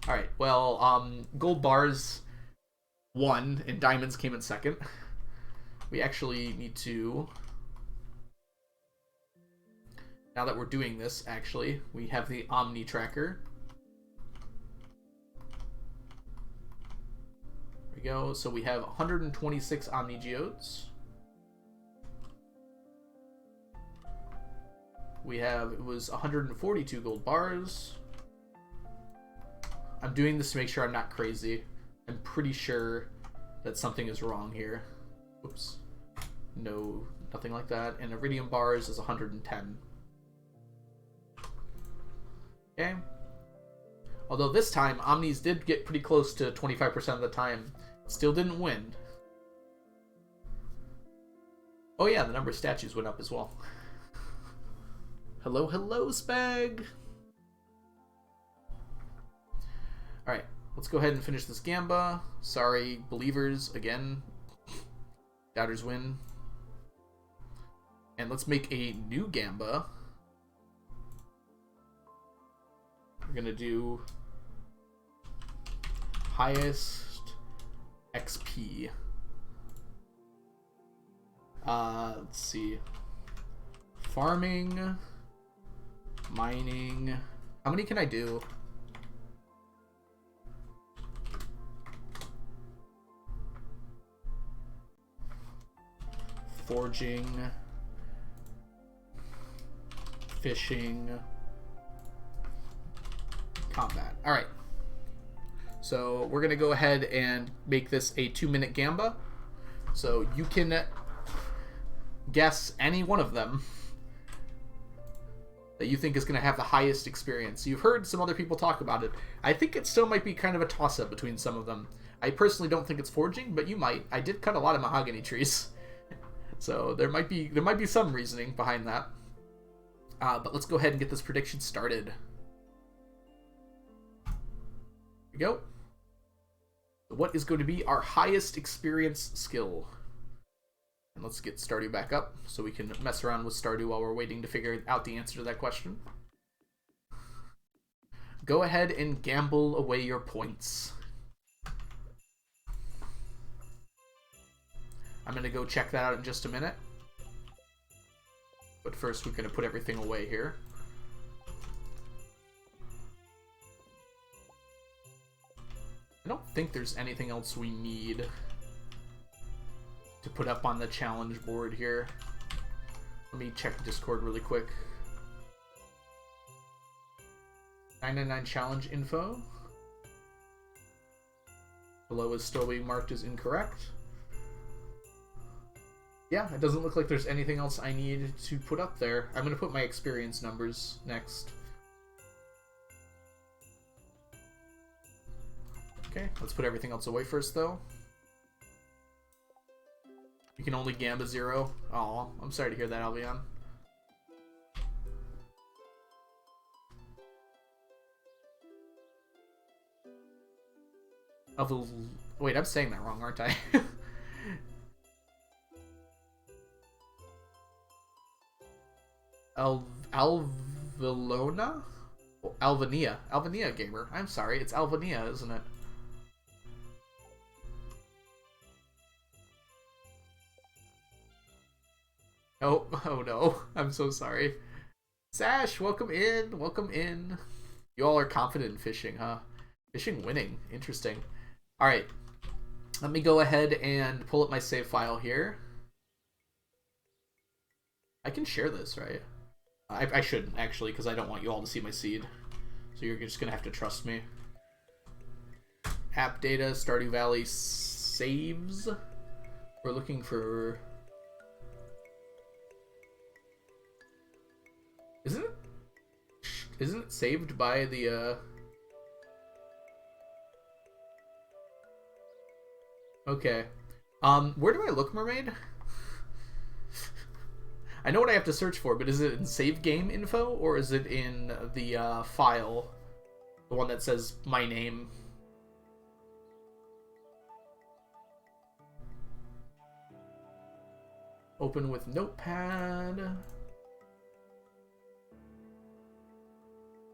Alright, well, gold bars won, and diamonds came in second. We actually need to... Now that we're doing this, actually, we have the Omni tracker. There we go. So we have 126 Omni Geodes. We have, it was 142 gold bars. I'm doing this to make sure I'm not crazy. I'm pretty sure that something is wrong here. Oops. No, nothing like that. And iridium bars is 110. Okay. Although this time, Omnis did get pretty close to 25% of the time. Still didn't win. Oh yeah, the number of statues went up as well. Hello, hello, Spag! Alright, let's go ahead and finish this Gamba. Sorry, believers, again. Doubters win. And let's make a new Gamba. We're gonna do highest XP. Let's see. Farming, mining. How many can I do? Forging, fishing, combat. Alright. So we're going to go ahead and make this a 2-minute Gamba. So you can guess any one of them that you think is going to have the highest experience. You've heard some other people talk about it. I think it still might be kind of a toss-up between some of them. I personally don't think it's forging, but you might. I did cut a lot of mahogany trees. So there might be some reasoning behind that. But let's go ahead and get this prediction started. Here we go. What is going to be our highest experience skill? And let's get Stardew back up so we can mess around with Stardew while we're waiting to figure out the answer to that question. Go ahead and gamble away your points. I'm going to go check that out in just a minute. But first we're going to put everything away here. I don't think there's anything else we need to put up on the challenge board here. Let me check Discord really quick. 999 challenge info. Below is still being marked as incorrect. Yeah, it doesn't look like there's anything else I need to put up there. I'm going to put my experience numbers next. Okay, let's put everything else away first, though. You can only gamba 0. Aw, I'm sorry to hear that, Albion. Wait, I'm saying that wrong, aren't I? Alvilona? Oh, Alvania. Alvania Gamer. I'm sorry, it's Alvania, isn't it? Oh no. I'm so sorry. Sash, welcome in. Welcome in. You all are confident in fishing, huh? Fishing winning. Interesting. Alright. Let me go ahead and pull up my save file here. I can share this, right? I shouldn't, actually, because I don't want you all to see my seed. So you're just going to have to trust me. App data, Stardew Valley saves. We're looking for... Isn't it saved by the, Okay. Where do I look, Mermaid? I know what I have to search for, but is it in save game info, or is it in the, file? The one that says my name? Open with Notepad.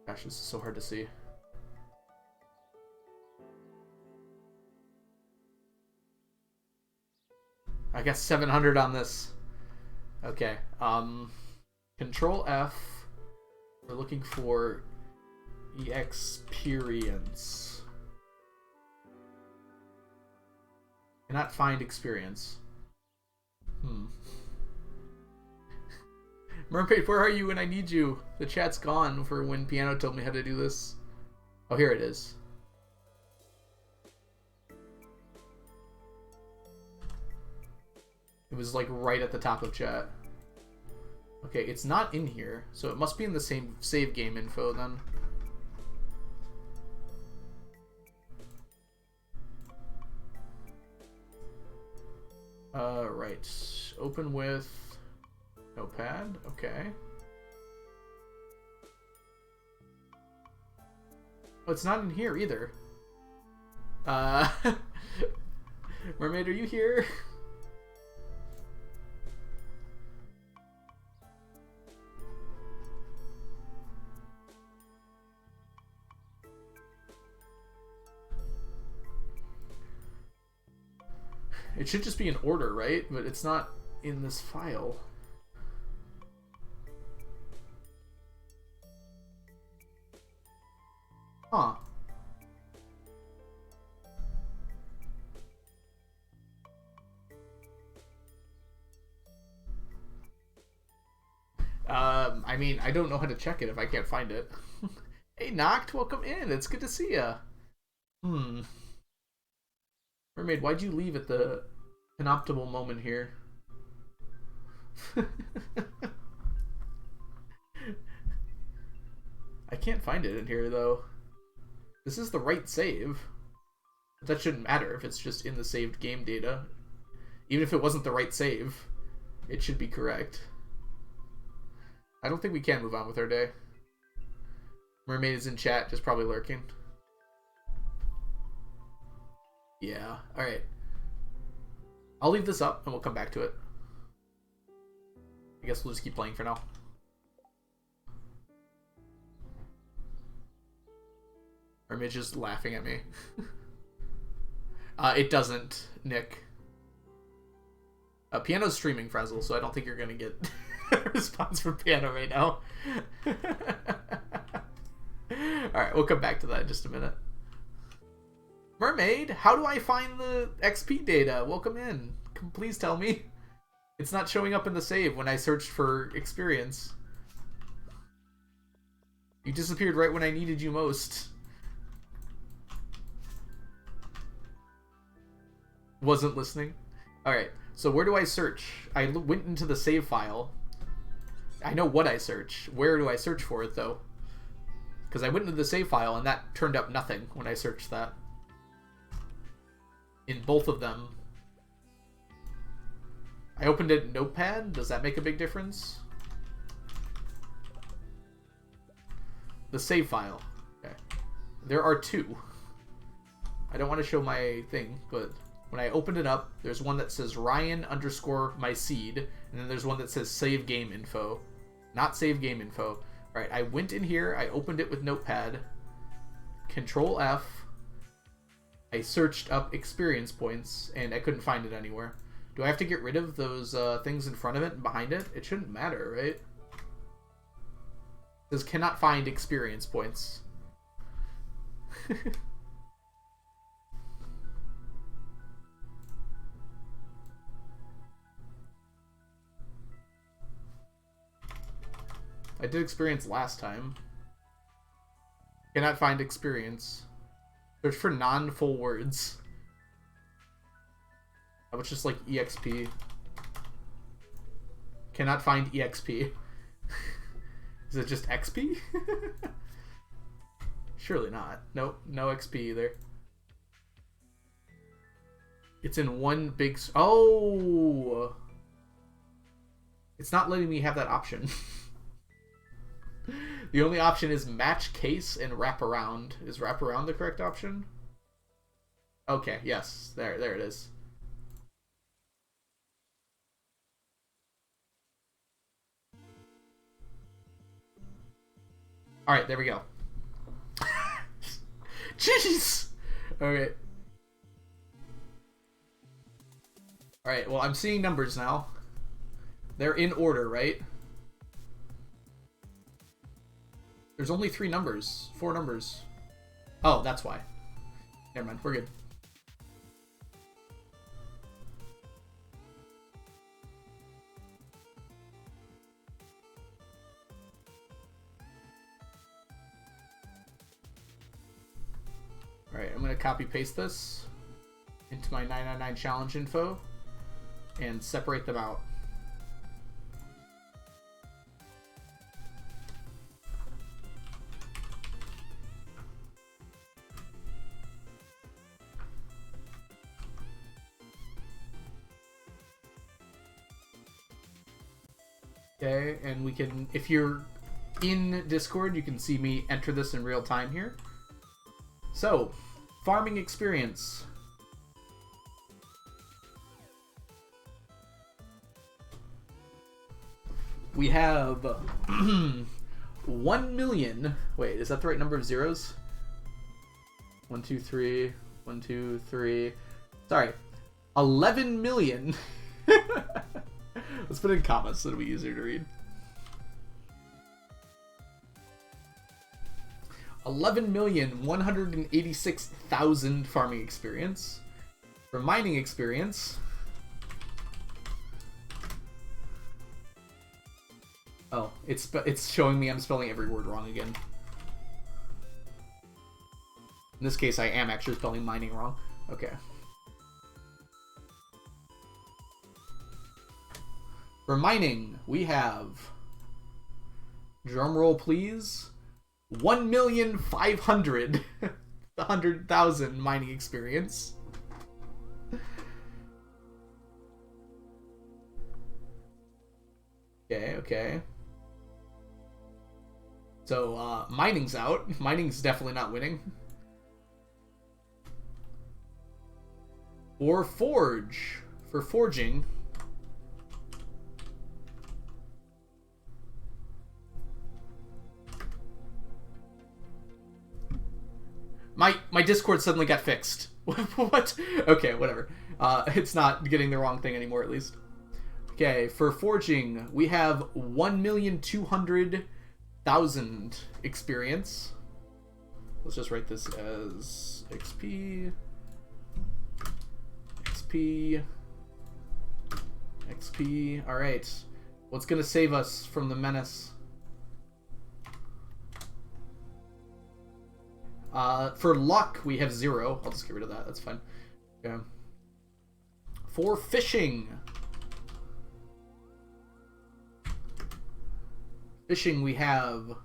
Gosh, this is so hard to see. I got 700 on this. Okay. Control F. We're looking for experience. Cannot find experience. Mermaid, where are you when I need you? The chat's gone for when Piano told me how to do this. Oh, here it is. It was like right at the top of chat. Okay, it's not in here, so it must be in the same save game info then. Right. Open with Notepad. Okay. Oh, it's not in here either. Mermaid, are you here? It should just be in order, right? But it's not in this file. Huh. I mean, I don't know how to check it if I can't find it. Hey, Noct, welcome in. It's good to see ya. Mermaid, why'd you leave at the penoptimal moment here? I can't find it in here, though. This is the right save. That shouldn't matter if it's just in the saved game data. Even if it wasn't the right save. It should be correct. I don't think we can move on with our day. Mermaid is in chat, just probably lurking. Yeah, alright. I'll leave this up and we'll come back to it. I guess we'll just keep playing for now. Mermaid's just laughing at me. It doesn't, Nick. Piano's streaming, Frazzle, so I don't think you're gonna get a response from Piano right now. Alright, we'll come back to that in just a minute. Mermaid, how do I find the XP data? Welcome in. Please tell me. It's not showing up in the save when I searched for experience. You disappeared right when I needed you most. Wasn't listening. Alright, so where do I search? I went into the save file. I know what I search. Where do I search for it, though? Because I went into the save file, and that turned up nothing when I searched that. In both of them. I opened it in Notepad. Does that make a big difference? The save file. Okay. There are two. I don't want to show my thing, but when I opened it up, there's one that says Ryan_my_seed, and then there's one that says save game info. Not save game info. Alright, I went in here, I opened it with Notepad. Control F. I searched up experience points, and I couldn't find it anywhere. Do I have to get rid of those things in front of it and behind it? It shouldn't matter, right? It says cannot find experience points. I did experience last time. Cannot find experience. Search for non-full words. That was just like EXP. Cannot find EXP. Is it just XP? Surely not. Nope, no XP either. It's in one big... Oh! It's not letting me have that option. The only option is match case and wraparound. Is wraparound the correct option? Okay, yes. There it is. Alright, there we go. Jeez! Okay. Alright, well, I'm seeing numbers now. They're in order, right? There's only 3 numbers. 4 numbers. Oh, that's why. Never mind, we're good. Alright, I'm going to copy paste this into my 999 challenge info and separate them out. Okay, and we can, if you're in Discord, you can see me enter this in real time here. So, farming experience. We have 1 million. Wait, is that the right number of zeros? 1, 2, 3. 1, 2, 3. Sorry, 11 million. Let's put it in commas so it'll be easier to read. 11,186,000 farming experience. For mining experience. Oh, it's showing me I'm spelling every word wrong again. In this case, I am actually spelling mining wrong. Okay. For mining, we have, drum roll please, 1,500,000 mining experience. Okay, okay. So, mining's out. Mining's definitely not winning. Or forge. For forging. My Discord suddenly got fixed. What? Okay, whatever. It's not getting the wrong thing anymore, at least. Okay, for forging, we have 1,200,000 experience. Let's just write this as XP, XP, XP. All right, what's gonna save us from the menace? For luck, we have 0. I'll just get rid of that. That's fine. Okay. For fishing. Fishing, we have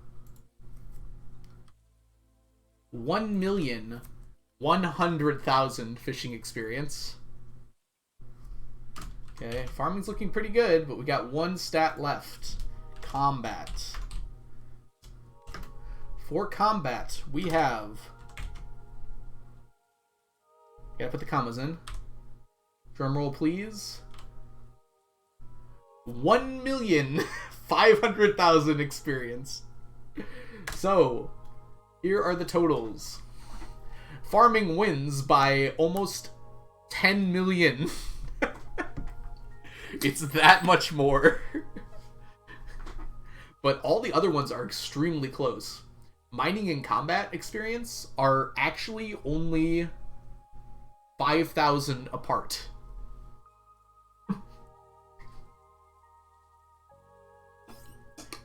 1,100,000 fishing experience. Okay, farming's looking pretty good, but we got one stat left. Combat. For combat, we have... Gotta put the commas in. Drum roll, please. 1,500,000 experience. So, here are the totals. Farming wins by almost 10 million. It's that much more. But all the other ones are extremely close. Mining and combat experience are actually only 5,000 apart.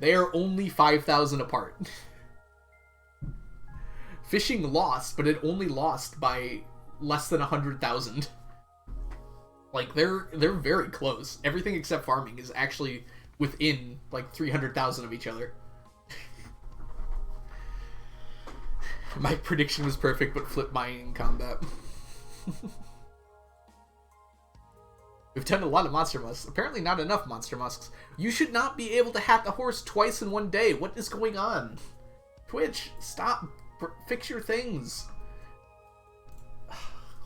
They are only 5,000 apart. Fishing lost, but it only lost by less than 100,000. Like, they're very close. Everything except farming is actually within, like, 300,000 of each other. My prediction was perfect, but flip mining in combat. We've done a lot of monster musks. Apparently not enough monster musks. You should not be able to hack the horse twice in one day. What is going on? Twitch, stop. Fix your things.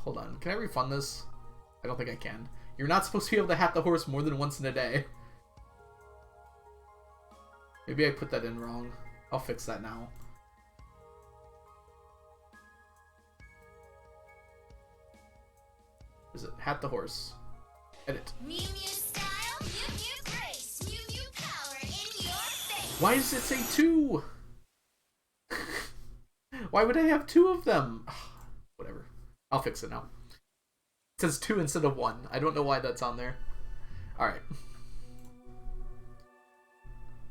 Hold on. Can I refund this? I don't think I can. You're not supposed to be able to hack the horse more than once in a day. Maybe I put that in wrong. I'll fix that now. Is it hat the horse? Edit. Mew Mew style, Mew Mew grace, Mew Mew power in your face. Why does it say 2? Why would I have 2 of them? Whatever. I'll fix it now. It says 2 instead of 1. I don't know why that's on there. Alright.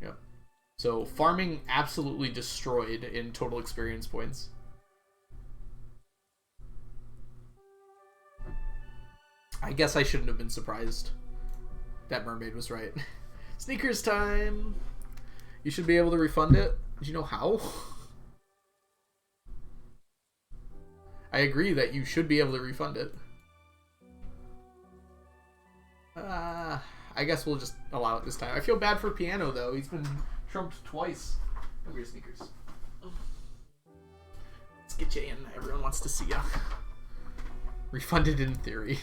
Yep. So, farming absolutely destroyed in total experience points. I guess I shouldn't have been surprised. That mermaid was right. Sneakers time! You should be able to refund it. Did you know how? I agree that you should be able to refund it. I guess we'll just allow it this time. I feel bad for Piano, though. He's been trumped twice. Come here, Sneakers. Let's get you in. Everyone wants to see ya. Refunded in theory.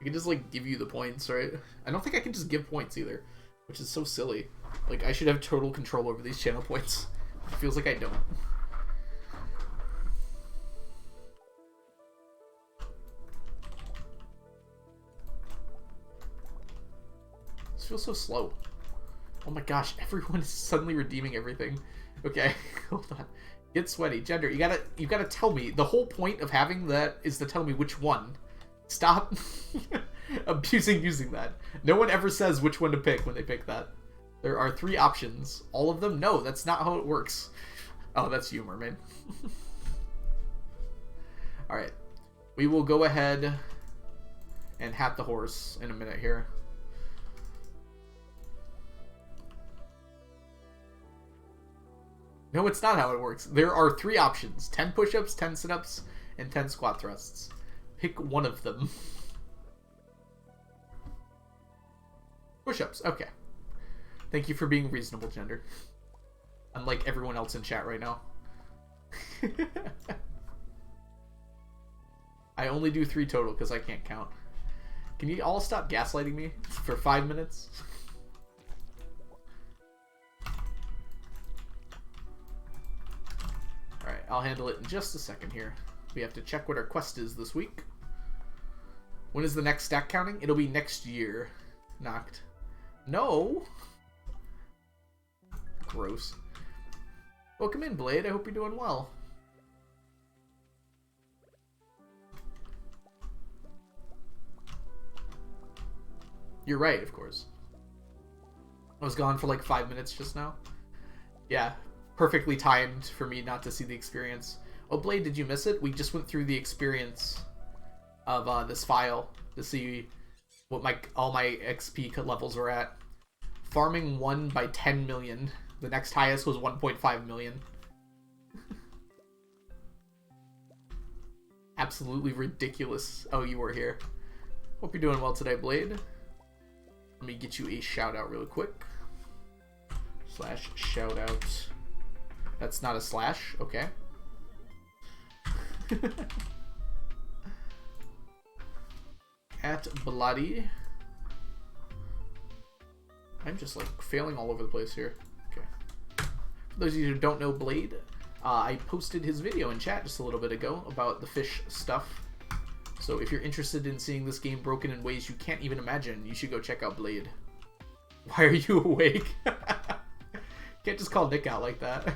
I can just, like, give you the points, right? I don't think I can just give points either, which is so silly. Like, I should have total control over these channel points. It feels like I don't. This feels so slow. Oh my gosh, everyone is suddenly redeeming everything. Okay, hold on. Get sweaty. Gender, you gotta tell me. The whole point of having that is to tell me which one. Stop using that. No one ever says which one to pick when they pick that. There are 3 options. All of them? No, that's not how it works. Oh, that's you, mermaid. Alright. We will go ahead and hat the horse in a minute here. No, it's not how it works. There are 3 options. 10 push-ups, 10 sit-ups, and 10 squat thrusts. Pick one of them. Push-ups, okay. Thank you for being reasonable, Gender. Unlike everyone else in chat right now. I only do 3 total because I can't count. Can you all stop gaslighting me for 5 minutes? Alright, I'll handle it in just a second here. We have to check what our quest is this week. When is the next stack counting? It'll be next year. Knocked. No! Gross. Welcome in, Blade. I hope you're doing well. You're right, of course. I was gone for like 5 minutes just now. Yeah, perfectly timed for me not to see the experience. Oh, Blade, did you miss it? We just went through the experience of this file to see what all my XP levels were at. Farming 1 by 10 million. The next highest was 1.5 million. Absolutely ridiculous. Oh, you were here. Hope you're doing well today, Blade. Let me get you a shout out real quick. Slash shout out. That's not a slash. Okay. At Bloody. I'm just like failing all over the place here. Okay. For those of you who don't know Blade, I posted his video in chat just a little bit ago about the fish stuff. So if you're interested in seeing this game broken in ways you can't even imagine, you should go check out Blade. Why are you awake? Can't just call Nick out like that.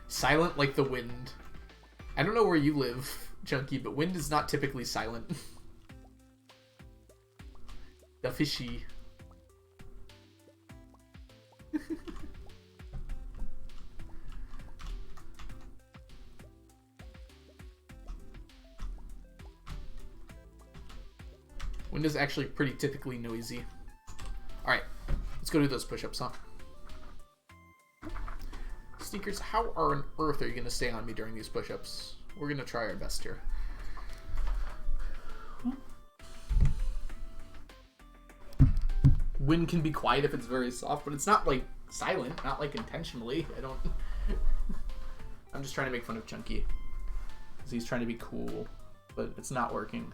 Silent like the wind. I don't know where you live, Chunky, but wind is not typically silent. The fishy. Wind is actually pretty typically noisy. Alright, let's go do those push-ups, huh? Sneakers, how on earth are you going to stay on me during these push-ups? We're going to try our best here. Wind can be quiet if it's very soft, but it's not like silent, not like intentionally. I'm just trying to make fun of Chunky. Because he's trying to be cool, but it's not working.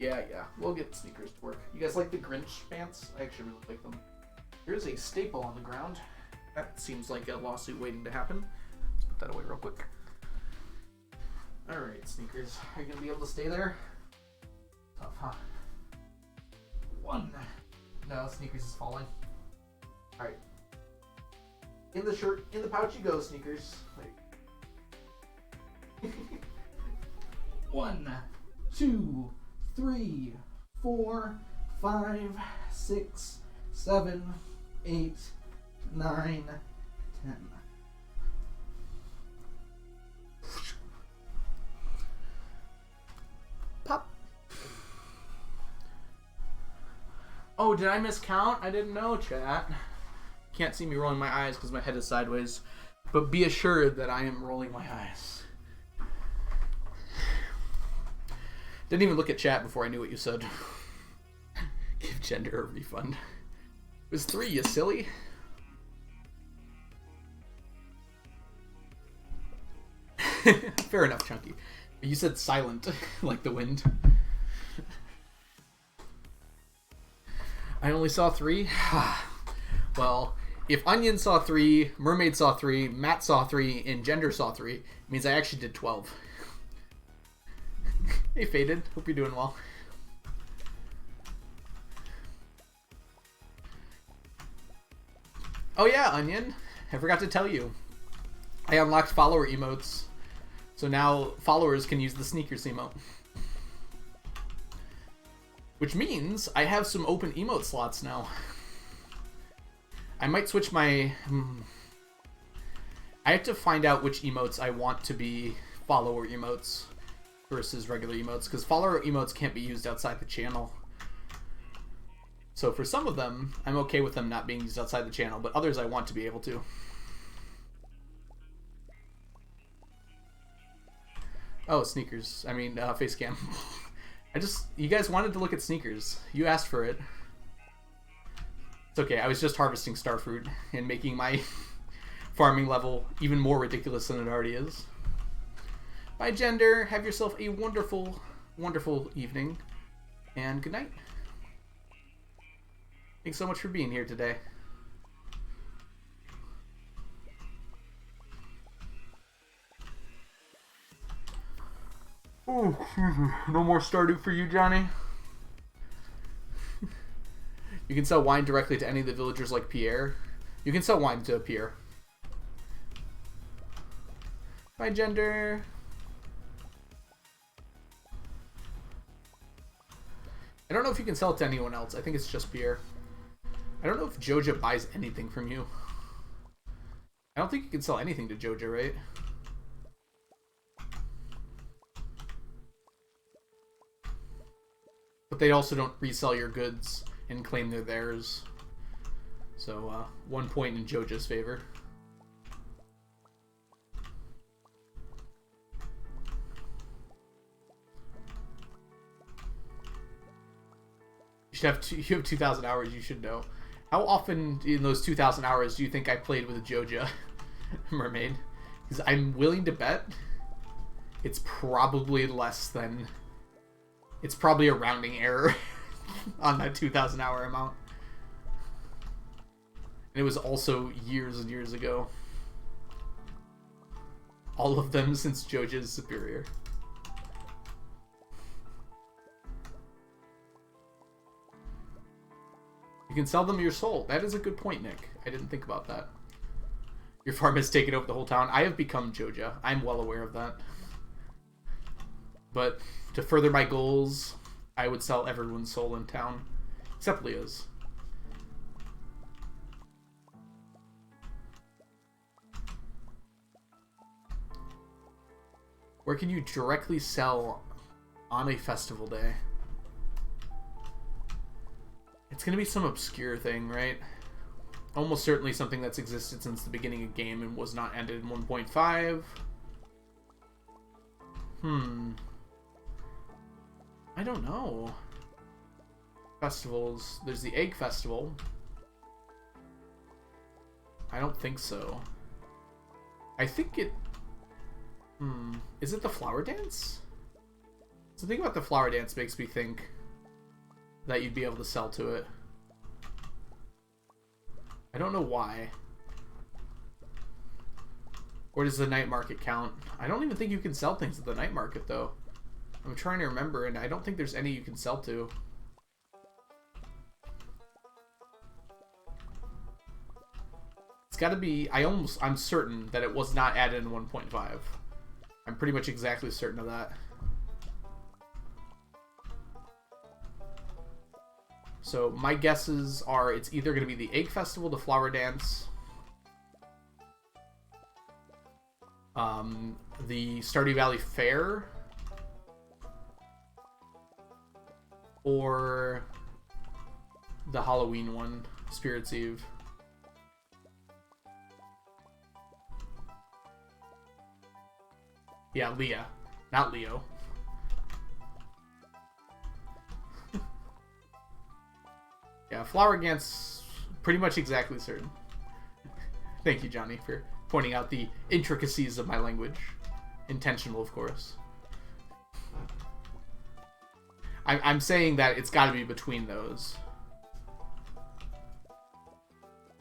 Yeah, we'll get sneakers to work. You guys like the Grinch pants? I actually really like them. Here's a staple on the ground. That seems like a lawsuit waiting to happen. Let's put that away real quick. Alright, sneakers. Are you going to be able to stay there? Tough, huh? 1. No, sneakers is falling. Alright. In the shirt, in the pouch you go, sneakers. Wait. 1, 2, 3, 4, 5, 6, 7, 8, 9, 10. Pop. Oh, did I miscount? I didn't know, chat. Can't see me rolling my eyes because my head is sideways. But be assured that I am rolling my eyes. Didn't even look at chat before I knew what you said. Give Gender a refund. It was 3, you silly. Fair enough, Chunky. But you said silent, like the wind. I only saw 3? Well, if Onion saw 3, Mermaid saw 3, Matt saw 3, and Gender saw 3, it means I actually did 12. Hey, Faded. Hope you're doing well. Oh yeah, Onion. I forgot to tell you. I unlocked follower emotes. So now followers can use the sneakers emote. Which means I have some open emote slots now. I might switch my... I have to find out which emotes I want to be follower emotes versus regular emotes, because follower emotes can't be used outside the channel. So for some of them, I'm okay with them not being used outside the channel, but others I want to be able to. Oh, sneakers. I mean, face cam. You guys wanted to look at sneakers. You asked for it. It's okay, I was just harvesting starfruit and making my farming level even more ridiculous than it already is. Bye, Gender. Have yourself a wonderful, wonderful evening. And good night. Thanks so much for being here today. Oh, no more Stardew for you, Johnny. You can sell wine directly to any of the villagers like Pierre. You can sell wine to Pierre. Bye, Gender. I don't know if you can sell it to anyone else. I think it's just Pierre. I don't know if Joja buys anything from you. I don't think you can sell anything to Joja, right? But they also don't resell your goods and claim they're theirs. So, 1 point in Joja's favor. You have 2,000 hours, you should know. How often in those 2,000 hours do you think I played with a Joja mermaid? Because I'm willing to bet it's probably less than... It's probably a rounding error on that 2,000 hour amount. And it was also years and years ago. All of them since Joja's superior. You can sell them your soul. That is a good point, Nick. I didn't think about that. Your farm has taken over the whole town. I have become Joja. I'm well aware of that. But to further my goals, I would sell everyone's soul in town. Except Leah's. Where can you directly sell on a festival day? It's going to be some obscure thing, right? Almost certainly something that's existed since the beginning of the game and was not ended in 1.5. I don't know. Festivals. There's the Egg Festival. I don't think so. I think it... Is it the Flower Dance? Something about the Flower Dance makes me think that you'd be able to sell to it. I don't know why. Or does the night market count? I don't even think you can sell things at the night market, though. I'm trying to remember, and I don't think there's any you can sell to. It's gotta be... I'm certain that it was not added in 1.5. I'm pretty much exactly certain of that. So my guesses are it's either going to be the Egg Festival, the Flower Dance, the Stardew Valley Fair, or the Halloween one, Spirit's Eve. Yeah, Leah, not Leo. Yeah, Flower Dance, pretty much exactly certain. Thank you, Johnny, for pointing out the intricacies of my language. Intentional, of course. I'm saying that it's got to be between those.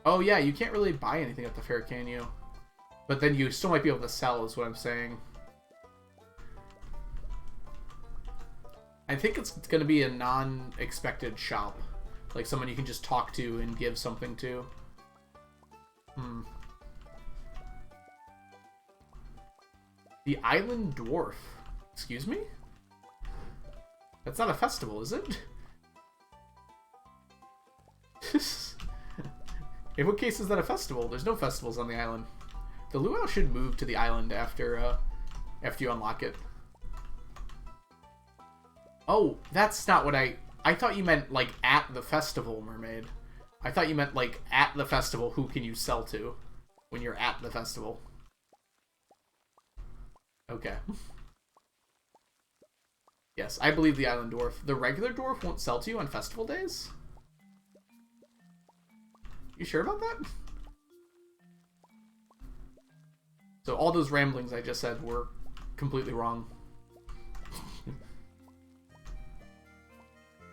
Oh, yeah, you can't really buy anything at the fair, can you? But then you still might be able to sell, is what I'm saying. I think it's going to be a non-expected shop. Like someone you can just talk to and give something to. The Island Dwarf. Excuse me? That's not a festival, is it? In what case is that a festival? There's no festivals on the island. The luau should move to the island after you unlock it. Oh, that's not what I thought you meant, like, at the festival, Mermaid. I thought you meant, like, at the festival, who can you sell to when you're at the festival? Okay. Yes, I believe the island dwarf. The regular dwarf won't sell to you on festival days? You sure about that? So all those ramblings I just said were completely wrong.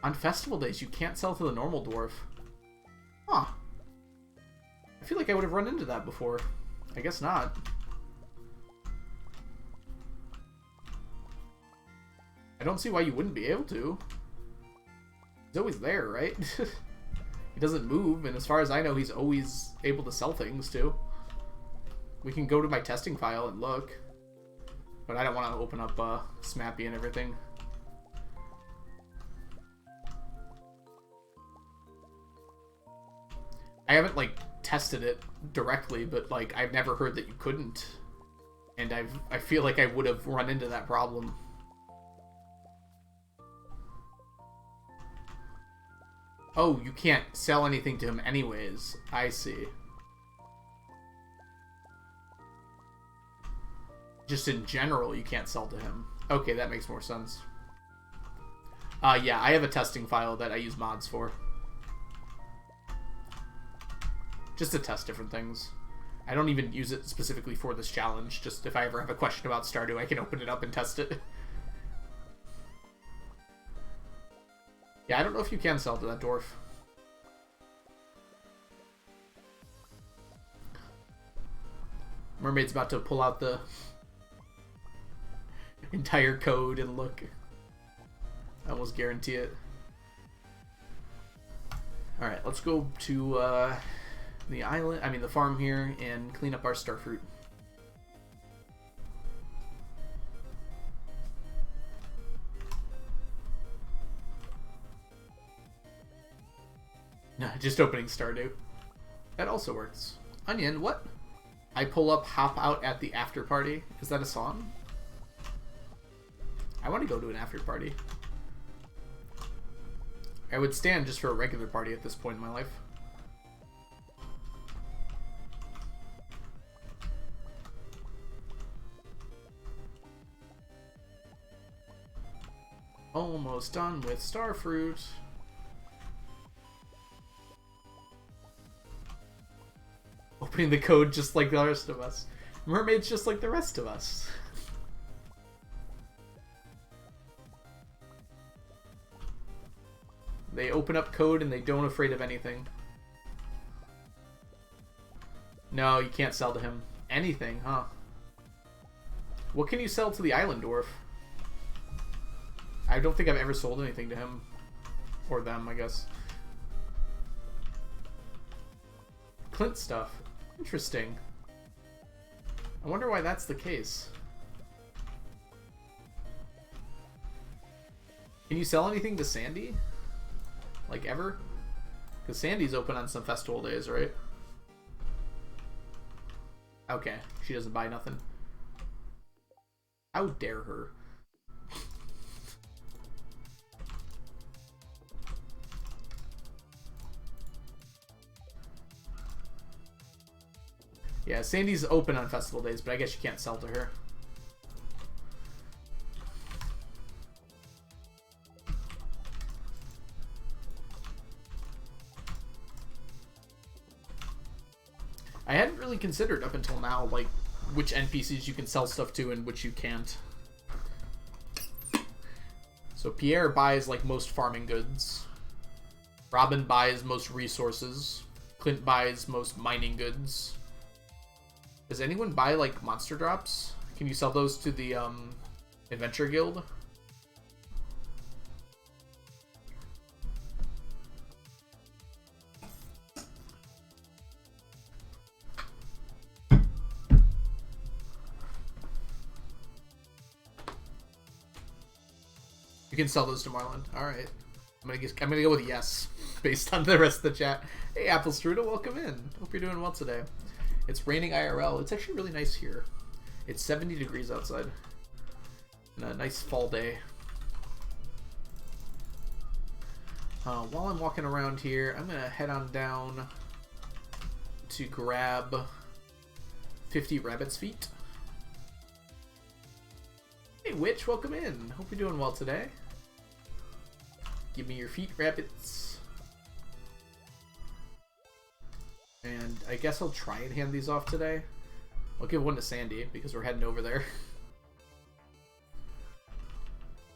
On festival days, you can't sell to the normal dwarf. Huh. I feel like I would have run into that before. I guess not. I don't see why you wouldn't be able to. He's always there, right? He doesn't move, and as far as I know, he's always able to sell things, too. We can go to my testing file and look. But I don't want to open up Smappy and everything. I haven't, like, tested it directly, but, like, I've never heard that you couldn't. And I feel like I would have run into that problem. Oh, you can't sell anything to him anyways. I see. Just in general, you can't sell to him. Okay, that makes more sense. Yeah, I have a testing file that I use mods for. Just to test different things. I don't even use it specifically for this challenge. Just if I ever have a question about Stardew, I can open it up and test it. Yeah, I don't know if you can sell to that dwarf. Mermaid's about to pull out the entire code and look. I almost guarantee it. Alright, let's go to the island, the farm here, and clean up our starfruit. No, just opening Stardew. That also works. Onion, what? I pull up, hop out at the after party. Is that a song? I want to go to an after party. I would stand just for a regular party at this point in my life. Almost done with starfruit. Opening the code just like the rest of us. Mermaid's just like the rest of us. They open up code and they don't afraid of anything. No, you can't sell to him anything, huh? What can you sell to the island dwarf? I don't think I've ever sold anything to him. Or them, I guess. Clint stuff. Interesting. I wonder why that's the case. Can you sell anything to Sandy? Like, ever? Because Sandy's open on some festival days, right? Okay, she doesn't buy nothing. How dare her? Yeah, Sandy's open on festival days, but I guess you can't sell to her. I hadn't really considered up until now, like, which NPCs you can sell stuff to and which you can't. So Pierre buys, like, most farming goods. Robin buys most resources. Clint buys most mining goods. Does anyone buy, like, monster drops? Can you sell those to the, Adventure Guild? You can sell those to Marlon. Alright. I'm gonna go with yes, based on the rest of the chat. Hey, Apple Strudel, welcome in. Hope you're doing well today. It's raining IRL. It's actually really nice here. It's 70 degrees outside. And a nice fall day. While I'm walking around here, I'm gonna head on down to grab 50 rabbit's feet. Hey, Witch, welcome in. Hope you're doing well today. Give me your feet, rabbits. And I guess I'll try and hand these off today. I'll give one to Sandy because we're heading over there.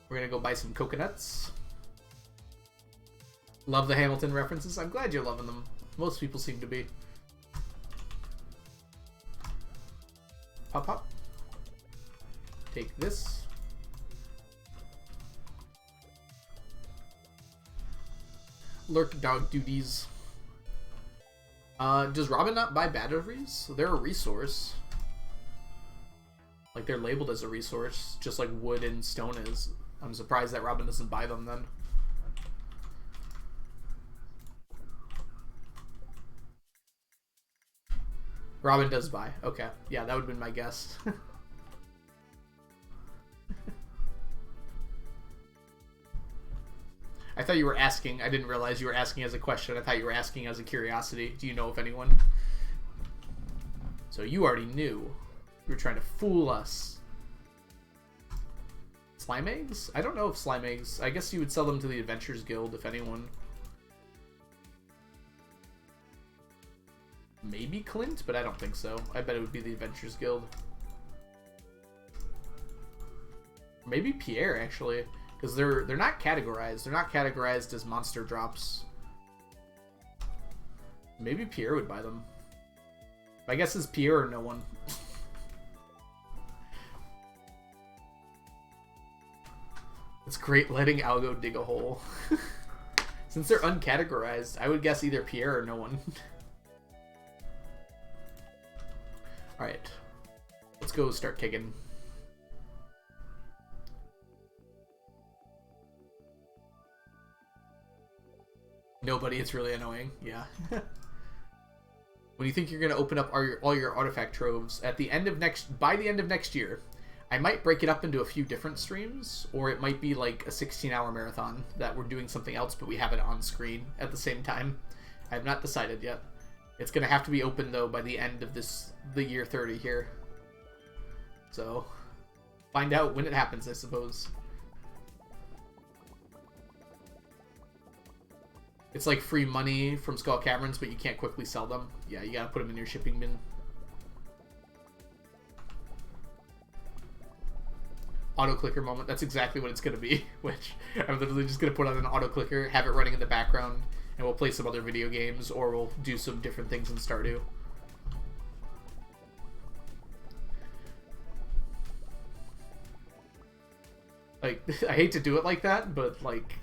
We're gonna go buy some coconuts. Love the Hamilton references. I'm glad you're loving them. Most people seem to be. Pop, pop. Take this. Lurk dog duties. Does Robin not buy batteries? They're a resource. Like, they're labeled as a resource, just like wood and stone is. I'm surprised that Robin doesn't buy them then. Robin does buy. Okay. Yeah, that would have been my guess. I thought you were asking. I didn't realize you were asking as a question. I thought you were asking as a curiosity. Do you know of anyone? So you already knew. You were trying to fool us. Slime eggs? I don't know if slime eggs... I guess you would sell them to the Adventurers Guild, if anyone. Maybe Clint, but I don't think so. I bet it would be the Adventurers Guild. Maybe Pierre, actually. Because they're not categorized. They're not categorized as monster drops. Maybe Pierre would buy them. My guess is Pierre or no one. It's great letting Algo dig a hole. Since they're uncategorized, I would guess either Pierre or no one. Alright. Let's go start kicking. Nobody, it's really annoying. Yeah. When you think you're going to open up all your artifact troves by the end of next year, I might break it up into a few different streams, or it might be like a 16-hour marathon that we're doing something else, but we have it on screen at the same time. I have not decided yet. It's going to have to be open, though, by the end of the year 30 here. So, find out when it happens, I suppose. It's like free money from Skull Caverns, but you can't quickly sell them. Yeah, you gotta put them in your shipping bin. Auto-clicker moment. That's exactly what it's gonna be, which I'm literally just gonna put on an auto-clicker, have it running in the background, and we'll play some other video games, or we'll do some different things in Stardew. Like, I hate to do it like that, but, like,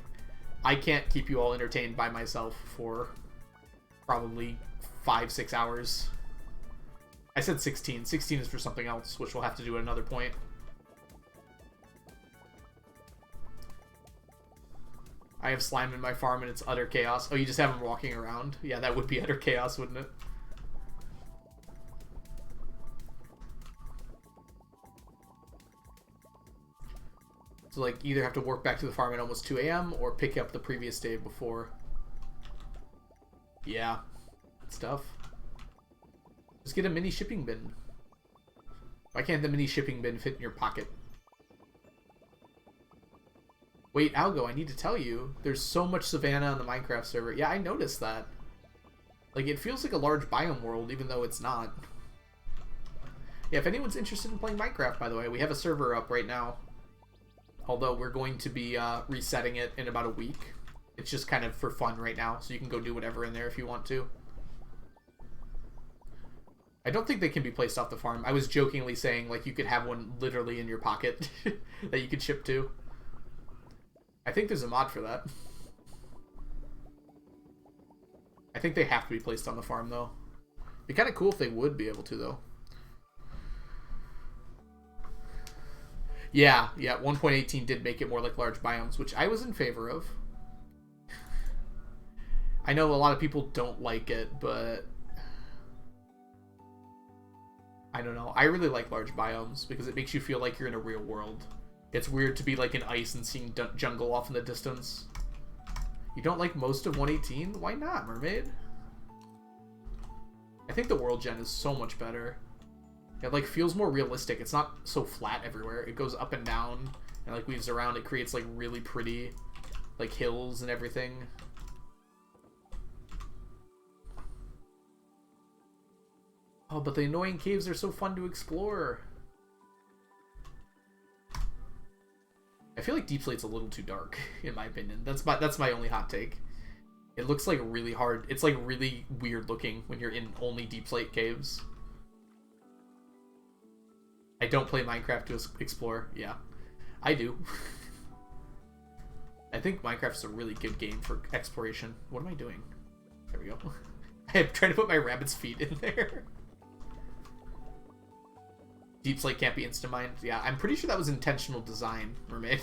I can't keep you all entertained by myself for probably 5-6 hours. I said 16. 16 is for something else, which we'll have to do at another point. I have slime in my farm and it's utter chaos. Oh, you just have them walking around? Yeah, that would be utter chaos, wouldn't it? So, like, either have to work back to the farm at almost 2 a.m. or pick up the previous day before. Yeah. It's tough. Just get a mini shipping bin. Why can't the mini shipping bin fit in your pocket? Wait, Algo, I need to tell you. There's so much savanna on the Minecraft server. Yeah, I noticed that. Like, it feels like a large biome world, even though it's not. Yeah, if anyone's interested in playing Minecraft, by the way, we have a server up right now. Although we're going to be resetting it in about a week. It's just kind of for fun right now, so you can go do whatever in there if you want to. I don't think they can be placed off the farm. I was jokingly saying, like, you could have one literally in your pocket that you could ship to. I think there's a mod for that. I think they have to be placed on the farm, though. It'd be kind of cool if they would be able to, though. Yeah, 1.18 did make it more like large biomes, which I was in favor of. I know a lot of people don't like it, but I don't know. I really like large biomes because it makes you feel like you're in a real world. It's weird to be like in ice and seeing jungle off in the distance. You don't like most of 1.18? Why not, Mermaid? I think the world gen is so much better. It like feels more realistic. It's not so flat everywhere. It goes up and down and like weaves around. It creates like really pretty like hills and everything. Oh, but the annoying caves are so fun to explore. I feel like Deep Slate's a little too dark, in my opinion. That's my only hot take. It looks like really hard. It's like really weird looking when you're in only Deep Slate caves. I don't play Minecraft to explore. Yeah, I do. I think Minecraft's a really good game for exploration. What am I doing? There we go. I'm trying to put my rabbit's feet in there. Deep Slate can't be insta-mined. Yeah, I'm pretty sure that was intentional design, Mermaid.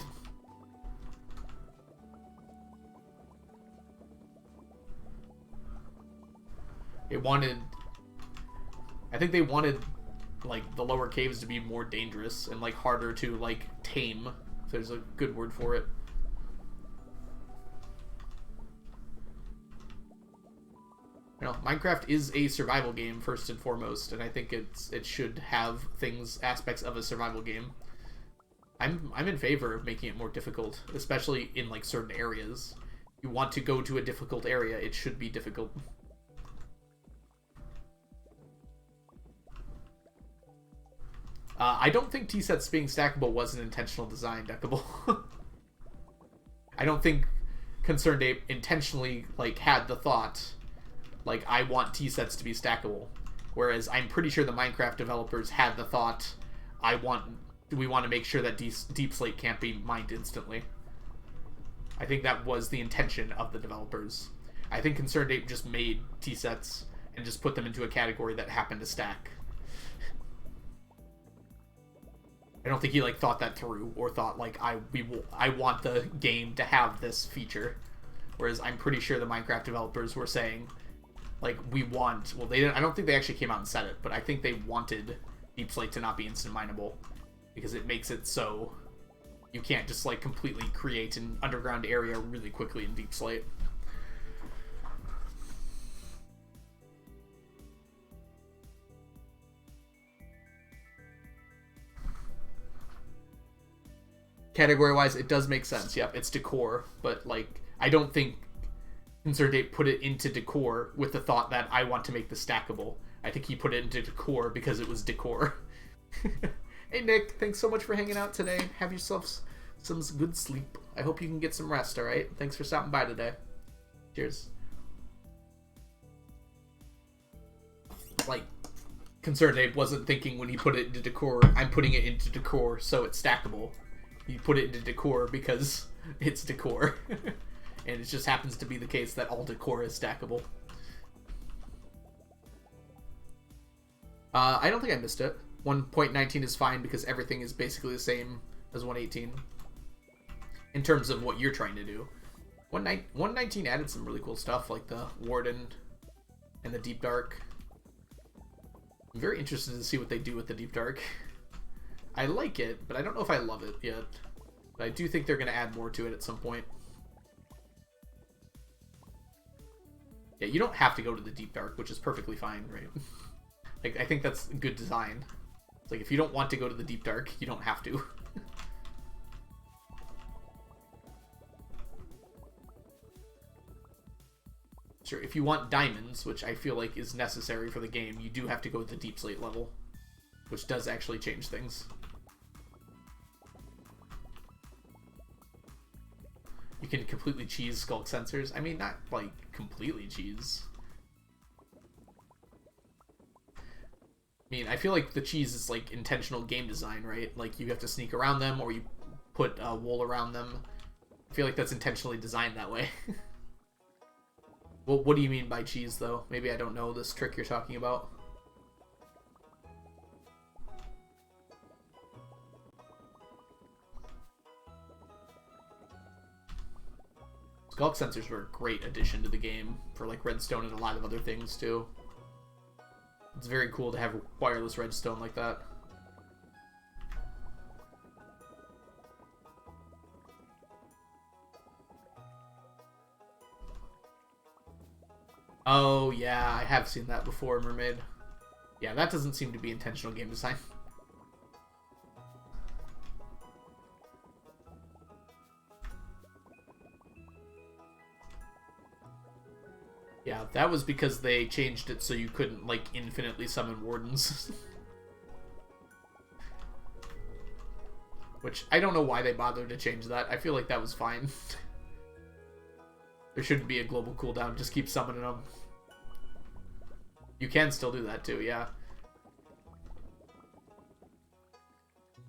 It wanted... I think they wanted, like, the lower caves to be more dangerous and, like, harder to, like, tame, if there's a good word for it. You know, Minecraft is a survival game first and foremost, and I think it should have aspects of a survival game. I'm in favor of making it more difficult, especially in like certain areas. You want to go to a difficult area, it should be difficult. I don't think T-sets being stackable was an intentional design, Deckable. I don't think Concerned Ape intentionally like had the thought, like, I want T-sets to be stackable. Whereas I'm pretty sure the Minecraft developers had the thought, we want to make sure that Deep Slate can't be mined instantly. I think that was the intention of the developers. I think Concerned Ape just made T-sets and just put them into a category that happened to stack. I don't think he like thought that through or thought like I want the game to have this feature. Whereas I'm pretty sure the Minecraft developers were saying, like, we want... Well, they didn't... I don't think they actually came out and said it, but I think they wanted Deep Slate to not be instant mineable. Because it makes it so you can't just, like, completely create an underground area really quickly in Deep Slate. Category-wise, it does make sense. Yep, it's decor. But, like, I don't think Concerned Ape put it into decor with the thought that I want to make this stackable. I think he put it into decor because it was decor. Hey Nick, thanks so much for hanging out today. Have yourself some good sleep. I hope you can get some rest, alright? Thanks for stopping by today. Cheers. Like, Concerned Ape wasn't thinking when he put it into decor, I'm putting it into decor so it's stackable. He put it into decor because it's decor. And it just happens to be the case that all decor is stackable. I don't think I missed it. 1.19 is fine because everything is basically the same as 1.18. In terms of what you're trying to do. 1.19 added some really cool stuff like the Warden and the Deep Dark. I'm very interested to see what they do with the Deep Dark. I like it, but I don't know if I love it yet. But I do think they're going to add more to it at some point. Yeah, you don't have to go to the Deep Dark, which is perfectly fine, right? Like, I think that's good design. It's like, if you don't want to go to the Deep Dark, you don't have to. Sure, if you want diamonds, which I feel like is necessary for the game, you do have to go to the Deep Slate level, which does actually change things. You can completely cheese skulk sensors. I mean, not, like, completely cheese. I mean, I feel like the cheese is, like, intentional game design, right? Like, you have to sneak around them, or you put wool around them. I feel like that's intentionally designed that way. Well, what do you mean by cheese, though? Maybe I don't know this trick you're talking about. Skulk sensors were a great addition to the game for like redstone and a lot of other things too. It's very cool to have wireless redstone like that. Oh yeah, I have seen that before, Mermaid. Yeah, that doesn't seem to be intentional game design. Yeah, that was because they changed it so you couldn't, like, infinitely summon wardens. Which, I don't know why they bothered to change that. I feel like that was fine. There shouldn't be a global cooldown, just keep summoning them. You can still do that too, yeah.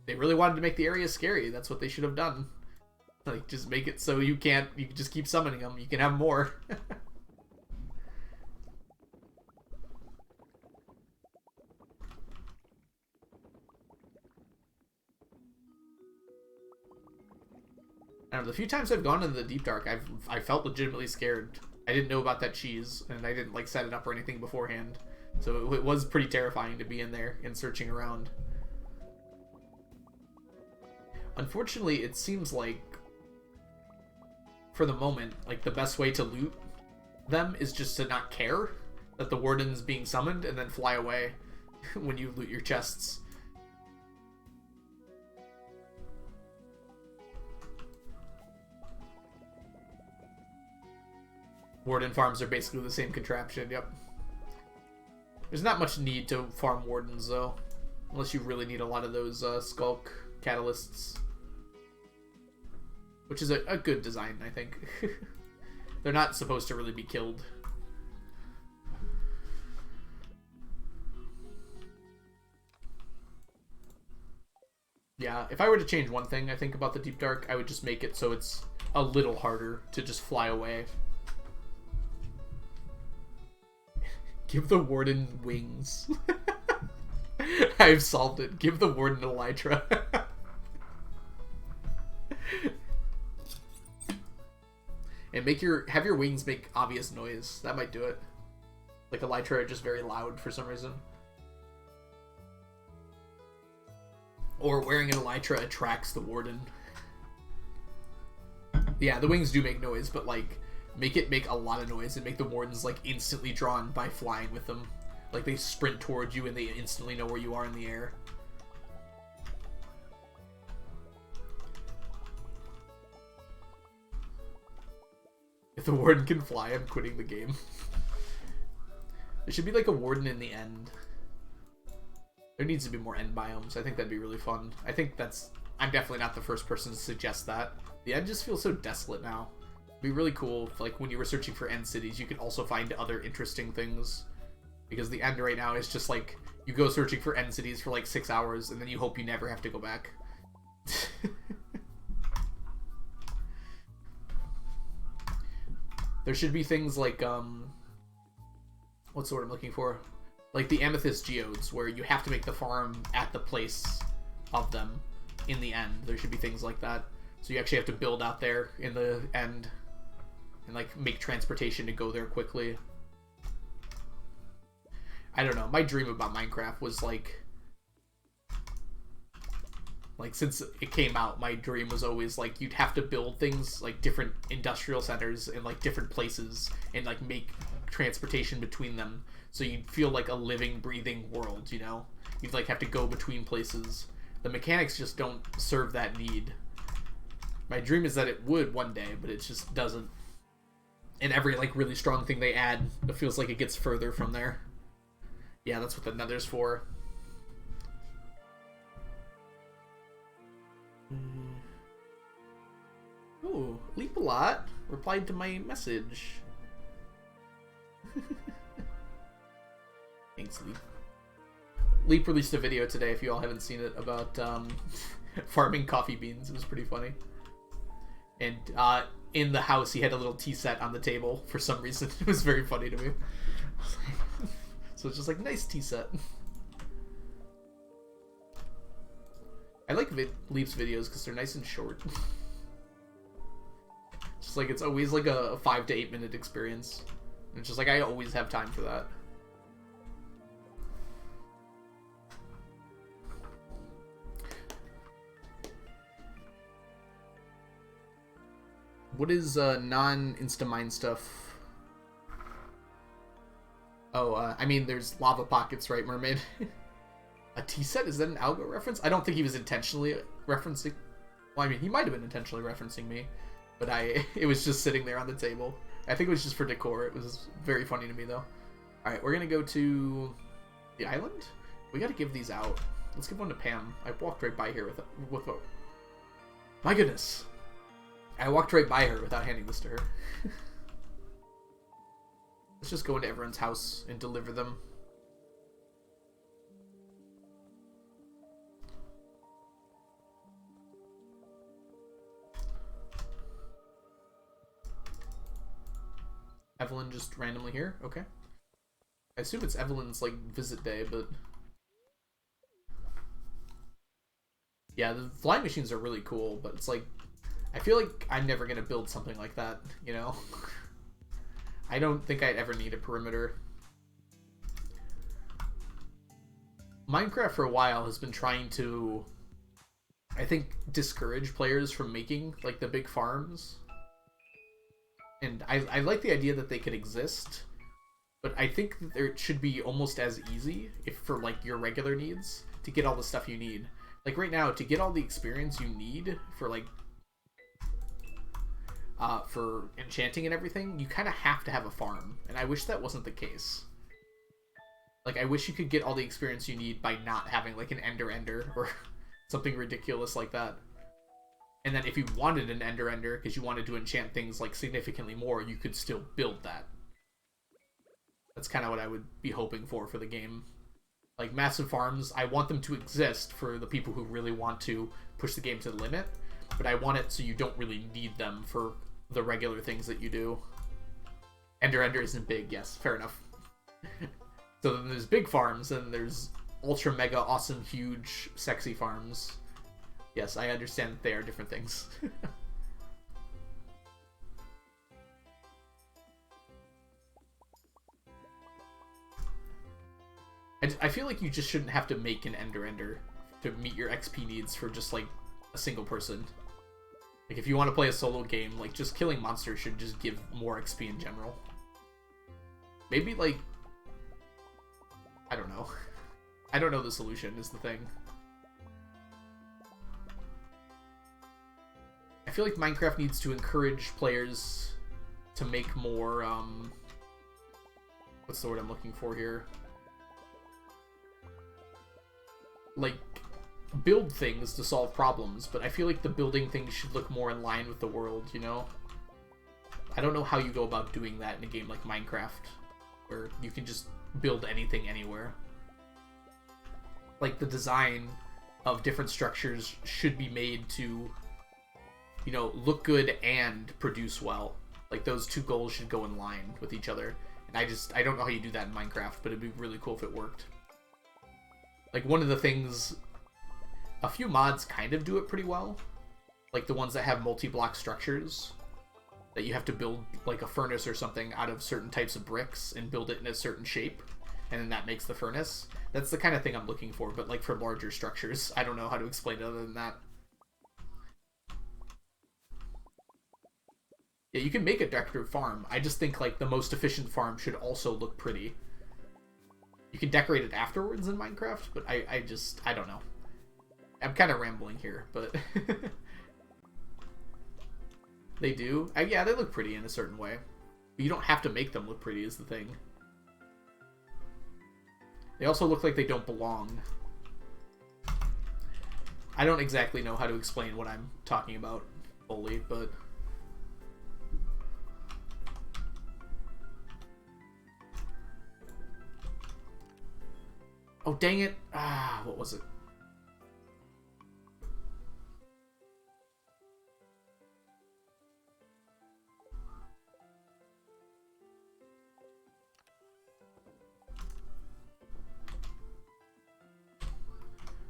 They really wanted to make the area scary. That's what they should have done. Like, just make it so you can just keep summoning them. You can have more. I don't know, the few times I've gone into the Deep Dark, I felt legitimately scared. I didn't know about that cheese, and I didn't, like, set it up or anything beforehand. So it was pretty terrifying to be in there and searching around. Unfortunately, it seems like, for the moment, like, the best way to loot them is just to not care that the warden's being summoned and then fly away when you loot your chests. Warden farms are basically the same contraption, yep. There's not much need to farm wardens, though. Unless you really need a lot of those skulk catalysts. Which is a good design, I think. They're not supposed to really be killed. Yeah, if I were to change one thing, I think, about the Deep Dark, I would just make it so it's a little harder to just fly away. Give the warden wings. I've solved it. Give the warden elytra. And have your wings make obvious noise. That might do it. Like elytra are just very loud for some reason. Or wearing an elytra attracts the warden. Yeah, the wings do make noise, but like make it make a lot of noise and make the wardens like instantly drawn by flying with them. Like they sprint towards you and they instantly know where you are in the air. If the warden can fly, I'm quitting the game. There should be like a warden in the end. There needs to be more end biomes. I think that'd be really fun. I'm definitely not the first person to suggest that. The end just feels so desolate now. It'd be really cool if, like, when you were searching for end cities, you could also find other interesting things. Because the end right now is just like, you go searching for end cities for like 6 hours, and then you hope you never have to go back. There should be things like, what's the word I'm looking for? Like the amethyst geodes, where you have to make the farm at the place of them in the end. There should be things like that. So you actually have to build out there in the end and like make transportation to go there quickly. I don't know. My dream about Minecraft was like since it came out, my dream was always like you'd have to build things like different industrial centers in like different places and like make transportation between them. So you'd feel like a living, breathing world, you know? You'd like have to go between places. The mechanics just don't serve that need. My dream is that it would one day, but it just doesn't. And every like really strong thing they add, it feels like it gets further from there. Yeah, that's what the nether's for. Ooh, Leap a Lot replied to my message. Thanks, Leap. Leap released a video today, if you all haven't seen it, about farming coffee beans. It was pretty funny. And in the house, he had a little tea set on the table for some reason. It was very funny to me. So it's just like, nice tea set. I like Leap's videos because they're nice and short. Just like, it's always like a 5 to 8 minute experience. And it's just like, I always have time for that. What is non-Instamine stuff? Oh, I mean, there's lava pockets, right, mermaid? A tea set? Is that an algo reference? I don't think he was intentionally referencing. Well, I mean, he might have been intentionally referencing me, but it was just sitting there on the table. I think it was just for decor. It was very funny to me, though. All right, we're gonna go to the island. We gotta give these out. Let's give one to Pam. I walked right by here with a... My goodness. I walked right by her without handing this to her. Let's just go into everyone's house and deliver them. Evelyn just randomly here? Okay. I assume it's Evelyn's, like, visit day, but... Yeah, the flying machines are really cool, but it's like... I feel like I'm never gonna build something like that, you know? I don't think I'd ever need a perimeter. Minecraft for a while has been trying to, I think, discourage players from making, like, the big farms. And I like the idea that they could exist, but I think that it should be almost as easy, if for, like, your regular needs, to get all the stuff you need. Like, right now, to get all the experience you need for, like, for enchanting and everything, you kind of have to have a farm, and I wish that wasn't the case. Like, I wish you could get all the experience you need by not having, like, an ender or something ridiculous like that. And then if you wanted an ender because you wanted to enchant things, like, significantly more, you could still build that. That's kind of what I would be hoping for the game. Like, massive farms, I want them to exist for the people who really want to push the game to the limit, but I want it so you don't really need them for the regular things that you do. Ender isn't big, yes, fair enough. So then there's big farms, and there's ultra mega awesome huge sexy farms. Yes, I understand that they are different things. I feel like you just shouldn't have to make an ender to meet your XP needs for just, like, a single person. Like, if you want to play a solo game, like, just killing monsters should just give more XP in general. Maybe, like... I don't know. I don't know the solution, is the thing. I feel like Minecraft needs to encourage players to make more, what's the word I'm looking for here? Like, build things to solve problems, but I feel like the building things should look more in line with the world, you know? I don't know how you go about doing that in a game like Minecraft, where you can just build anything anywhere. Like, the design of different structures should be made to, you know, look good and produce well. Like, those two goals should go in line with each other. And I don't know how you do that in Minecraft, but it'd be really cool if it worked. Like, one of the things... A few mods kind of do it pretty well. Like, the ones that have multi-block structures. That you have to build, like, a furnace or something out of certain types of bricks and build it in a certain shape. And then that makes the furnace. That's the kind of thing I'm looking for, but, like, for larger structures. I don't know how to explain it other than that. Yeah, you can make a decorative farm. I just think, like, the most efficient farm should also look pretty. You can decorate it afterwards in Minecraft, but I don't know. I'm kind of rambling here, but... They do. Yeah, they look pretty in a certain way. But you don't have to make them look pretty, is the thing. They also look like they don't belong. I don't exactly know how to explain what I'm talking about fully, but... Oh, dang it. Ah, what was it?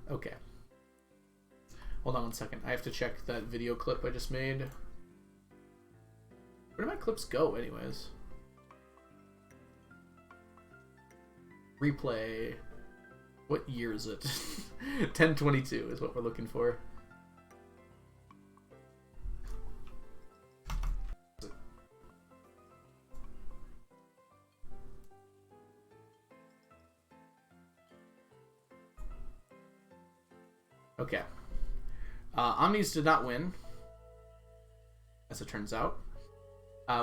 Okay. Hold on one second. I have to check that video clip I just made. Where do my clips go, anyways? Replay. What year is it? 1022 is what we're looking for. Okay. Omnis did not win, as it turns out.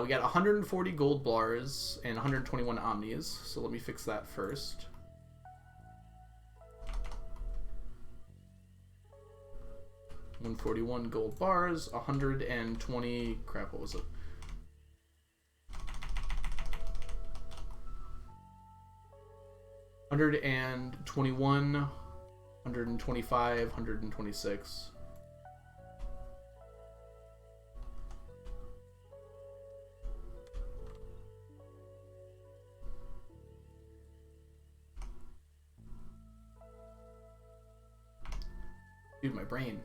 We got 140 gold bars and 121 Omnis, so let me fix that first. $141 gold bars, 120... Crap, what was it? $121, $125, $126. Dude, my brain.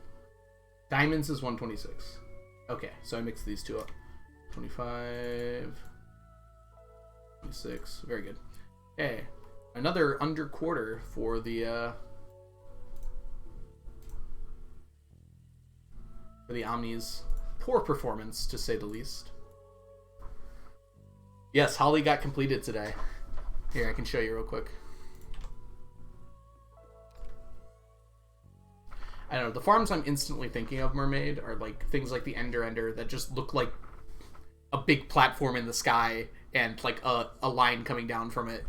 Diamonds is 126. Okay, so I mixed these two up. 25, 26. Very good. Okay, another under quarter for the Omnis. Poor performance, to say the least. Yes, Holly got completed today. Here, I can show you real quick. I don't know, the farms I'm instantly thinking of, Mermaid, are like things like the Ender that just look like a big platform in the sky and like a line coming down from it.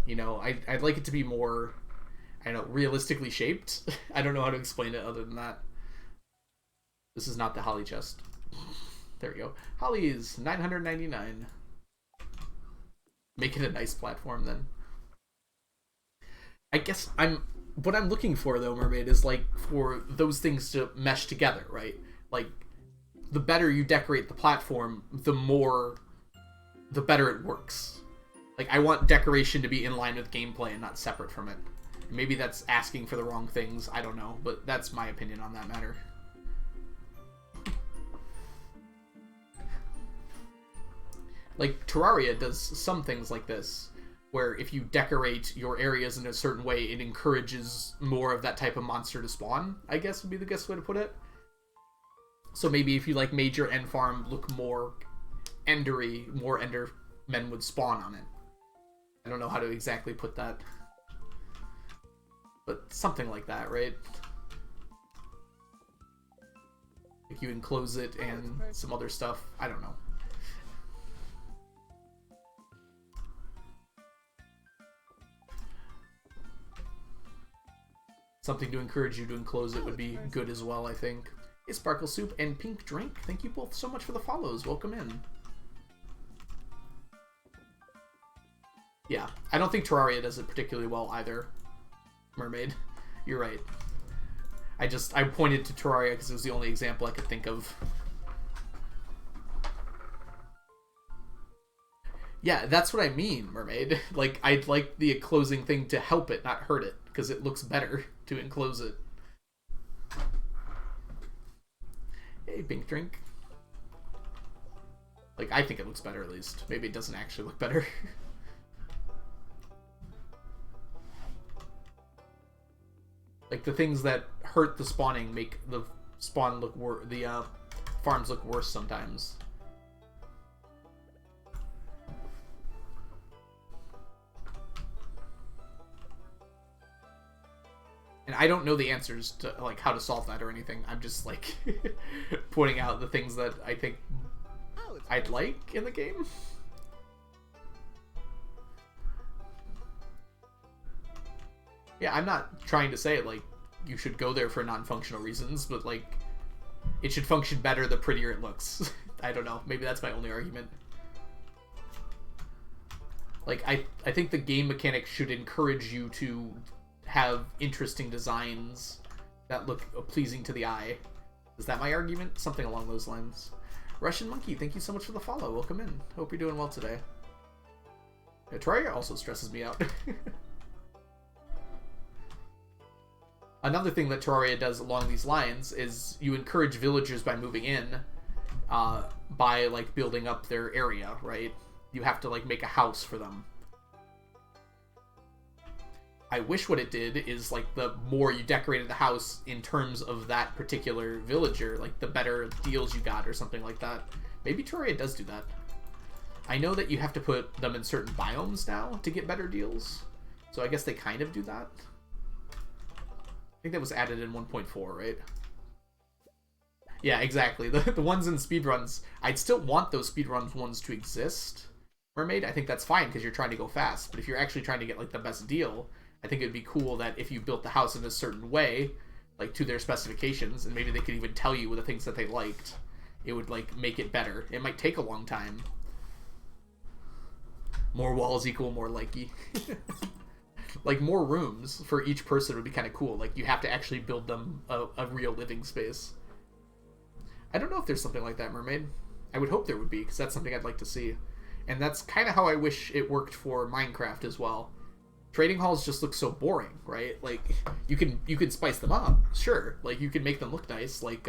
You know, I'd like it to be more, I don't know, realistically shaped. I don't know how to explain it other than that. This is not the Holly chest. There we go. Holly is 999. Make it a nice platform then. I guess what I'm looking for though, Mermaid, is like for those things to mesh together, right? Like the better you decorate the platform, the better it works. Like I want decoration to be in line with gameplay and not separate from it. Maybe that's asking for the wrong things, I don't know, but that's my opinion on that matter. Like Terraria does some things like this, where if you decorate your areas in a certain way, it encourages more of that type of monster to spawn, I guess would be the best way to put it. So maybe if you like made your end farm look more endery, more endermen would spawn on it. I don't know how to exactly put that. But something like that, right? Like you enclose it and some other stuff. I don't know. Something to encourage you to enclose it would be good as well, I think. Hey, Sparkle Soup and Pink Drink, thank you both so much for the follows. Welcome in. Yeah, I don't think Terraria does it particularly well either. Mermaid, you're right. I pointed to Terraria because it was the only example I could think of. Yeah, that's what I mean, Mermaid. Like, I'd like the enclosing thing to help it, not hurt it, because it looks better to enclose it. Hey, Pink Drink. Like, I think it looks better, at least. Maybe it doesn't actually look better. Like, the things that hurt the spawning make the spawn look worse, the farms look worse sometimes. And I don't know the answers to like how to solve that or anything. I'm just like pointing out the things that I think I'd like in the game. Yeah, I'm not trying to say like you should go there for non-functional reasons, but like it should function better the prettier it looks. I don't know. Maybe that's my only argument. Like I think the game mechanics should encourage you to have interesting designs that look pleasing to the eye. Is that my argument? Something along those lines. Russian Monkey, thank you so much for the follow. Welcome in. Hope you're doing well today. Yeah, Terraria also stresses me out. Another thing that Terraria does along these lines is you encourage villagers by moving in, by like building up their area, right? You have to like make a house for them. I wish what it did is like the more you decorated the house in terms of that particular villager, like the better deals you got or something like that. Maybe Terraria does do that. I know that you have to put them in certain biomes now to get better deals, so I guess they kind of do that. think that was added in 1.4, right? Yeah, exactly. The ones in speedruns, I'd still want those speedruns ones to exist, Mermaid. I think that's fine because you're trying to go fast. But if you're actually trying to get like the best deal, I think it'd be cool that if you built the house in a certain way, like to their specifications, and maybe they could even tell you the things that they liked, it would like make it better. It might take a long time. More walls equal more likey. Like more rooms for each person would be kind of cool. Like you have to actually build them a real living space. I don't know if there's something like that, Mermaid. I would hope there would be, because that's something I'd like to see. And that's kind of how I wish it worked for Minecraft as well. Trading halls just look so boring, right? Like, you can spice them up, sure. Like, you can make them look nice, like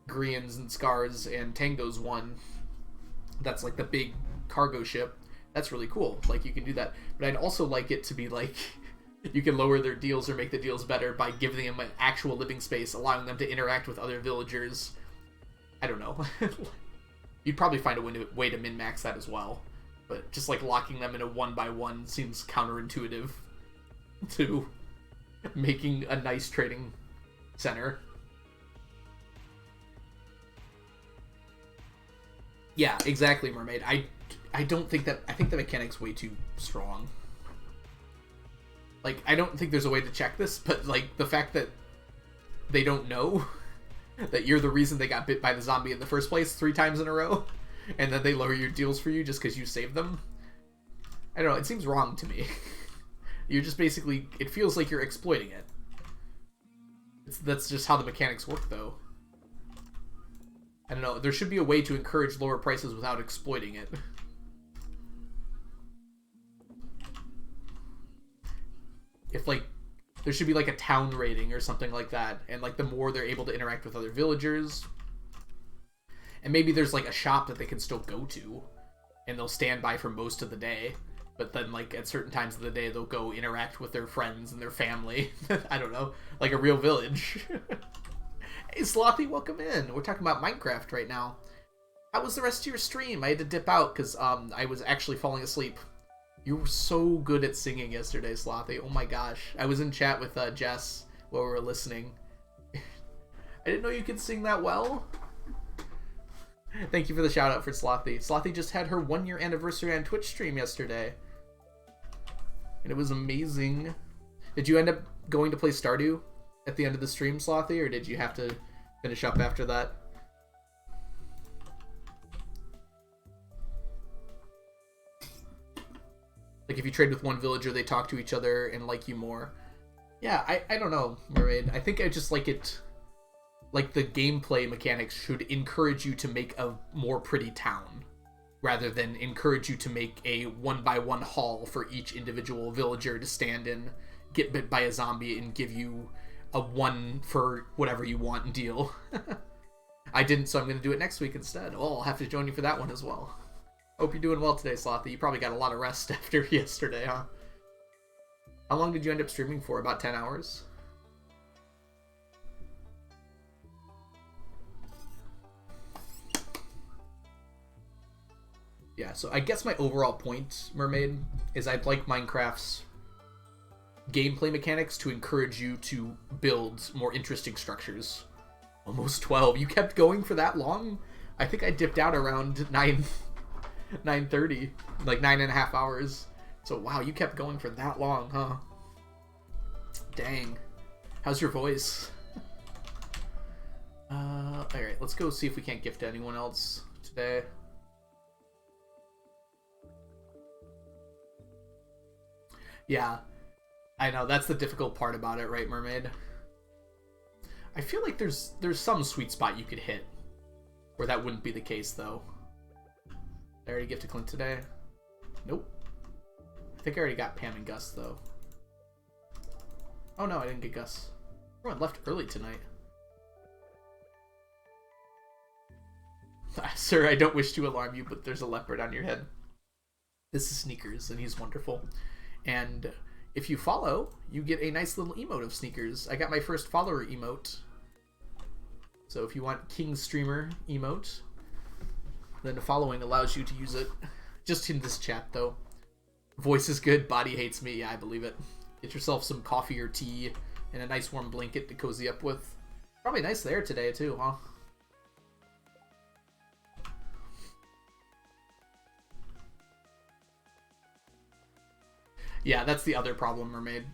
Grian's and Scar's and Tango's one. That's like the big cargo ship. That's really cool. Like, you can do that. But I'd also like it to be like, you can lower their deals or make the deals better by giving them an actual living space, allowing them to interact with other villagers. I don't know. You'd probably find a way to min-max that as well. But just like locking them in a 1x1 seems counterintuitive to making a nice trading center. Yeah, exactly, Mermaid. I don't think that... I think the mechanic's way too strong. Like, I don't think there's a way to check this, but like the fact that they don't know that you're the reason they got bit by the zombie in the first place 3 times in a row, and then they lower your deals for you just because you saved them. I don't know, it seems wrong to me. You're just basically... It feels like you're exploiting it. That's just how the mechanics work, though. I don't know, there should be a way to encourage lower prices without exploiting it. If, like, there should be like a town rating or something like that, and like the more they're able to interact with other villagers, and maybe there's like a shop that they can still go to, and they'll stand by for most of the day, but then like at certain times of the day they'll go interact with their friends and their family. I don't know, like a real village. Hey Slothy, welcome in. We're talking about Minecraft right now. How was the rest of your stream? I had to dip out because I was actually falling asleep. You were so good at singing yesterday, Slothy. Oh my gosh. I was in chat with Jess while we were listening. I didn't know you could sing that well. Thank you for the shout out for Slothy. Slothy just had her 1-year anniversary on Twitch stream yesterday. And it was amazing. Did you end up going to play Stardew at the end of the stream, Slothy, or did you have to finish up after that? Like, if you trade with one villager, they talk to each other and like you more. Yeah, I don't know, Mermaid. I think I just like it... Like, the gameplay mechanics should encourage you to make a more pretty town, rather than encourage you to make a 1x1 hall for each individual villager to stand in, get bit by a zombie, and give you a 1 for whatever you want deal. I didn't, so I'm going to do it next week instead. Oh, I'll have to join you for that one as well. Hope you're doing well today, Slothy. You probably got a lot of rest after yesterday, huh? How long did you end up streaming for? About 10 hours? Yeah, so I guess my overall point, Mermaid, is I'd like Minecraft's gameplay mechanics to encourage you to build more interesting structures. Almost 12. You kept going for that long? I think I dipped out around 9:30, like 9.5 hours. So wow, you kept going for that long, huh? Dang. How's your voice? Alright, let's go see if we can't gift to anyone else today. Yeah, I know, that's the difficult part about it, right, Mermaid? I feel like there's some sweet spot you could hit where that wouldn't be the case, though. Did I already gift to Clint today? Nope. I think I already got Pam and Gus, though. Oh no, I didn't get Gus. Everyone left early tonight. Sir, I don't wish to alarm you, but there's a leopard on your head. This is Sneakers, and he's wonderful. And if you follow, you get a nice little emote of Sneakers. I got my first follower emote. So if you want King Streamer emote, then the following allows you to use it. Just in this chat, though. Voice is good, body hates me. Yeah, I believe it. Get yourself some coffee or tea and a nice warm blanket to cozy up with. Probably nice there today too, huh? Yeah, that's the other problem, Mermaid.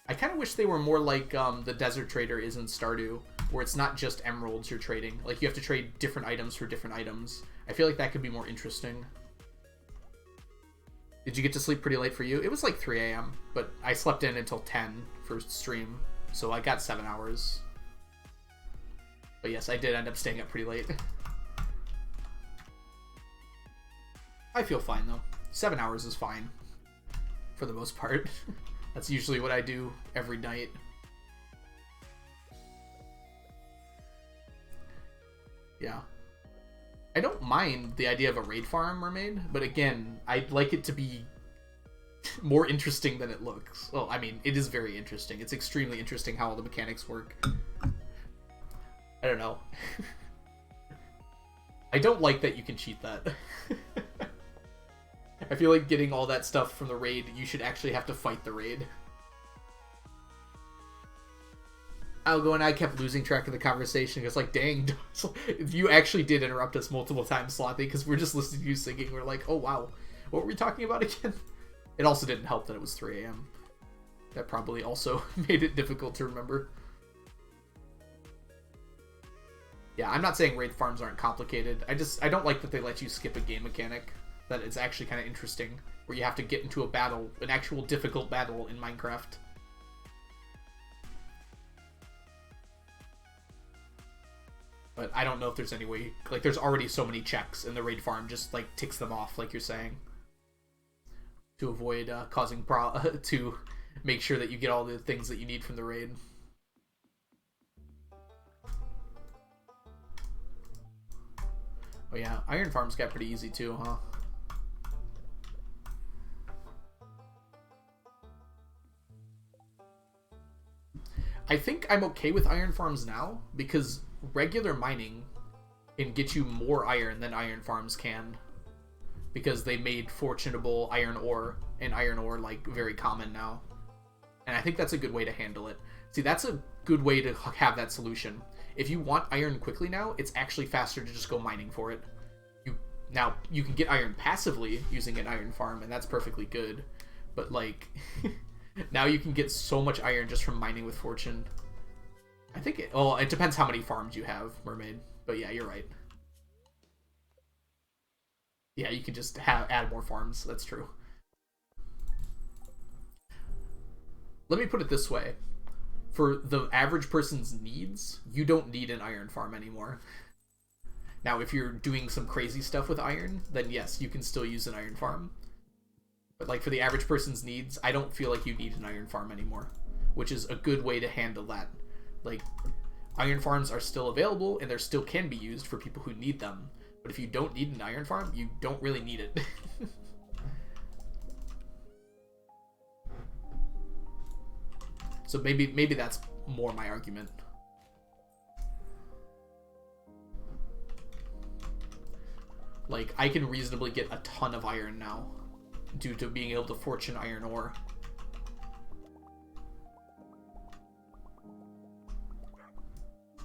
I kind of wish they were more like the Desert Trader is in Stardew, where it's not just emeralds you're trading. Like, you have to trade different items for different items. I feel like that could be more interesting. Did you get to sleep pretty late for you? It was like 3 a.m., but I slept in until 10 for stream, so I got 7 hours. But yes, I did end up staying up pretty late. I feel fine, though. 7 hours is fine, for the most part. That's usually what I do every night. Yeah. I don't mind the idea of a raid farm, Mermaid, but again, I'd like it to be more interesting than it looks. Well, I mean, it is very interesting. It's extremely interesting how all the mechanics work. I don't know. I don't like that you can cheat that. I feel like getting all that stuff from the raid, you should actually have to fight the raid. Algo and I kept losing track of the conversation because, like, dang, you actually did interrupt us multiple times, Slothy, because we're just listening to you singing. We're like, oh, wow, what were we talking about again? It also didn't help that it was 3 a.m. That probably also made it difficult to remember. Yeah, I'm not saying raid farms aren't complicated. I don't like that they let you skip a game mechanic. That it's actually kind of interesting, where you have to get into a battle, an actual difficult battle in Minecraft. But I don't know if there's any way, like, there's already so many checks, and the raid farm just, like, ticks them off, like you're saying. To avoid causing to make sure that you get all the things that you need from the raid. Oh yeah, iron farms got pretty easy too, huh? I think I'm okay with iron farms now, because regular mining can get you more iron than iron farms can. Because they made fortunable iron ore, and iron ore, like, very common now. And I think that's a good way to handle it. See, that's a good way to have that solution. If you want iron quickly now, it's actually faster to just go mining for it. Now, you can get iron passively using an iron farm, and that's perfectly good. But, like, now you can get so much iron just from mining with fortune. I think it depends how many farms you have, Mermaid. But yeah, you're right. Yeah, you can just add more farms. That's true. Let me put it this way. For the average person's needs, you don't need an iron farm anymore. Now, if you're doing some crazy stuff with iron, then yes, you can still use an iron farm. But, like, for the average person's needs, I don't feel like you need an iron farm anymore, which is a good way to handle that. Like, iron farms are still available, and they still can be used for people who need them. But if you don't need an iron farm, you don't really need it. So maybe that's more my argument. Like, I can reasonably get a ton of iron now due to being able to fortune iron ore.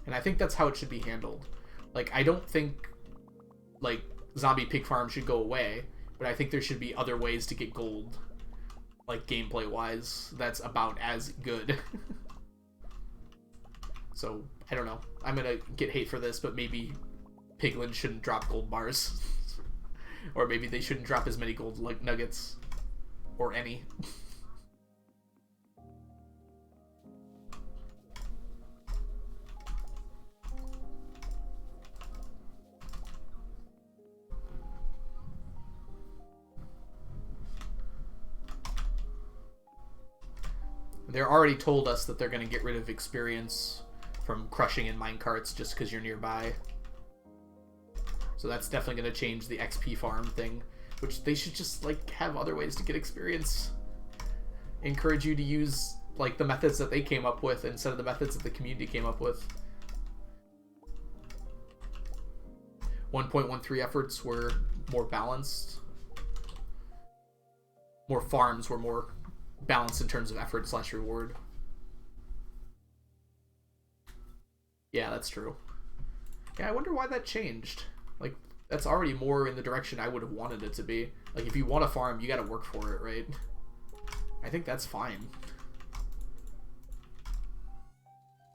And I think that's how it should be handled. Like, I don't think, like, zombie pig farm should go away, but I think there should be other ways to get gold, like, gameplay-wise, that's about as good. So, I don't know. I'm gonna get hate for this, but maybe Piglin shouldn't drop gold bars. Or maybe they shouldn't drop as many gold nuggets. Or any. They're already told us that they're going to get rid of experience from crushing in minecarts just because you're nearby. So that's definitely going to change the XP farm thing, which they should just, like, have other ways to get experience. Encourage you to use, like, the methods that they came up with instead of the methods that the community came up with. 1.13 efforts were more balanced. More farms were more balance in terms of effort / reward. Yeah, that's true. Yeah, I wonder why that changed. Like, that's already more in the direction I would have wanted it to be. Like, if you want to farm, you gotta work for it, right? I think that's fine.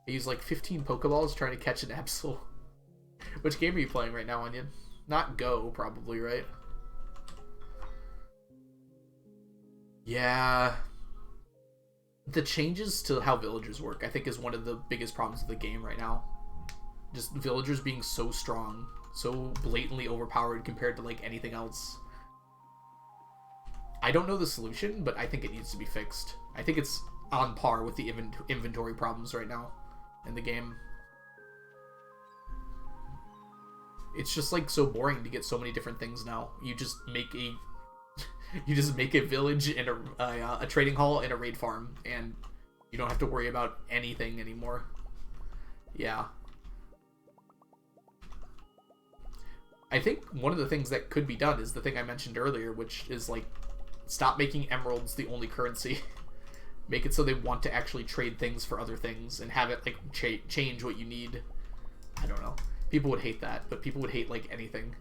I use like 15 Pokeballs trying to catch an Absol. Which game are you playing right now, Onion? Not Go, probably, right? Yeah. The changes to how villagers work, I think, is one of the biggest problems of the game right now. Just villagers being so strong, so blatantly overpowered compared to, like, anything else. I don't know the solution, but I think it needs to be fixed. I think it's on par with the inventory problems right now in the game. It's just, like, so boring to get so many different things now. You just make a village and a trading hall and a raid farm, and you don't have to worry about anything anymore. Yeah. I think one of the things that could be done is the thing I mentioned earlier, which is, like, stop making emeralds the only currency. Make it so they want to actually trade things for other things and have it, like, change what you need. I don't know. People would hate that, but people would hate, like, anything.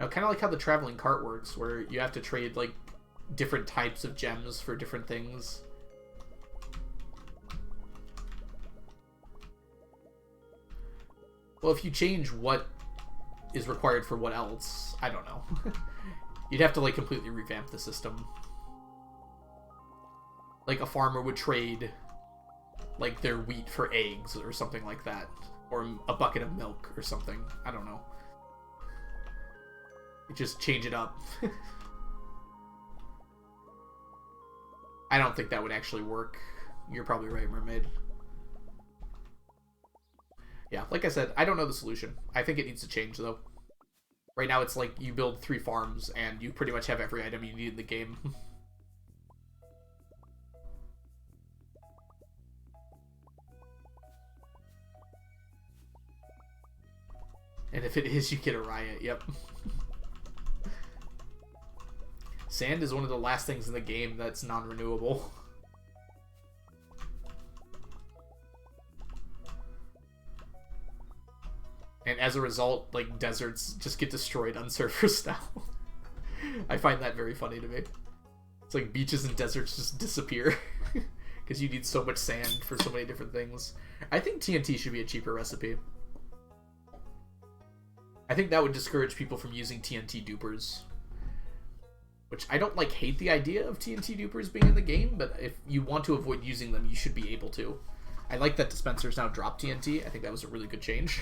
Now, kind of like how the traveling cart works, where you have to trade, like, different types of gems for different things. Well, if you change what is required for what else, I don't know. You'd have to, like, completely revamp the system. Like, a farmer would trade, like, their wheat for eggs or something like that. Or a bucket of milk or something. I don't know. You just change it up. I don't think that would actually work. You're probably right, Mermaid. Yeah, like I said, I don't know the solution. I think it needs to change, though. Right now, it's like you build 3 farms, and you pretty much have every item you need in the game. And if it is, you get a riot, yep. Sand is one of the last things in the game that's non-renewable. And as a result, like, deserts just get destroyed on servers now. I find that very funny to me. It's like beaches and deserts just disappear. Because you need so much sand for so many different things. I think TNT should be a cheaper recipe. I think that would discourage people from using TNT dupers. Which, I don't, like, hate the idea of TNT dupers being in the game, but if you want to avoid using them, you should be able to. I like that dispensers now drop TNT. I think that was a really good change.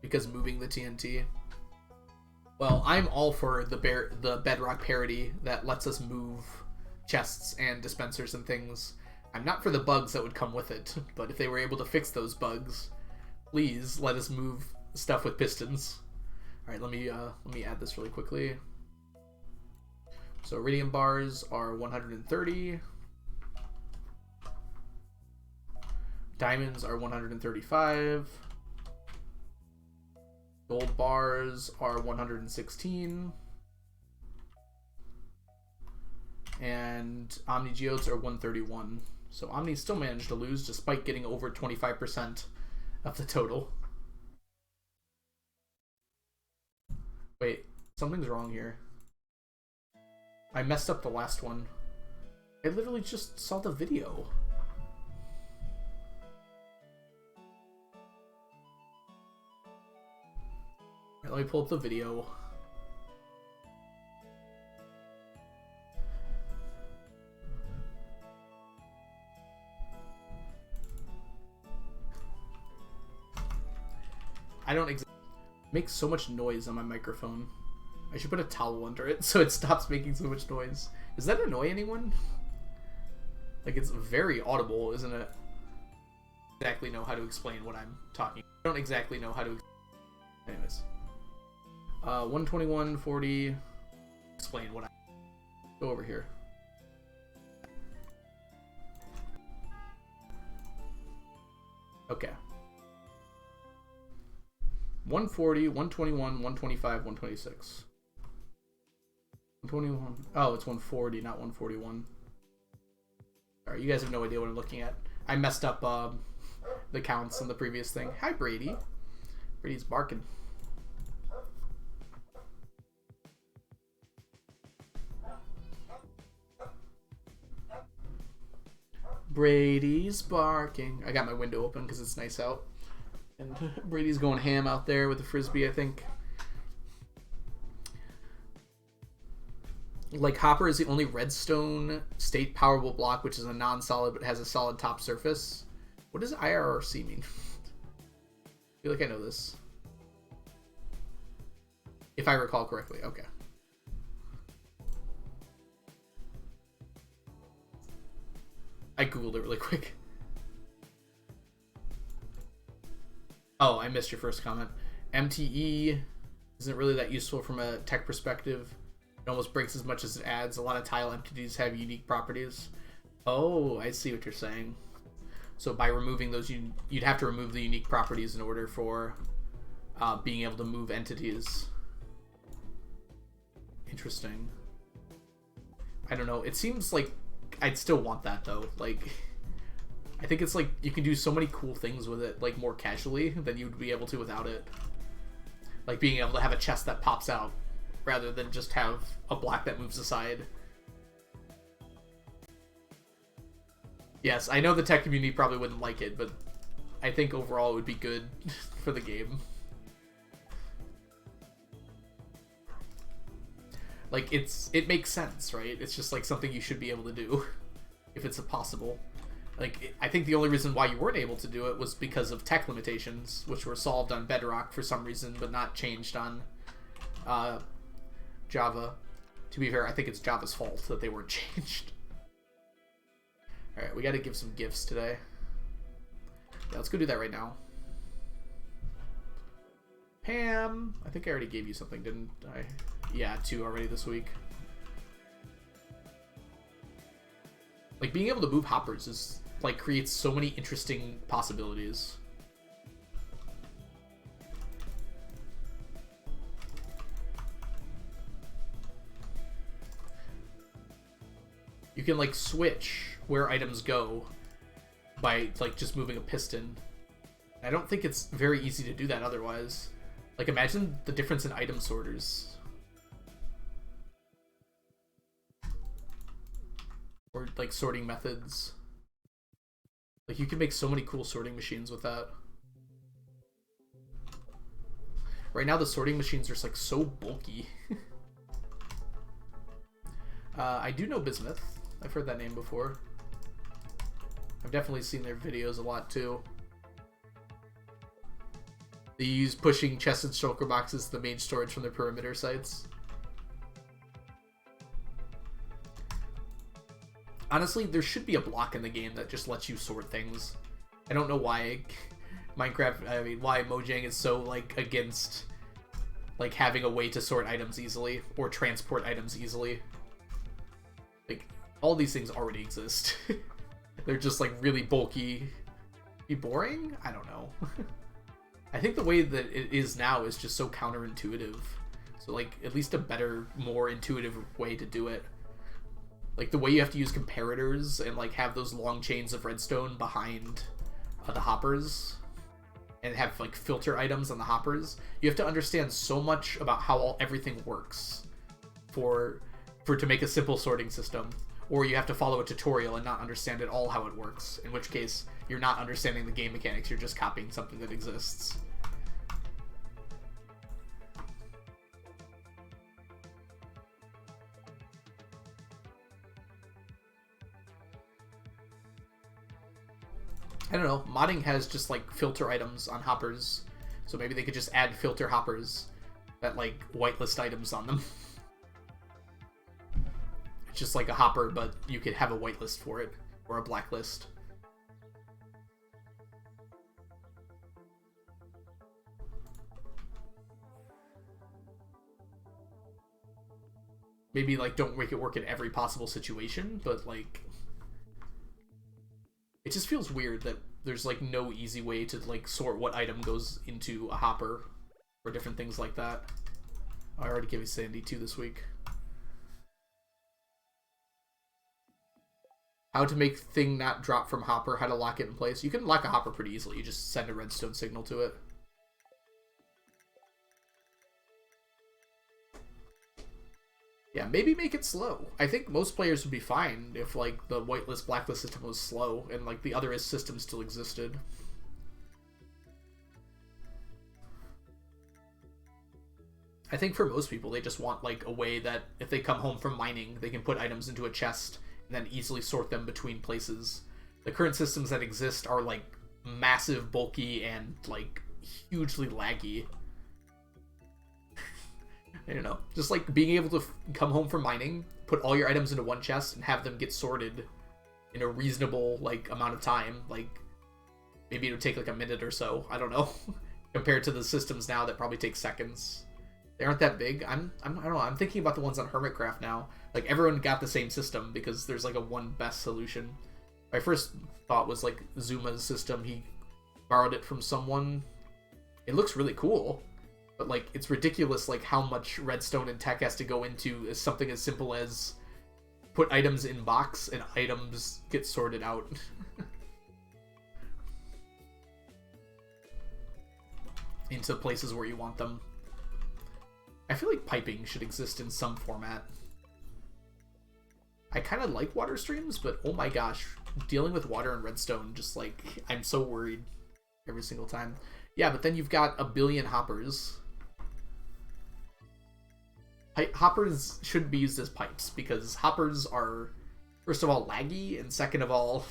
Because moving the TNT. Well, I'm all for the bedrock parity that lets us move chests and dispensers and things. I'm not for the bugs that would come with it, but if they were able to fix those bugs, please let us move stuff with pistons. All right, let me add this really quickly. So iridium bars are 130. Diamonds are 135. Gold bars are 116. And Omni Geodes are 131. So Omni still managed to lose despite getting over 25% of the total. Wait, something's wrong here. I messed up the last one. I literally just saw the video. Alright, let me pull up the video. I don't make so much noise on my microphone. I should put a towel under it so it stops making so much noise. Does that annoy anyone? Like, it's very audible, isn't it? I don't exactly know how to explain what I'm talking. I don't exactly know how to. Anyways, 121.40. Explain what I. Go over here. Okay. 140, 121, 125, 126. 121. Oh, it's 140, not 141. Alright, you guys have no idea what I'm looking at. I messed up the counts in the previous thing. Hi, Brady. Brady's barking. Brady's barking. I got my window open because it's nice out. And Brady's going ham out there with the frisbee, I think. Like, Hopper is the only redstone state powerable block which is a non-solid but has a solid top surface. What does IRRC mean? I feel like I know this. If I recall correctly. Okay. I googled it really quick. Oh, I missed your first comment. MTE isn't really that useful from a tech perspective. It almost breaks as much as it adds. A lot of tile entities have unique properties. Oh, I see what you're saying. So by removing those, you'd have to remove the unique properties in order for being able to move entities. Interesting. I don't know. It seems like I'd still want that, though. Like, I think it's like you can do so many cool things with it, like, more casually than you'd be able to without it. Like being able to have a chest that pops out rather than just have a block that moves aside. Yes, I know the tech community probably wouldn't like it, but I think overall it would be good for the game. Like, it makes sense, right? It's just like something you should be able to do if it's possible. Like, I think the only reason why you weren't able to do it was because of tech limitations, which were solved on Bedrock for some reason, but not changed on Java. To be fair, I think it's Java's fault that they weren't changed. Alright, we gotta give some gifts today. Yeah, let's go do that right now. Pam! I think I already gave you something, didn't I? Yeah, 2 already this week. Like, being able to move hoppers is, like, creates so many interesting possibilities. You can, like, switch where items go by, like, just moving a piston. I don't think it's very easy to do that otherwise. Like, imagine the difference in item sorters. Or, like, sorting methods. Like, you can make so many cool sorting machines with that. Right now, the sorting machines are, like, so bulky. I do know Bismuth. I've heard that name before. I've definitely seen their videos a lot, too. They use pushing chests and shulker boxes to the main storage from their perimeter sites. Honestly, there should be a block in the game that just lets you sort things. I don't know why why Mojang is so, like, against, like, having a way to sort items easily or transport items easily. Like, all these things already exist. They're just, like, really bulky. Be boring? I don't know. I think the way that it is now is just so counterintuitive. So, like, at least a better, more intuitive way to do it. Like, the way you have to use comparators and, like, have those long chains of redstone behind the hoppers and have, like, filter items on the hoppers. You have to understand so much about how everything works for to make a simple sorting system. Or you have to follow a tutorial and not understand at all how it works. In which case, you're not understanding the game mechanics, you're just copying something that exists. I don't know, modding has just, like, filter items on hoppers, so maybe they could just add filter hoppers that, like, whitelist items on them. It's just like a hopper, but you could have a whitelist for it, or a blacklist. Maybe, like, don't make it work in every possible situation, but, like, it just feels weird that there's like no easy way to like sort what item goes into a hopper or different things like that. I already gave you Sandy 2 this week. How to make thing not drop from hopper, how to lock it in place. You can lock a hopper pretty easily. You just send a redstone signal to it. Yeah, maybe make it slow. I think most players would be fine if like the whitelist blacklist system was slow and like the other system still existed. I think for most people they just want like a way that if they come home from mining they can put items into a chest and then easily sort them between places. The current systems that exist are like massive, bulky, and like hugely laggy. I don't know. Just like being able to come home from mining, put all your items into one chest, and have them get sorted in a reasonable like amount of time. Like maybe it would take like a minute or so. I don't know. Compared to the systems now that probably take seconds. They aren't that big. I don't know. I'm thinking about the ones on Hermitcraft now. Like everyone got the same system because there's like a one best solution. My first thought was like Zuma's system. He borrowed it from someone. It looks really cool. But, like, it's ridiculous, like, how much redstone and tech has to go into something as simple as put items in box and items get sorted out. Into places where you want them. I feel like piping should exist in some format. I kind of like water streams, but oh my gosh, dealing with water and redstone, just, like, I'm so worried every single time. Yeah, but then you've got a billion hoppers. Hoppers shouldn't be used as pipes because hoppers are, first of all, laggy, and second of all,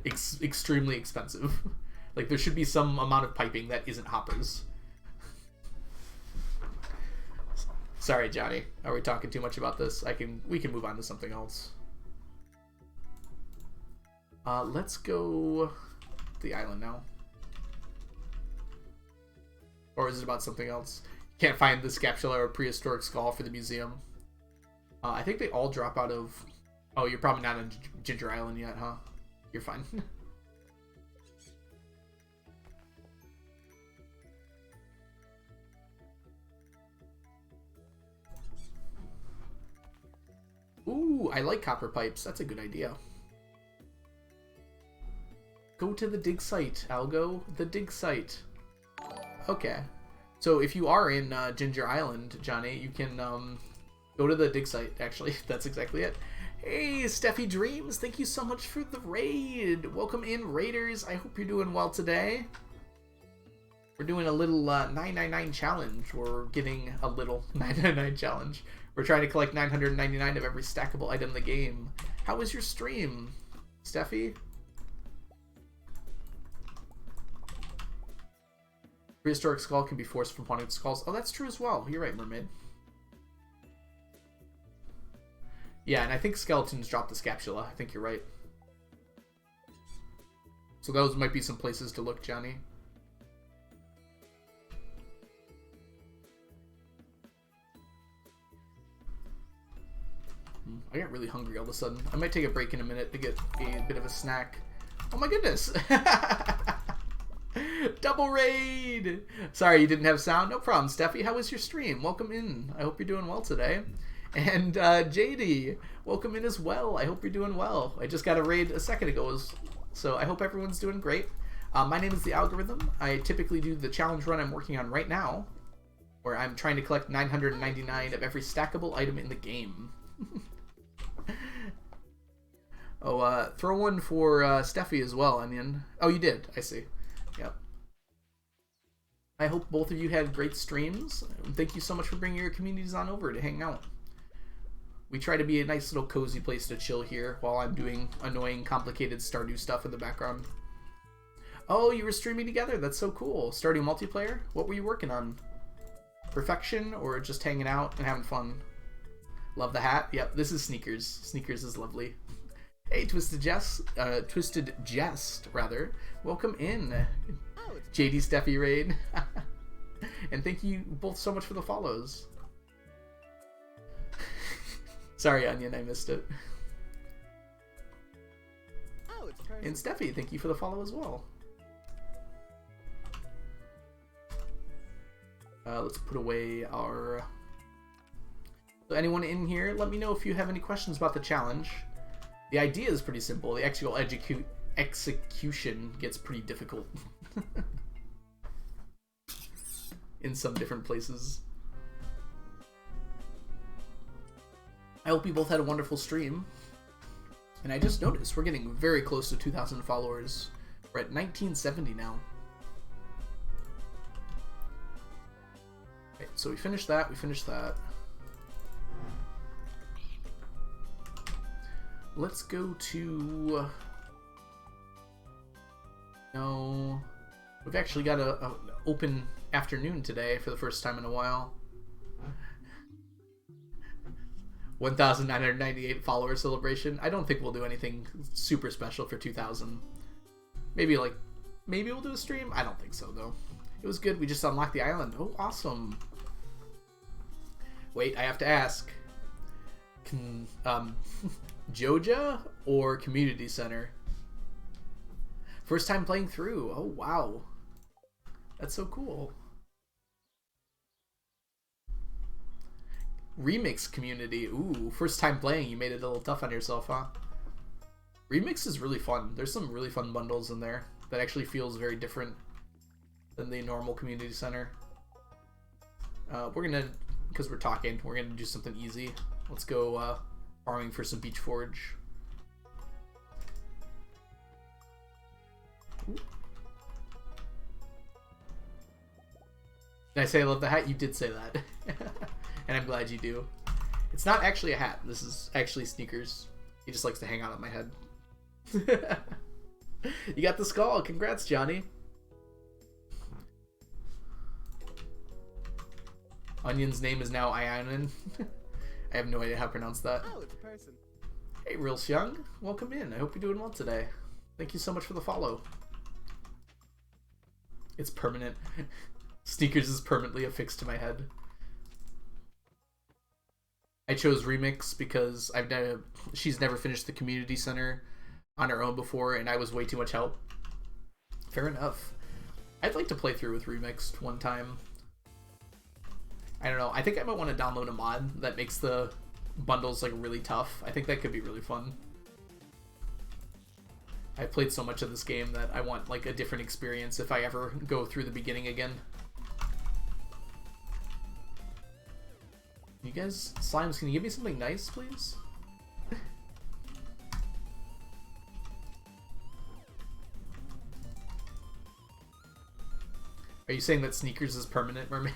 extremely expensive. Like, there should be some amount of piping that isn't hoppers. Sorry, Johnny. Are we talking too much about this? We can move on to something else. Let's go to the island now. Or is it about something else? Can't find the scapula or prehistoric skull for the museum. I think they all drop out of... Oh, you're probably not on Ginger Island yet, huh? You're fine. Ooh, I like copper pipes. That's a good idea. Go to the dig site, Algo. The dig site. Okay. So if you are in Ginger Island, Johnny, you can go to the dig site, actually. That's exactly it. Hey, Steffi Dreams, thank you so much for the raid. Welcome in, Raiders. I hope you're doing well today. We're doing a little 999 challenge. We're getting a little 999 challenge. We're trying to collect 999 of every stackable item in the game. How was your stream, Steffi? Prehistoric skull can be forced from haunted skulls. Oh, that's true as well. You're right, Mermaid. Yeah, and I think skeletons drop the scapula. I think you're right. So those might be some places to look, Johnny. I got really hungry all of a sudden. I might take a break in a minute to get a bit of a snack. Oh my goodness! Double raid! Sorry you didn't have sound. No problem, Steffi. How was your stream? Welcome in. I hope you're doing well today. And JD, welcome in as well. I hope you're doing well. I just got a raid a second ago, so I hope everyone's doing great. My name is The Algorithm. I typically do the challenge run I'm working on right now, where I'm trying to collect 999 of every stackable item in the game. Oh, throw one for Steffi as well, Onion. Oh, you did. I see. Yep. I hope both of you had great streams. Thank you so much for bringing your communities on over to hang out. We try to be a nice little cozy place to chill here while I'm doing annoying, complicated Stardew stuff in the background. Oh, you were streaming together? That's so cool. Stardew multiplayer? What were you working on? Perfection or just hanging out and having fun? Love the hat. Yep, this is Sneakers. Sneakers is lovely. Hey, Twisted Jest, rather. Welcome in, JD Steffi Raid. And thank you both so much for the follows. Sorry, Onion, I missed it. And Steffi, thank you for the follow as well. Let's put away our... So anyone in here, let me know if you have any questions about the challenge. The idea is pretty simple. The actual execution gets pretty difficult. In some different places. I hope you both had a wonderful stream. And I just noticed we're getting very close to 2,000 followers. We're at 1970 now. Okay, so we finished that, Let's go to... No... We've actually got an open afternoon today for the first time in a while. 1,998 follower celebration. I don't think we'll do anything super special for 2,000. Maybe we'll do a stream? I don't think so, though. It was good. We just unlocked the island. Oh, awesome. Wait, I have to ask. Joja or Community Center? First time playing through. Oh, wow. That's so cool. Remix community. Ooh, first time playing. You made it a little tough on yourself, huh? Remix is really fun. There's some really fun bundles in there that actually feels very different than the normal community center. We're gonna, because we're talking, we're gonna do something easy. Let's go farming for some beach forage. Ooh. Did I say I love the hat? You did say that. And I'm glad you do. It's not actually a hat. This is actually Sneakers. He just likes to hang out on my head. You got the skull. Congrats, Johnny. Onion's name is now Ionin. I have no idea how to pronounce that. Oh, it's a person. Hey, Real Young. Welcome in. I hope you're doing well today. Thank you so much for the follow. It's permanent. Sneakers is permanently affixed to my head. I chose Remix because she's never finished the community center on her own before, and I was way too much help. Fair enough. I'd like to play through with Remixed one time. I don't know. I think I might want to download a mod that makes the bundles like really tough. I think that could be really fun. I've played so much of this game that I want like a different experience if I ever go through the beginning again. You guys, slimes, can you give me something nice, please? Are you saying that Sneakers is permanent, Mermaid?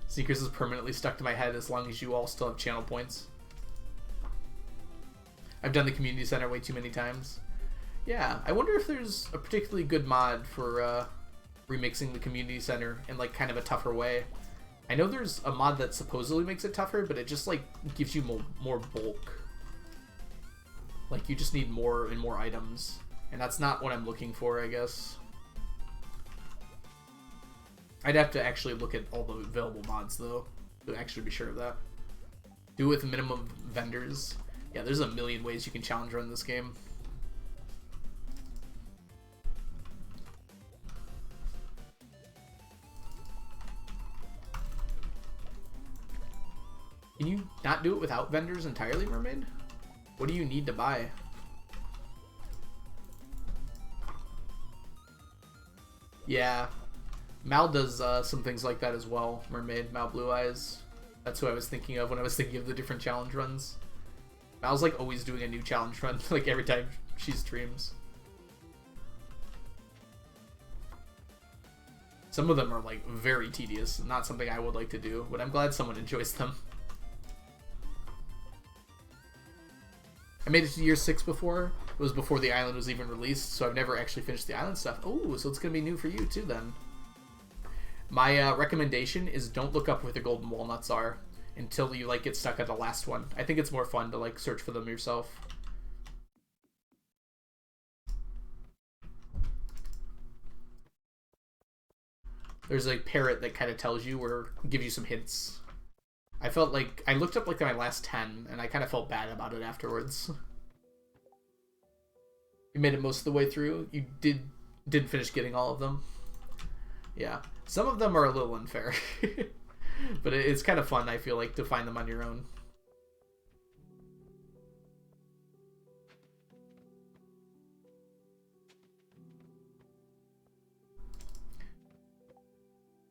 Sneakers is permanently stuck to my head as long as you all still have channel points. I've done the community center way too many times. Yeah, I wonder if there's a particularly good mod for remixing the community center in like kind of a tougher way. I know there's a mod that supposedly makes it tougher, but it just like gives you more bulk. Like you just need more and more items, and that's not what I'm looking for, I guess. I'd have to actually look at all the available mods though to actually be sure of that. Do it with minimum vendors. Yeah, there's a million ways you can challenge run this game. Can you not do it without vendors entirely, Mermaid? What do you need to buy? Yeah. Mal does some things like that as well, Mermaid, Mal Blue Eyes. That's who I was thinking of when I was thinking of the different challenge runs. Mal's like always doing a new challenge run, like every time she streams. Some of them are like very tedious, not something I would like to do, but I'm glad someone enjoys them. I made it to year 6 before. It was before the island was even released, so I've never actually finished the island stuff. Oh, so it's going to be new for you too then. My recommendation is don't look up where the golden walnuts are until you like get stuck at the last one. I think it's more fun to like search for them yourself. There's a parrot that kind of tells you or gives you some hints. I felt like I looked up like my last 10 and I kind of felt bad about it afterwards. You made it most of the way through. You didn't finish getting all of them. Yeah, some of them are a little unfair, but it's kind of fun. I feel like to find them on your own.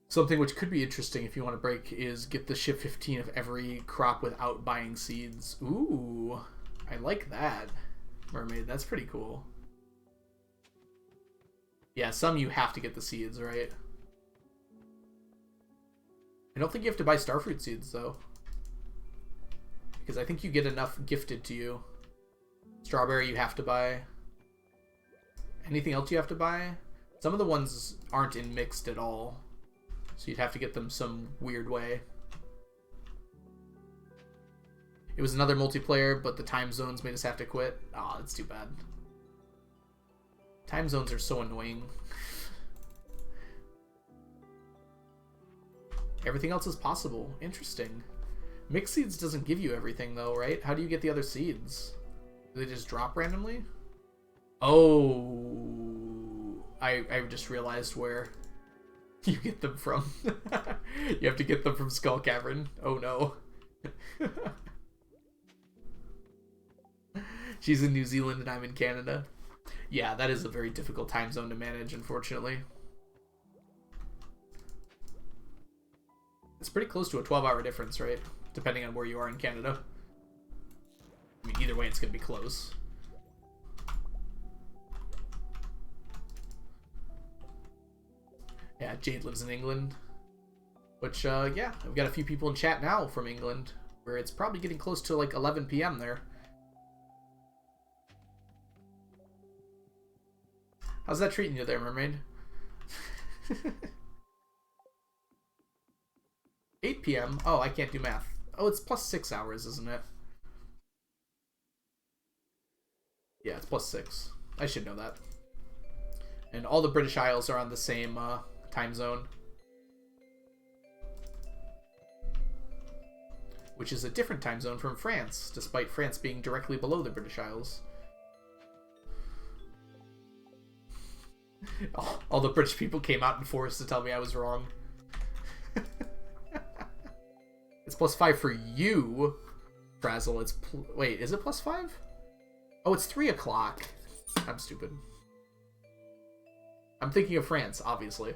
Something which could be interesting if you want to break is get the ship 15 of every crop without buying seeds. Ooh, I like that, Mermaid. That's pretty cool. Yeah, some you have to get the seeds, right? I don't think you have to buy starfruit seeds, though. Because I think you get enough gifted to you. Strawberry you have to buy. Anything else you have to buy? Some of the ones aren't in mixed at all. So you'd have to get them some weird way. It was another multiplayer, but the time zones made us have to quit. Aw, that's too bad. Time zones are so annoying. Everything else is possible. Interesting. Mixed seeds doesn't give you everything, though, right? How do you get the other seeds? Do they just drop randomly? Oh, I just realized where you get them from. You have to get them from Skull Cavern. Oh no. She's in New Zealand and I'm in Canada. Yeah, that is a very difficult time zone to manage, unfortunately. It's pretty close to a 12-hour difference, right? Depending on where you are in Canada. I mean, either way, it's going to be close. Yeah, Jade lives in England. Which, yeah, I've got a few people in chat now from England, where it's probably getting close to like 11 p.m. there. How's that treating you there, Mermaid? 8 p.m.? Oh, I can't do math. Oh, it's plus 6 hours, isn't it? Yeah, it's plus 6. I should know that. And all the British Isles are on the same time zone. Which is a different time zone from France, despite France being directly below the British Isles. All the British people came out in force to tell me I was wrong. It's plus 5 for you, Frazzle. It's wait, is it plus 5? Oh, it's 3 o'clock. I'm stupid. I'm thinking of France, obviously.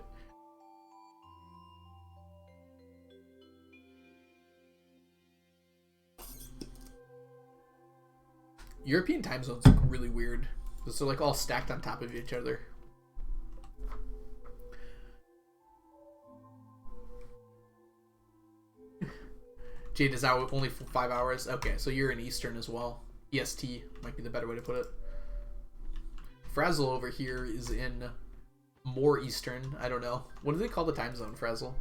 European time zones look really weird. They're like all stacked on top of each other. Jade is out only for 5 hours. Okay, so you're in Eastern as well. EST might be the better way to put it. Frazzle over here is in more Eastern. I don't know. What do they call the time zone, Frazzle?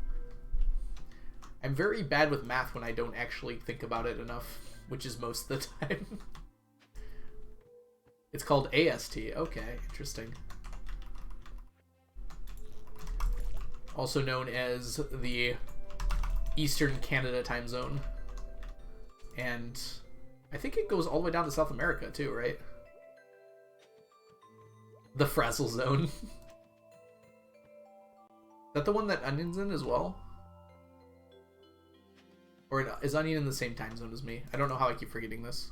I'm very bad with math when I don't actually think about it enough, which is most of the time. It's called AST. Okay, interesting. Also known as the Eastern Canada time zone. And I think it goes all the way down to South America too, right? The Frazzle Zone. Is that the one that Onion's in as well? Or is Onion in the same time zone as me? I don't know how I keep forgetting this.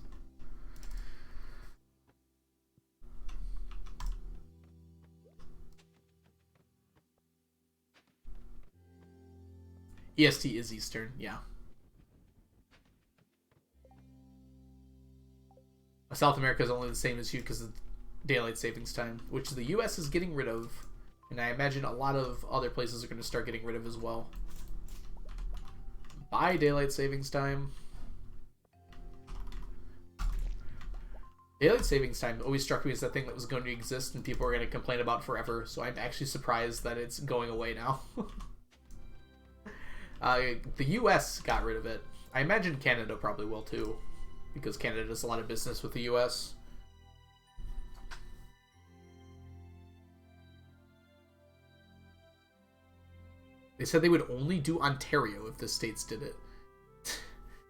EST is Eastern, yeah. South America is only the same as you because of daylight savings time, which the US is getting rid of. And I imagine a lot of other places are going to start getting rid of as well. Bye, daylight savings time. Daylight savings time always struck me as that thing that was going to exist and people were going to complain about forever, so I'm actually surprised that it's going away now. The US got rid of it. I imagine Canada probably will too, because Canada does a lot of business with the US. They said they would only do Ontario if the states did it.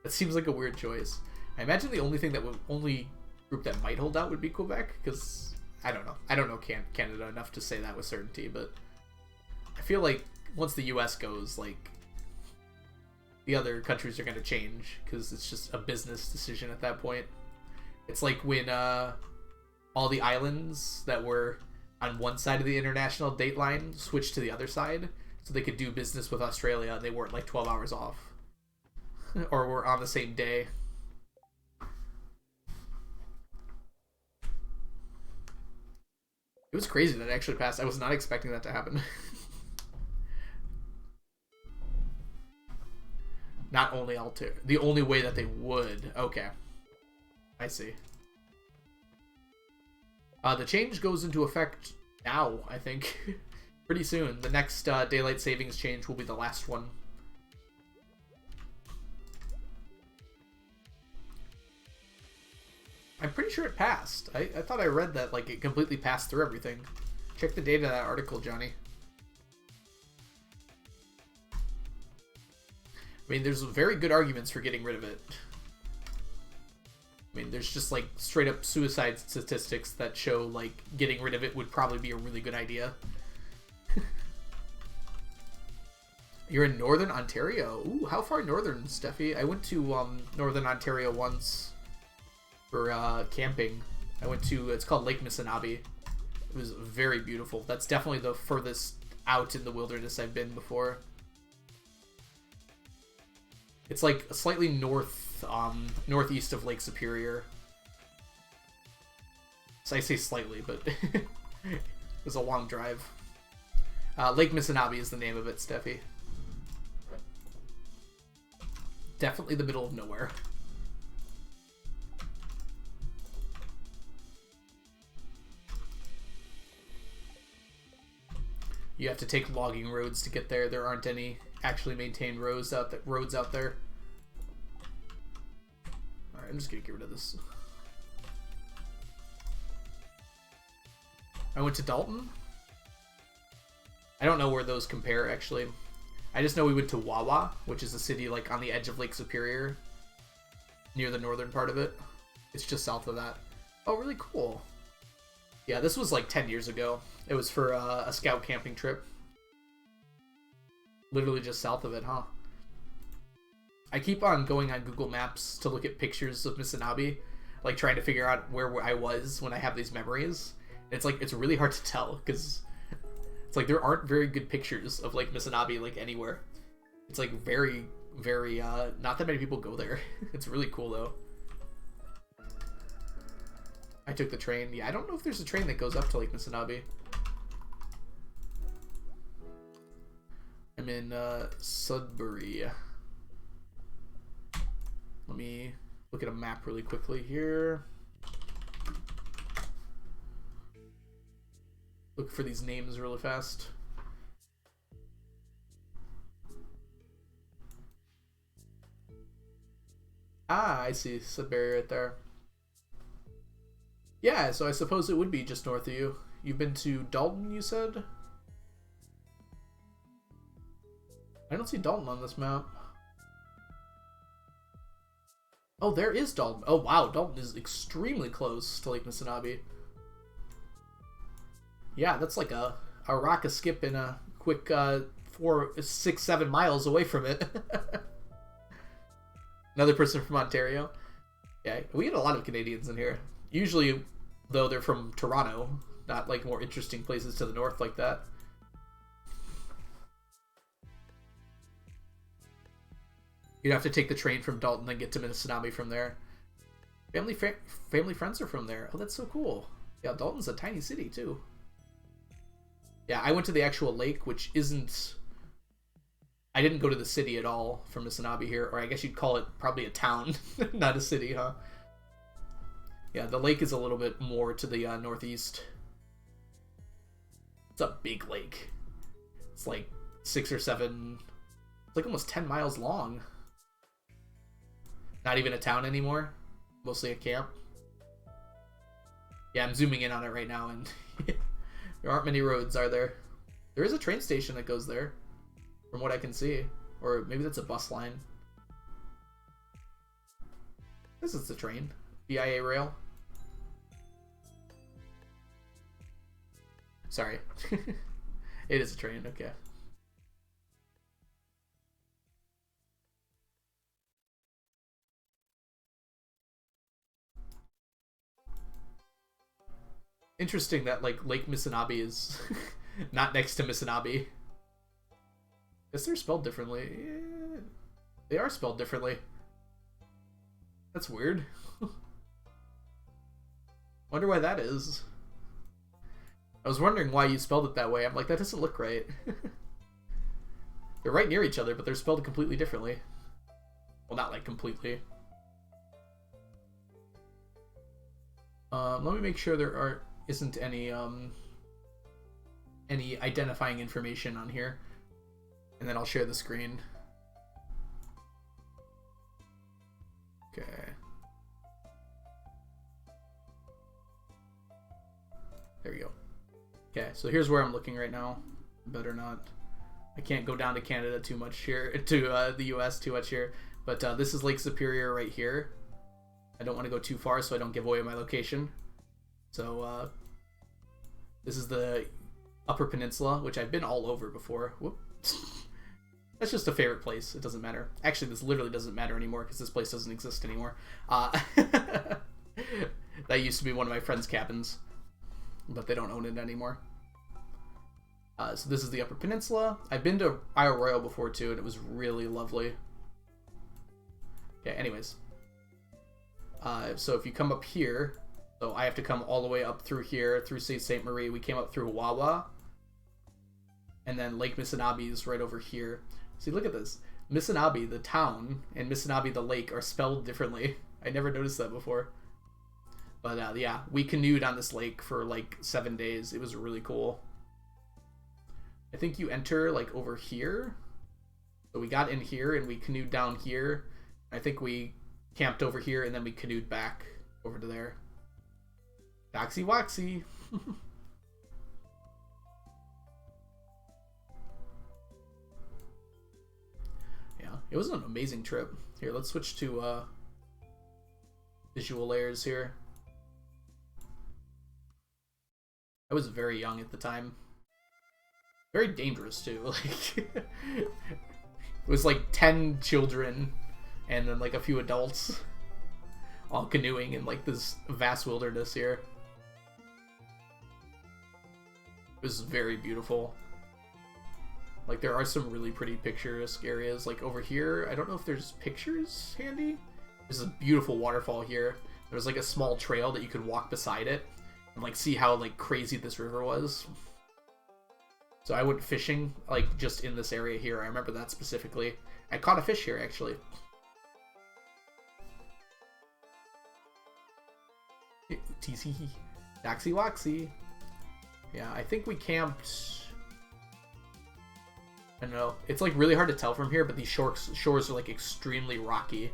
That seems like a weird choice. I imagine the only thing that would only group that might hold out would be Quebec, because I don't know. I don't know Canada enough to say that with certainty, but I feel like once the U.S. goes, like, the other countries are going to change because it's just a business decision at that point. It's like when all the islands that were on one side of the international date line switched to the other side so they could do business with Australia and they weren't like 12 hours off or were on the same day. It was crazy that it actually passed. I was not expecting that to happen. Not only alter, the only way that they would. Okay, I see. The change goes into effect now, I think. Pretty soon. The next daylight savings change will be the last one. I'm pretty sure it passed. I thought I read that like it completely passed through everything. Check the date of that article, Johnny. I mean, there's very good arguments for getting rid of it. I mean, there's just like straight up suicide statistics that show like getting rid of it would probably be a really good idea. You're in Northern Ontario. Ooh, how far northern, Steffi? I went to Northern Ontario once for camping. I went to, it's called Lake Missinaibi. It was very beautiful. That's definitely the furthest out in the wilderness I've been before. It's like slightly northeast of Lake Superior. So I say slightly, but it was a long drive. Lake Missinaibi is the name of it, Steffi. Definitely the middle of nowhere. You have to take logging roads to get there. There aren't any actually maintained roads out there. Alright, I'm just gonna get rid of this. I went to Dalton. I don't know where those compare, actually. I just know we went to Wawa, which is a city like on the edge of Lake Superior, near the northern part of it. It's just south of that. Oh, really cool. Yeah, this was like 10 years ago. It was for a scout camping trip. Literally just south of it, huh? I keep on going on Google Maps to look at pictures of Missinaibi, like trying to figure out where I was when I have these memories. It's like, it's really hard to tell, because it's like there aren't very good pictures of like Missinaibi like anywhere. It's like very, very, not that many people go there. It's really cool though. I took the train. Yeah, I don't know if there's a train that goes up to Lake Missinaibi. I'm in Sudbury. Let me look at a map really quickly here. Look for these names really fast. Ah, I see Sudbury right there. Yeah, so I suppose it would be just north of you. You've been to Dalton, you said? I don't see Dalton on this map. Oh, there is Dalton. Oh, wow. Dalton is extremely close to Lake Missinaibi. Yeah, that's like a rock a skip in a quick 4, 6, 7 miles away from it. Another person from Ontario. Yeah, we get a lot of Canadians in here. Usually, though, they're from Toronto, not like more interesting places to the north like that. You'd have to take the train from Dalton, then get to Missinaibi from there. Family friends are from there. Oh, that's so cool. Yeah, Dalton's a tiny city, too. Yeah, I went to the actual lake, which isn't... I didn't go to the city at all from Missinaibi here, or I guess you'd call it probably a town, not a city, huh? Yeah, the lake is a little bit more to the northeast. It's a big lake. It's like 6 or 7... It's like almost 10 miles long. Not even a town anymore. Mostly a camp. Yeah, I'm zooming in on it right now, and there aren't many roads, are there? There is a train station that goes there, from what I can see. Or maybe that's a bus line. This is the train. VIA rail. Sorry. It is a train, okay. Interesting that, like, Lake Misanabi is not next to Misanabi. Guess they're spelled differently. Yeah, they are spelled differently. That's weird. Wonder why that is. I was wondering why you spelled it that way. I'm like, that doesn't look right. They're right near each other, but they're spelled completely differently. Well, not like completely. Let me make sure there isn't any identifying information on here, and then I'll share the screen. Okay. There we go. Okay, so here's where I'm looking right now. Better not. I can't go down to Canada too much here, to the US too much here. But this is Lake Superior right here. I don't want to go too far so I don't give away my location. So this is the Upper Peninsula, which I've been all over before. Whoop. That's just a favorite place. It doesn't matter. Actually, this literally doesn't matter anymore because this place doesn't exist anymore. That used to be one of my friend's cabins, but they don't own it anymore. So this is the Upper Peninsula. I've been to Isle Royale before too, and it was really lovely. Okay, anyways. So if you come up here, so I have to come all the way up through here, through Saint Marie. We came up through Wawa. And then Lake Misanabi is right over here. See, look at this. Misanabi, the town, and Misanabi, the lake, are spelled differently. I never noticed that before. But yeah, we canoed on this lake for like 7 days. It was really cool. I think you enter like over here. So we got in here and we canoed down here. I think we camped over here and then we canoed back over to there. Doxy Woxy. Yeah, it was an amazing trip. Here, let's switch to visual layers here. I was very young at the time. Very dangerous too. Like it was like 10 children and then like a few adults all canoeing in like this vast wilderness here. It was very beautiful. Like there are some really pretty picturesque areas. Like over here, I don't know if there's pictures handy. There's a beautiful waterfall here. There was like a small trail that you could walk beside it and like see how like crazy this river was. So I went fishing like just in this area here. I remember that specifically. I caught a fish here actually. TC Doxy Woxy. Yeah, I think we camped. I don't know. It's like really hard to tell from here, but these shores are like extremely rocky.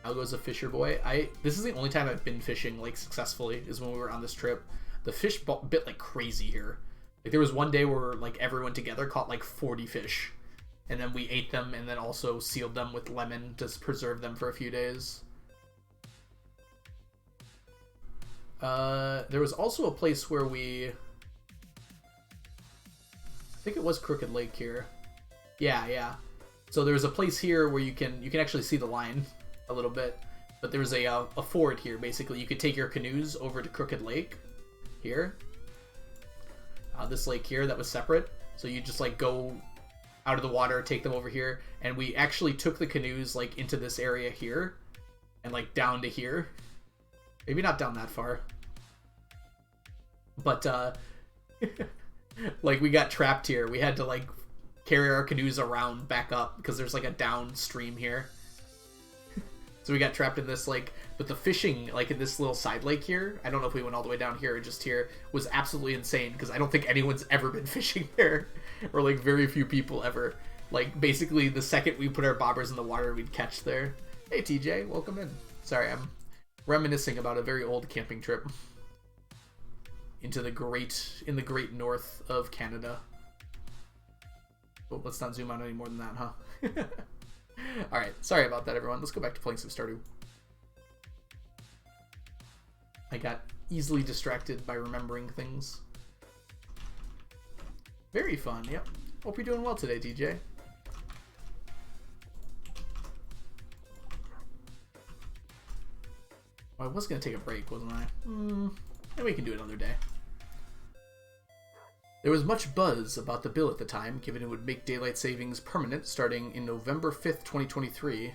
How goes a fisher boy? This is the only time I've been fishing like successfully is when we were on this trip. The fish bit like crazy here. Like there was one day where like everyone together caught like 40 fish, and then we ate them and then also sealed them with lemon to preserve them for a few days. There was also a place where I think it was Crooked Lake here. Yeah. So there was a place here where you can actually see the line a little bit, but there was a ford here. Basically, you could take your canoes over to Crooked Lake here. This lake here that was separate. So you just like go out of the water, take them over here, and we actually took the canoes like into this area here and like down to here. Maybe not down that far. But like we got trapped here. We had to like carry our canoes around back up because there's like a downstream here. So we got trapped in this like, but the fishing like in this little side lake here, I don't know if we went all the way down here or just here, was absolutely insane because I don't think anyone's ever been fishing there, or like very few people ever. Like basically the second we put our bobbers in the water, we'd catch there. Hey TJ, welcome in. Sorry, I'm reminiscing about a very old camping trip into the great north of Canada. Oh, let's not zoom out any more than that, huh? Alright, sorry about that everyone. Let's go back to playing some Stardew. I got easily distracted by remembering things. Very fun, yep. Hope you're doing well today, DJ. Well, I was going to take a break, wasn't I? Maybe we can do it another day. There was much buzz about the bill at the time, given it would make daylight savings permanent starting in November 5th, 2023.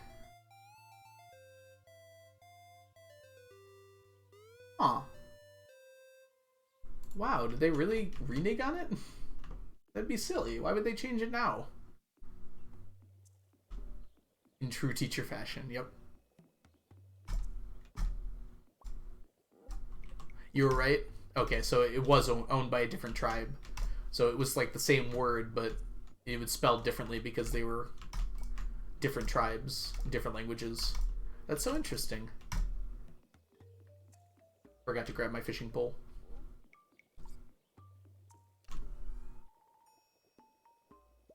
Huh. Wow, did they really renege on it? That'd be silly. Why would they change it now? In true teacher fashion, yep. You were right? Okay, so it was owned by a different tribe. So it was like the same word, but it was spelled differently because they were different tribes, different languages. That's so interesting. Forgot to grab my fishing pole.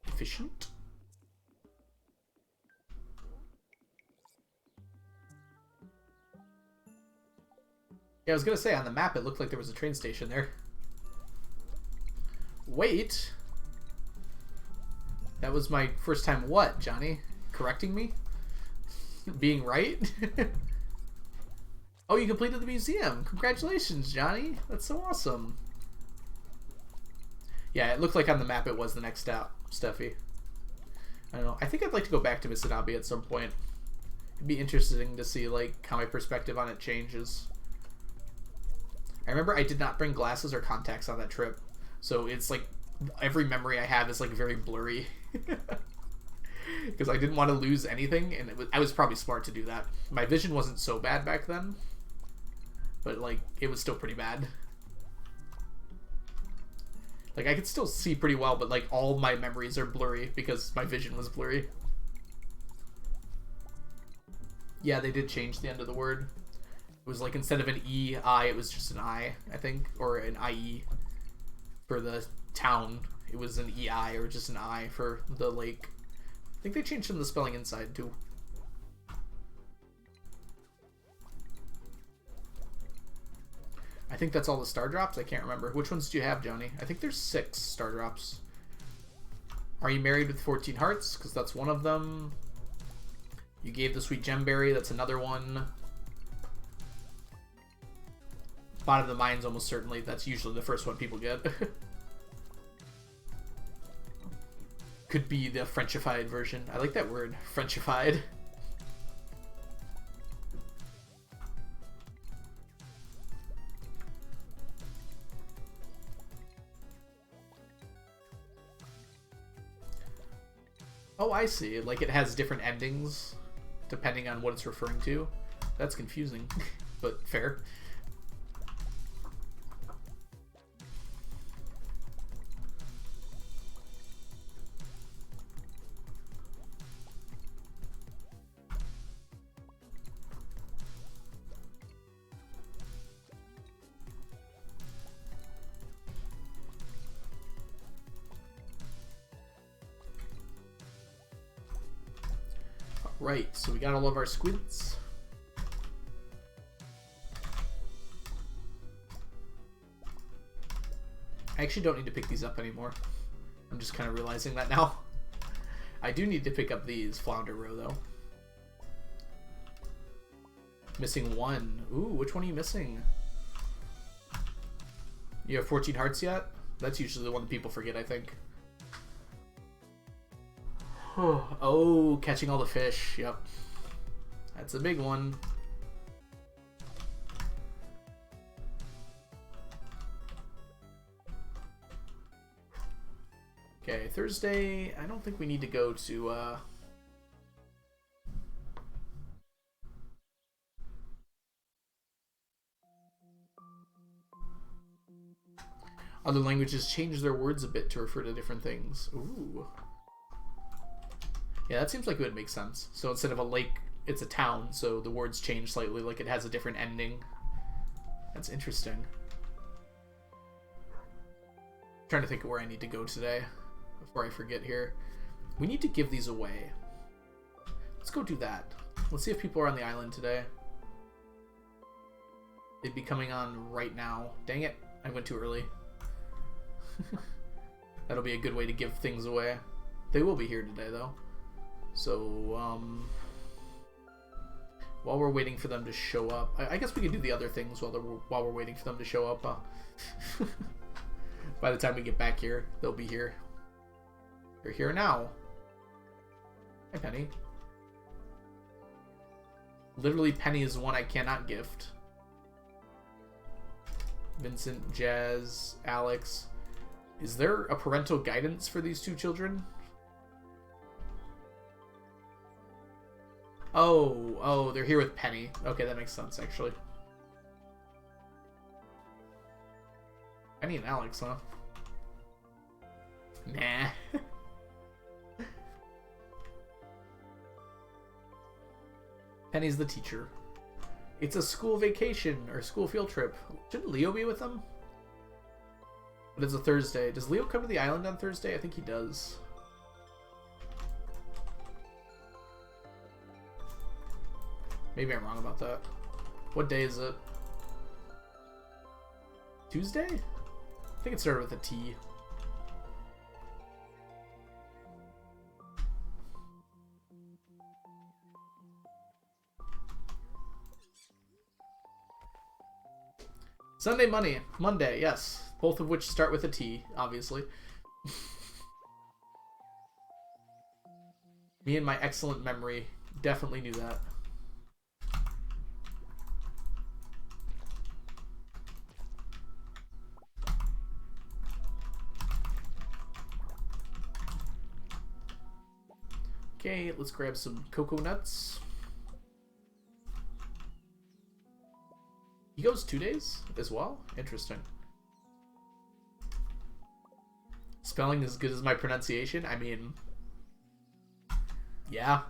Efficient? Yeah, I was gonna say, on the map it looked like there was a train station there. Wait! That was my first time what, Johnny? Correcting me? Being right? Oh, you completed the museum! Congratulations, Johnny! That's so awesome. Yeah, it looked like on the map it was the next stop, Steffi. I don't know. I think I'd like to go back to Misanabi at some point. It'd be interesting to see, like, how my perspective on it changes. I remember I did not bring glasses or contacts on that trip. So it's like, every memory I have is like very blurry. Because I didn't want to lose anything, and I was probably smart to do that. My vision wasn't so bad back then. But like, it was still pretty bad. Like, I could still see pretty well, but like, all my memories are blurry because my vision was blurry. Yeah, they did change the end of the word. It was like, instead of an E-I, it was just an I, I think. Or an I-E for the town. It was an E-I or just an I for the lake. I think they changed some of the spelling inside, too. I think that's all the star drops. I can't remember. Which ones do you have, Johnny? I think there's 6 star drops. Are you married with 14 hearts? Because that's one of them. You gave the sweet gemberry. That's another one. Bottom of the mines, almost certainly. That's usually the first one people get. Could be the Frenchified version. I like that word, Frenchified. Oh, I see. Like, it has different endings depending on what it's referring to. That's confusing, but fair. Right, so we got all of our squids. I actually don't need to pick these up anymore. I'm just kind of realizing that now. I do need to pick up these flounder roe though. Missing 1. Ooh, which one are you missing? You have 14 hearts yet? That's usually the one people forget, I think. Oh, catching all the fish. Yep. That's a big one. Okay, Thursday, I don't think we need to go to, other languages change their words a bit to refer to different things. Ooh. Yeah, that seems like it would make sense. So instead of a lake, it's a town, so the words change slightly, like it has a different ending. That's interesting. I'm trying to think of where I need to go today before I forget here. We need to give these away. Let's go do that. Let's see if people are on the island today. They'd be coming on right now. Dang it, I went too early. That'll be a good way to give things away. They will be here today, though. So, while we're waiting for them to show up, I guess we can do the other things while we're waiting for them to show up. By the time we get back here, they'll be here. They're here now. Hi, Penny. Literally, Penny is one I cannot gift. Vincent, Jazz, Alex. Is there a parental guidance for these two children? Oh, they're here with Penny. Okay, that makes sense, actually. Penny and Alex, huh? Nah. Penny's the teacher. It's a school vacation or school field trip. Shouldn't Leo be with them? But it's a Thursday. Does Leo come to the island on Thursday? I think he does. Maybe I'm wrong about that. What day is it? Tuesday? I think it started with a T. Sunday, Monday, yes. Both of which start with a T, obviously. Me and my excellent memory definitely knew that. Okay, let's grab some cocoa nuts. He goes 2 days as well? Interesting. Spelling as good as my pronunciation? I mean... Yeah.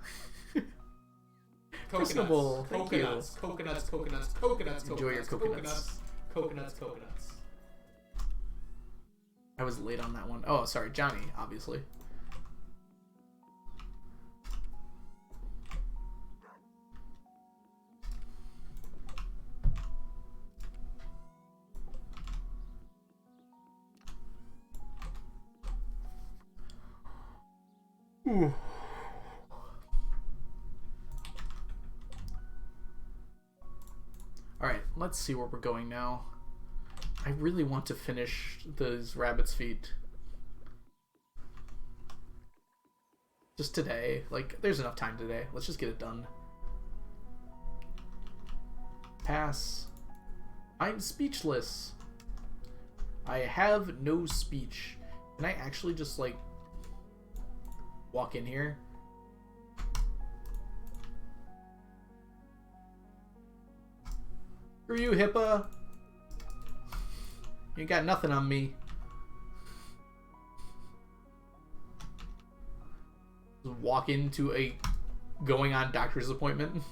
Reasonable. Thank you. Coconuts. Enjoy your coconuts. Coconuts. I was late on that one. Oh, sorry. Johnny, obviously. Ooh. Alright, let's see where we're going now. I really want to finish those rabbit's feet. Just today. Like, there's enough time today. Let's just get it done. Pass. I'm speechless. I have no speech. Can I actually just, like, walk in here? Screw you, Hippa. You got nothing on me. Just walk into a going on doctor's appointment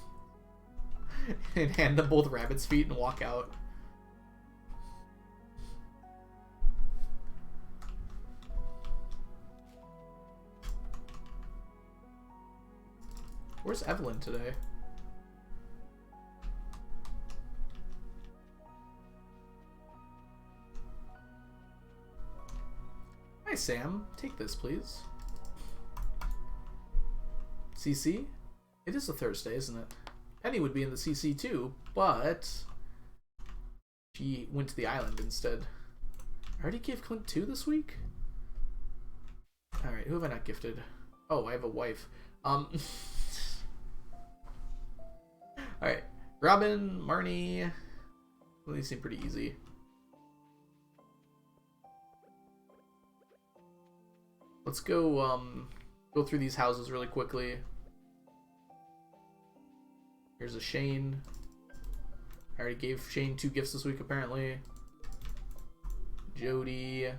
and hand them both rabbit's feet and walk out. Where's Evelyn today? Hi, Sam. Take this, please. CC? It is a Thursday, isn't it? Penny would be in the CC too, but she went to the island instead. I already gave Clint 2 this week? Alright, who have I not gifted? Oh, I have a wife. Alright, Robin, Marnie. Well, these seem pretty easy. Let's go through these houses really quickly. Here's a Shane. I already gave Shane 2 gifts this week, apparently. Jody.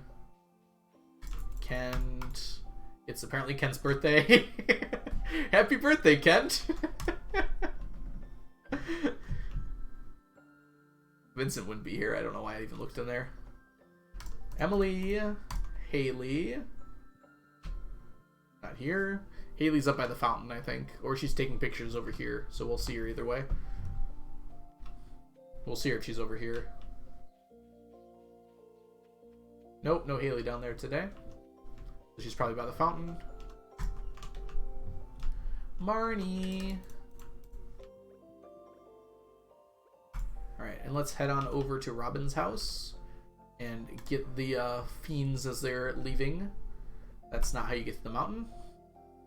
Kent. It's apparently Kent's birthday. Happy birthday, Kent! Vincent wouldn't be here. I don't know why I even looked in there. Emily. Haley. Not here. Haley's up by the fountain, I think. Or she's taking pictures over here. So we'll see her either way. We'll see her if she's over here. Nope, no Haley down there today. She's probably by the fountain. Marnie. Alright, and let's head on over to Robin's house and get the fiends as they're leaving. That's not how you get to the mountain.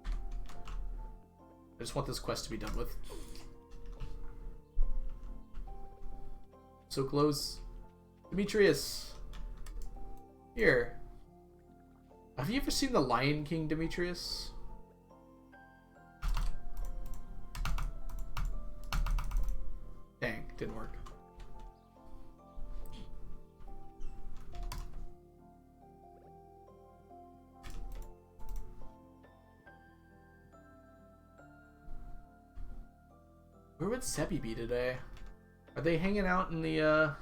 I just want this quest to be done with. So close. Demetrius. Here. Have you ever seen The Lion King, Demetrius? Dang, didn't work. Where would Seppi be today? Are they hanging out in the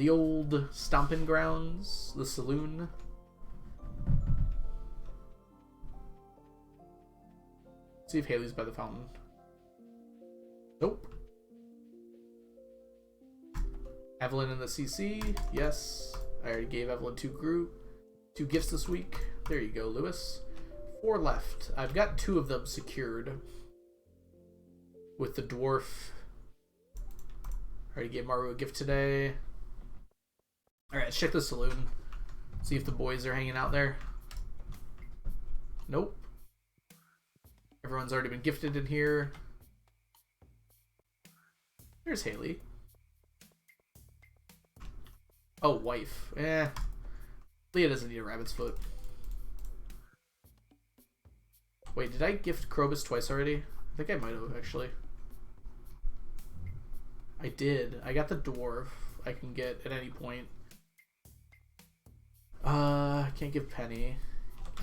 old stomping grounds? The saloon? See if Haley's by the fountain. Nope. Evelyn in the CC? Yes. I already gave Evelyn 2 gifts this week. There you go, Lewis. 4 left. I've got 2 of them secured. With the dwarf. Already gave Maru a gift today. Alright, let's check the saloon. See if the boys are hanging out there. Nope. Everyone's already been gifted in here. There's Haley. Oh, wife. Eh. Leah doesn't need a rabbit's foot. Wait, did I gift Krobus twice already? I think I might have, actually. I did. I got the dwarf. I can get at any point. I can't give Penny.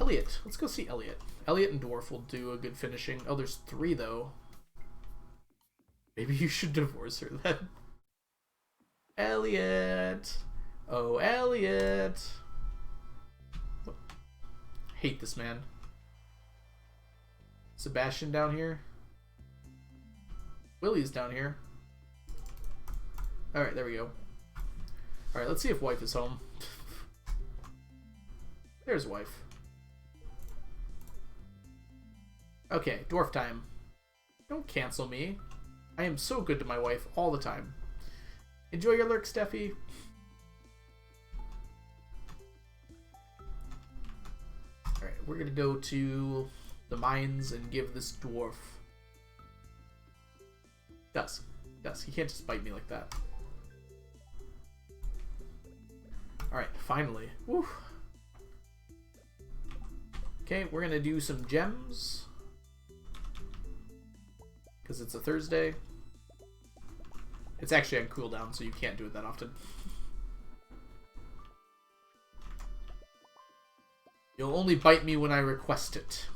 Elliot. Let's go see Elliot. Elliot and dwarf will do a good finishing. Oh, there's 3 though. Maybe you should divorce her then. Elliot. Oh, Elliot. Hate this man. Sebastian down here. Willie's down here. Alright, there we go. Alright, let's see if wife is home. There's wife. Okay, dwarf time. Don't cancel me. I am so good to my wife all the time. Enjoy your lurk, Steffi. Alright, we're gonna go to the mines and give this dwarf... Dusk. Dusk. He can't just bite me like that. Alright, finally. Woo. Okay, we're gonna do some gems. Because it's a Thursday. It's actually on cooldown, so you can't do it that often. You'll only bite me when I request it.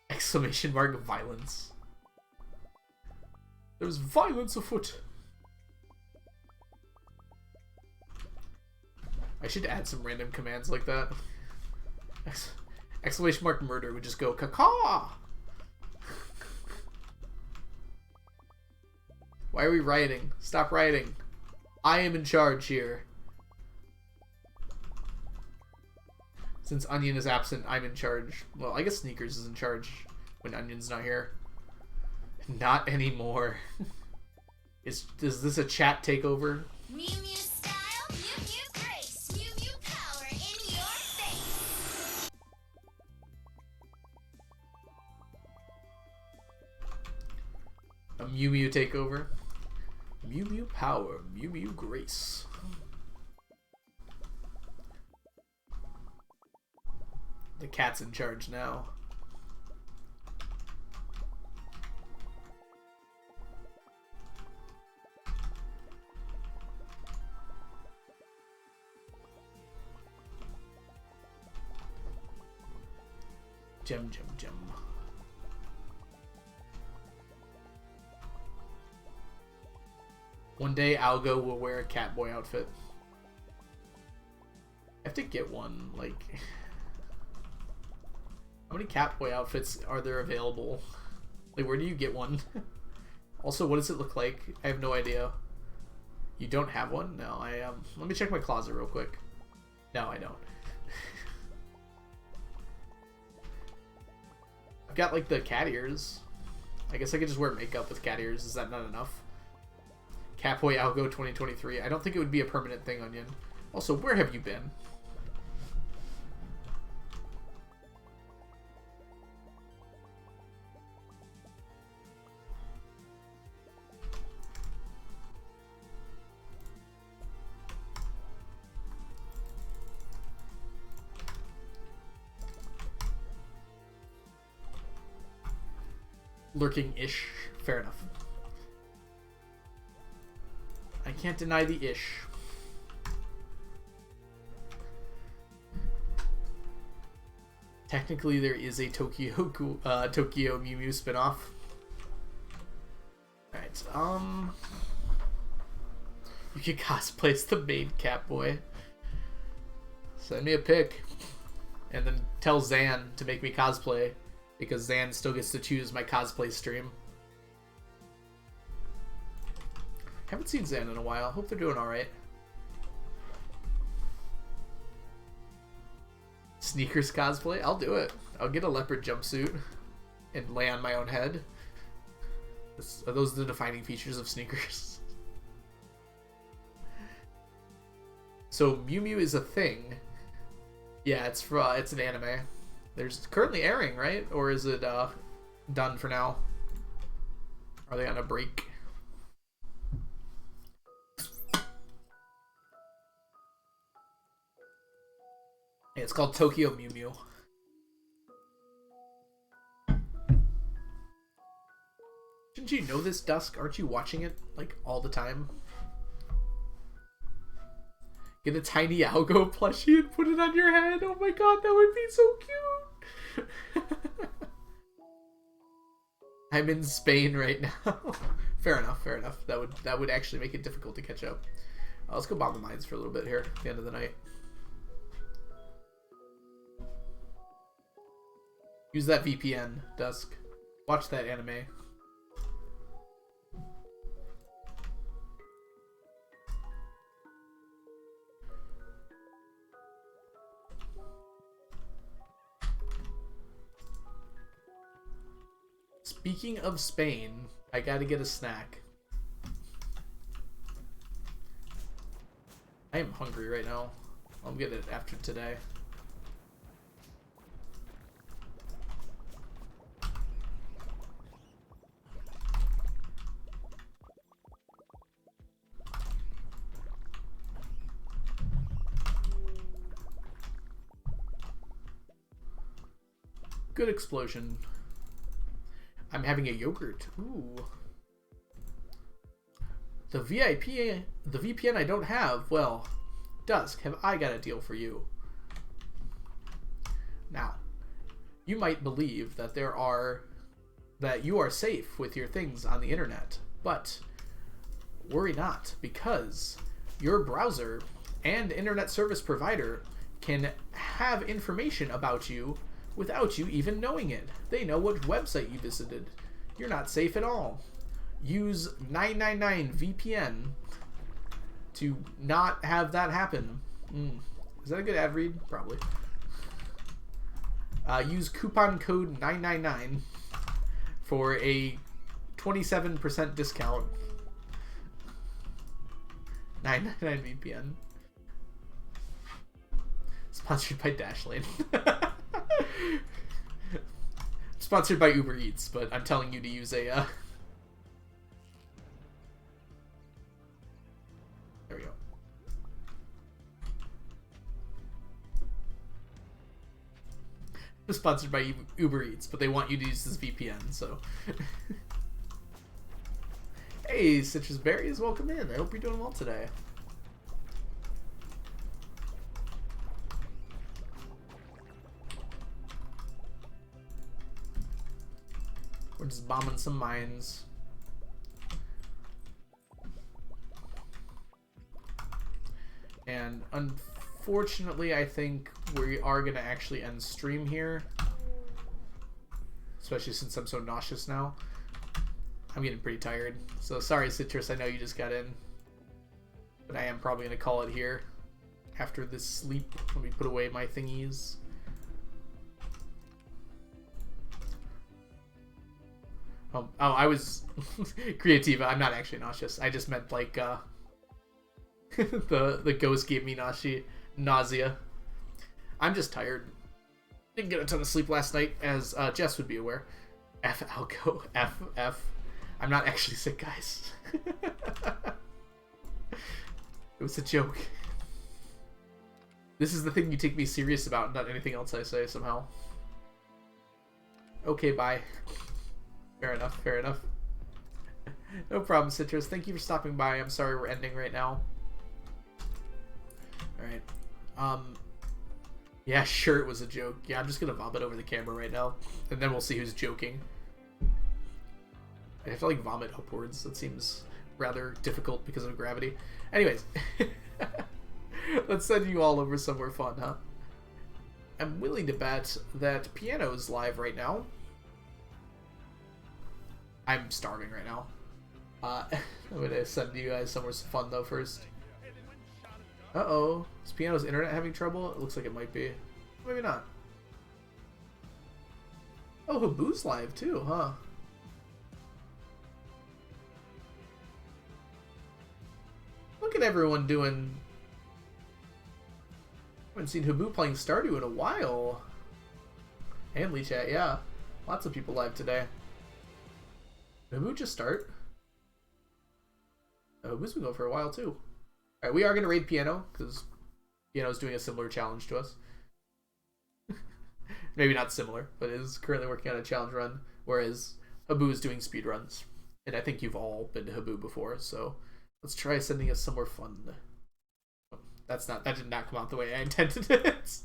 Exclamation mark violence. There's violence afoot. I should add some random commands like that. Exclamation mark murder would just go caw. Why are we rioting? Stop rioting. I am in charge here. Since Onion is absent, I'm in charge. Well, I guess Sneakers is in charge when Onion's not here. Not anymore. Is this a chat takeover? Mew Mew style, Mew Mew grace, Mew Mew power in your face. A Mew Mew takeover? Mew Mew power, Mew Mew grace. The cat's in charge now. Gem, gem, gem. One day Algo will wear a Catboy outfit. I have to get one, like... How many Catboy outfits are there available? Like, where do you get one? Also, what does it look like? I have no idea. You don't have one? No, I let me check my closet real quick. No, I don't. I've got like the cat ears. I guess I could just wear makeup with cat ears. Is that not enough? Catboy Algo 2023. I don't think it would be a permanent thing, Onion. Also, where have you been? Lurking-ish. Fair enough. I can't deny the ish. Technically, there is a Tokyo Mew Mew spinoff. Alright, you can cosplay as the main Catboy. Send me a pic. And then tell Zan to make me cosplay, because Zan still gets to choose my cosplay stream. Haven't seen Zan in a while. Hope they're doing alright. Sneakers cosplay? I'll do it. I'll get a leopard jumpsuit and lay on my own head. Are those the defining features of sneakers? So Mew Mew is a thing. Yeah, it's an anime. There's currently airing, right? Or is it done for now? Are they on a break? Yeah, it's called Tokyo Mew Mew. Shouldn't you know this, Dusk? Aren't you watching it, like, all the time? Get a tiny Algo plushie and put it on your head? Oh my god, that would be so cute! I'm in Spain right now. Fair enough, fair enough. That would actually make it difficult to catch up. Let's go bomb the mines for a little bit here at the end of the night. Use that VPN, Dusk. Watch that anime. Speaking of Spain, I gotta get a snack. I am hungry right now. I'll get it after today. Good explosion. I'm having a yogurt. Ooh. The VPN I don't have. Well, Dusk, have I got a deal for you? Now, you might believe that that you are safe with your things on the internet, but worry not, because your browser and internet service provider can have information about you without you even knowing it. They know what website you visited. You're not safe at all. Use 999 VPN to not have that happen. Is that a good ad read? Probably. Use coupon code 999 for a 27% discount. 999 VPN. Sponsored by Dashlane. Sponsored by Uber Eats, but I'm telling you to use a there we go. It's sponsored by Uber Eats, but they want you to use this VPN, so hey, Citrus Berries, welcome in. I hope you're doing well today. We're just bombing some mines. And unfortunately, I think we are going to actually end stream here. Especially since I'm so nauseous now. I'm getting pretty tired. So sorry, Citrus, I know you just got in. But I am probably going to call it here after this sleep. Let me put away my thingies. Oh, I was Creativa. I'm not actually nauseous. I just meant like the ghost gave me nausea. I'm just tired. Didn't get a ton of sleep last night, as Jess would be aware. I'll go F. I'm not actually sick, guys. It was a joke. This is the thing you take me serious about, not anything else I say somehow. Okay, bye. Fair enough. No problem, Citrus. Thank you for stopping by. I'm sorry we're ending right now. Alright. Yeah, sure it was a joke. Yeah, I'm just gonna vomit over the camera right now. And then we'll see who's joking. I have to, like, vomit upwards. That seems rather difficult because of gravity. Anyways. Let's send you all over somewhere fun, huh? I'm willing to bet that Piano's live right now. I'm starving right now. I'm gonna send you guys somewhere fun though first. Uh-oh. Is Piano's internet having trouble? It looks like it might be. Maybe not. Oh, Habu's live too, huh? Look at everyone doing... I haven't seen Habu playing Stardew in a while. Handley chat, yeah. Lots of people live today. Did Habu just start? Habu's been going for a while too. Alright, we are going to raid Piano, because Piano's doing a similar challenge to us. Maybe not similar, but is currently working on a challenge run, whereas Habu is doing speed runs. And I think you've all been to Habu before, so let's try sending us somewhere fun. That did not come out the way I intended it.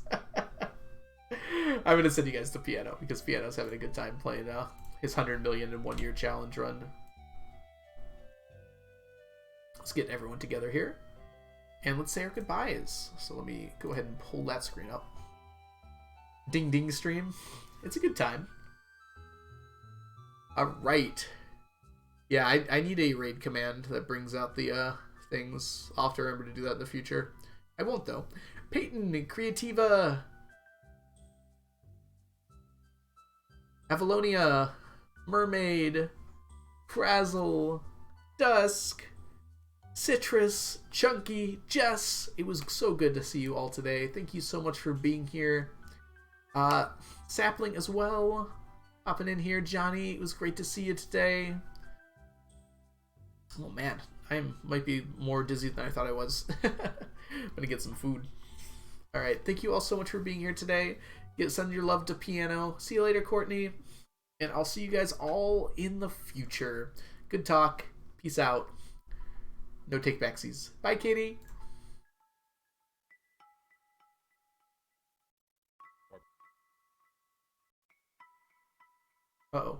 I'm going to send you guys to Piano, because Piano's having a good time playing his 100 million in 1 year challenge run. Let's get everyone together here. And let's say our goodbyes. So let me go ahead and pull that screen up. Ding ding stream. It's a good time. Alright. Yeah, I need a raid command that brings out the things. I'll have to remember to do that in the future. I won't though. Peyton, Creativa, Avalonia, Mermaid, Frazzle, Dusk, Citrus, Chunky, Jess. It was so good to see you all today. Thank you so much for being here. Sapling as well. Hopping in here. Johnny, it was great to see you today. Oh man, I might be more dizzy than I thought I was. I'm gonna get some food. Alright, thank you all so much for being here today. Send your love to Piano. See you later, Courtney. And I'll see you guys all in the future. Good talk. Peace out. No take backsies. Bye, Katie. Uh-oh.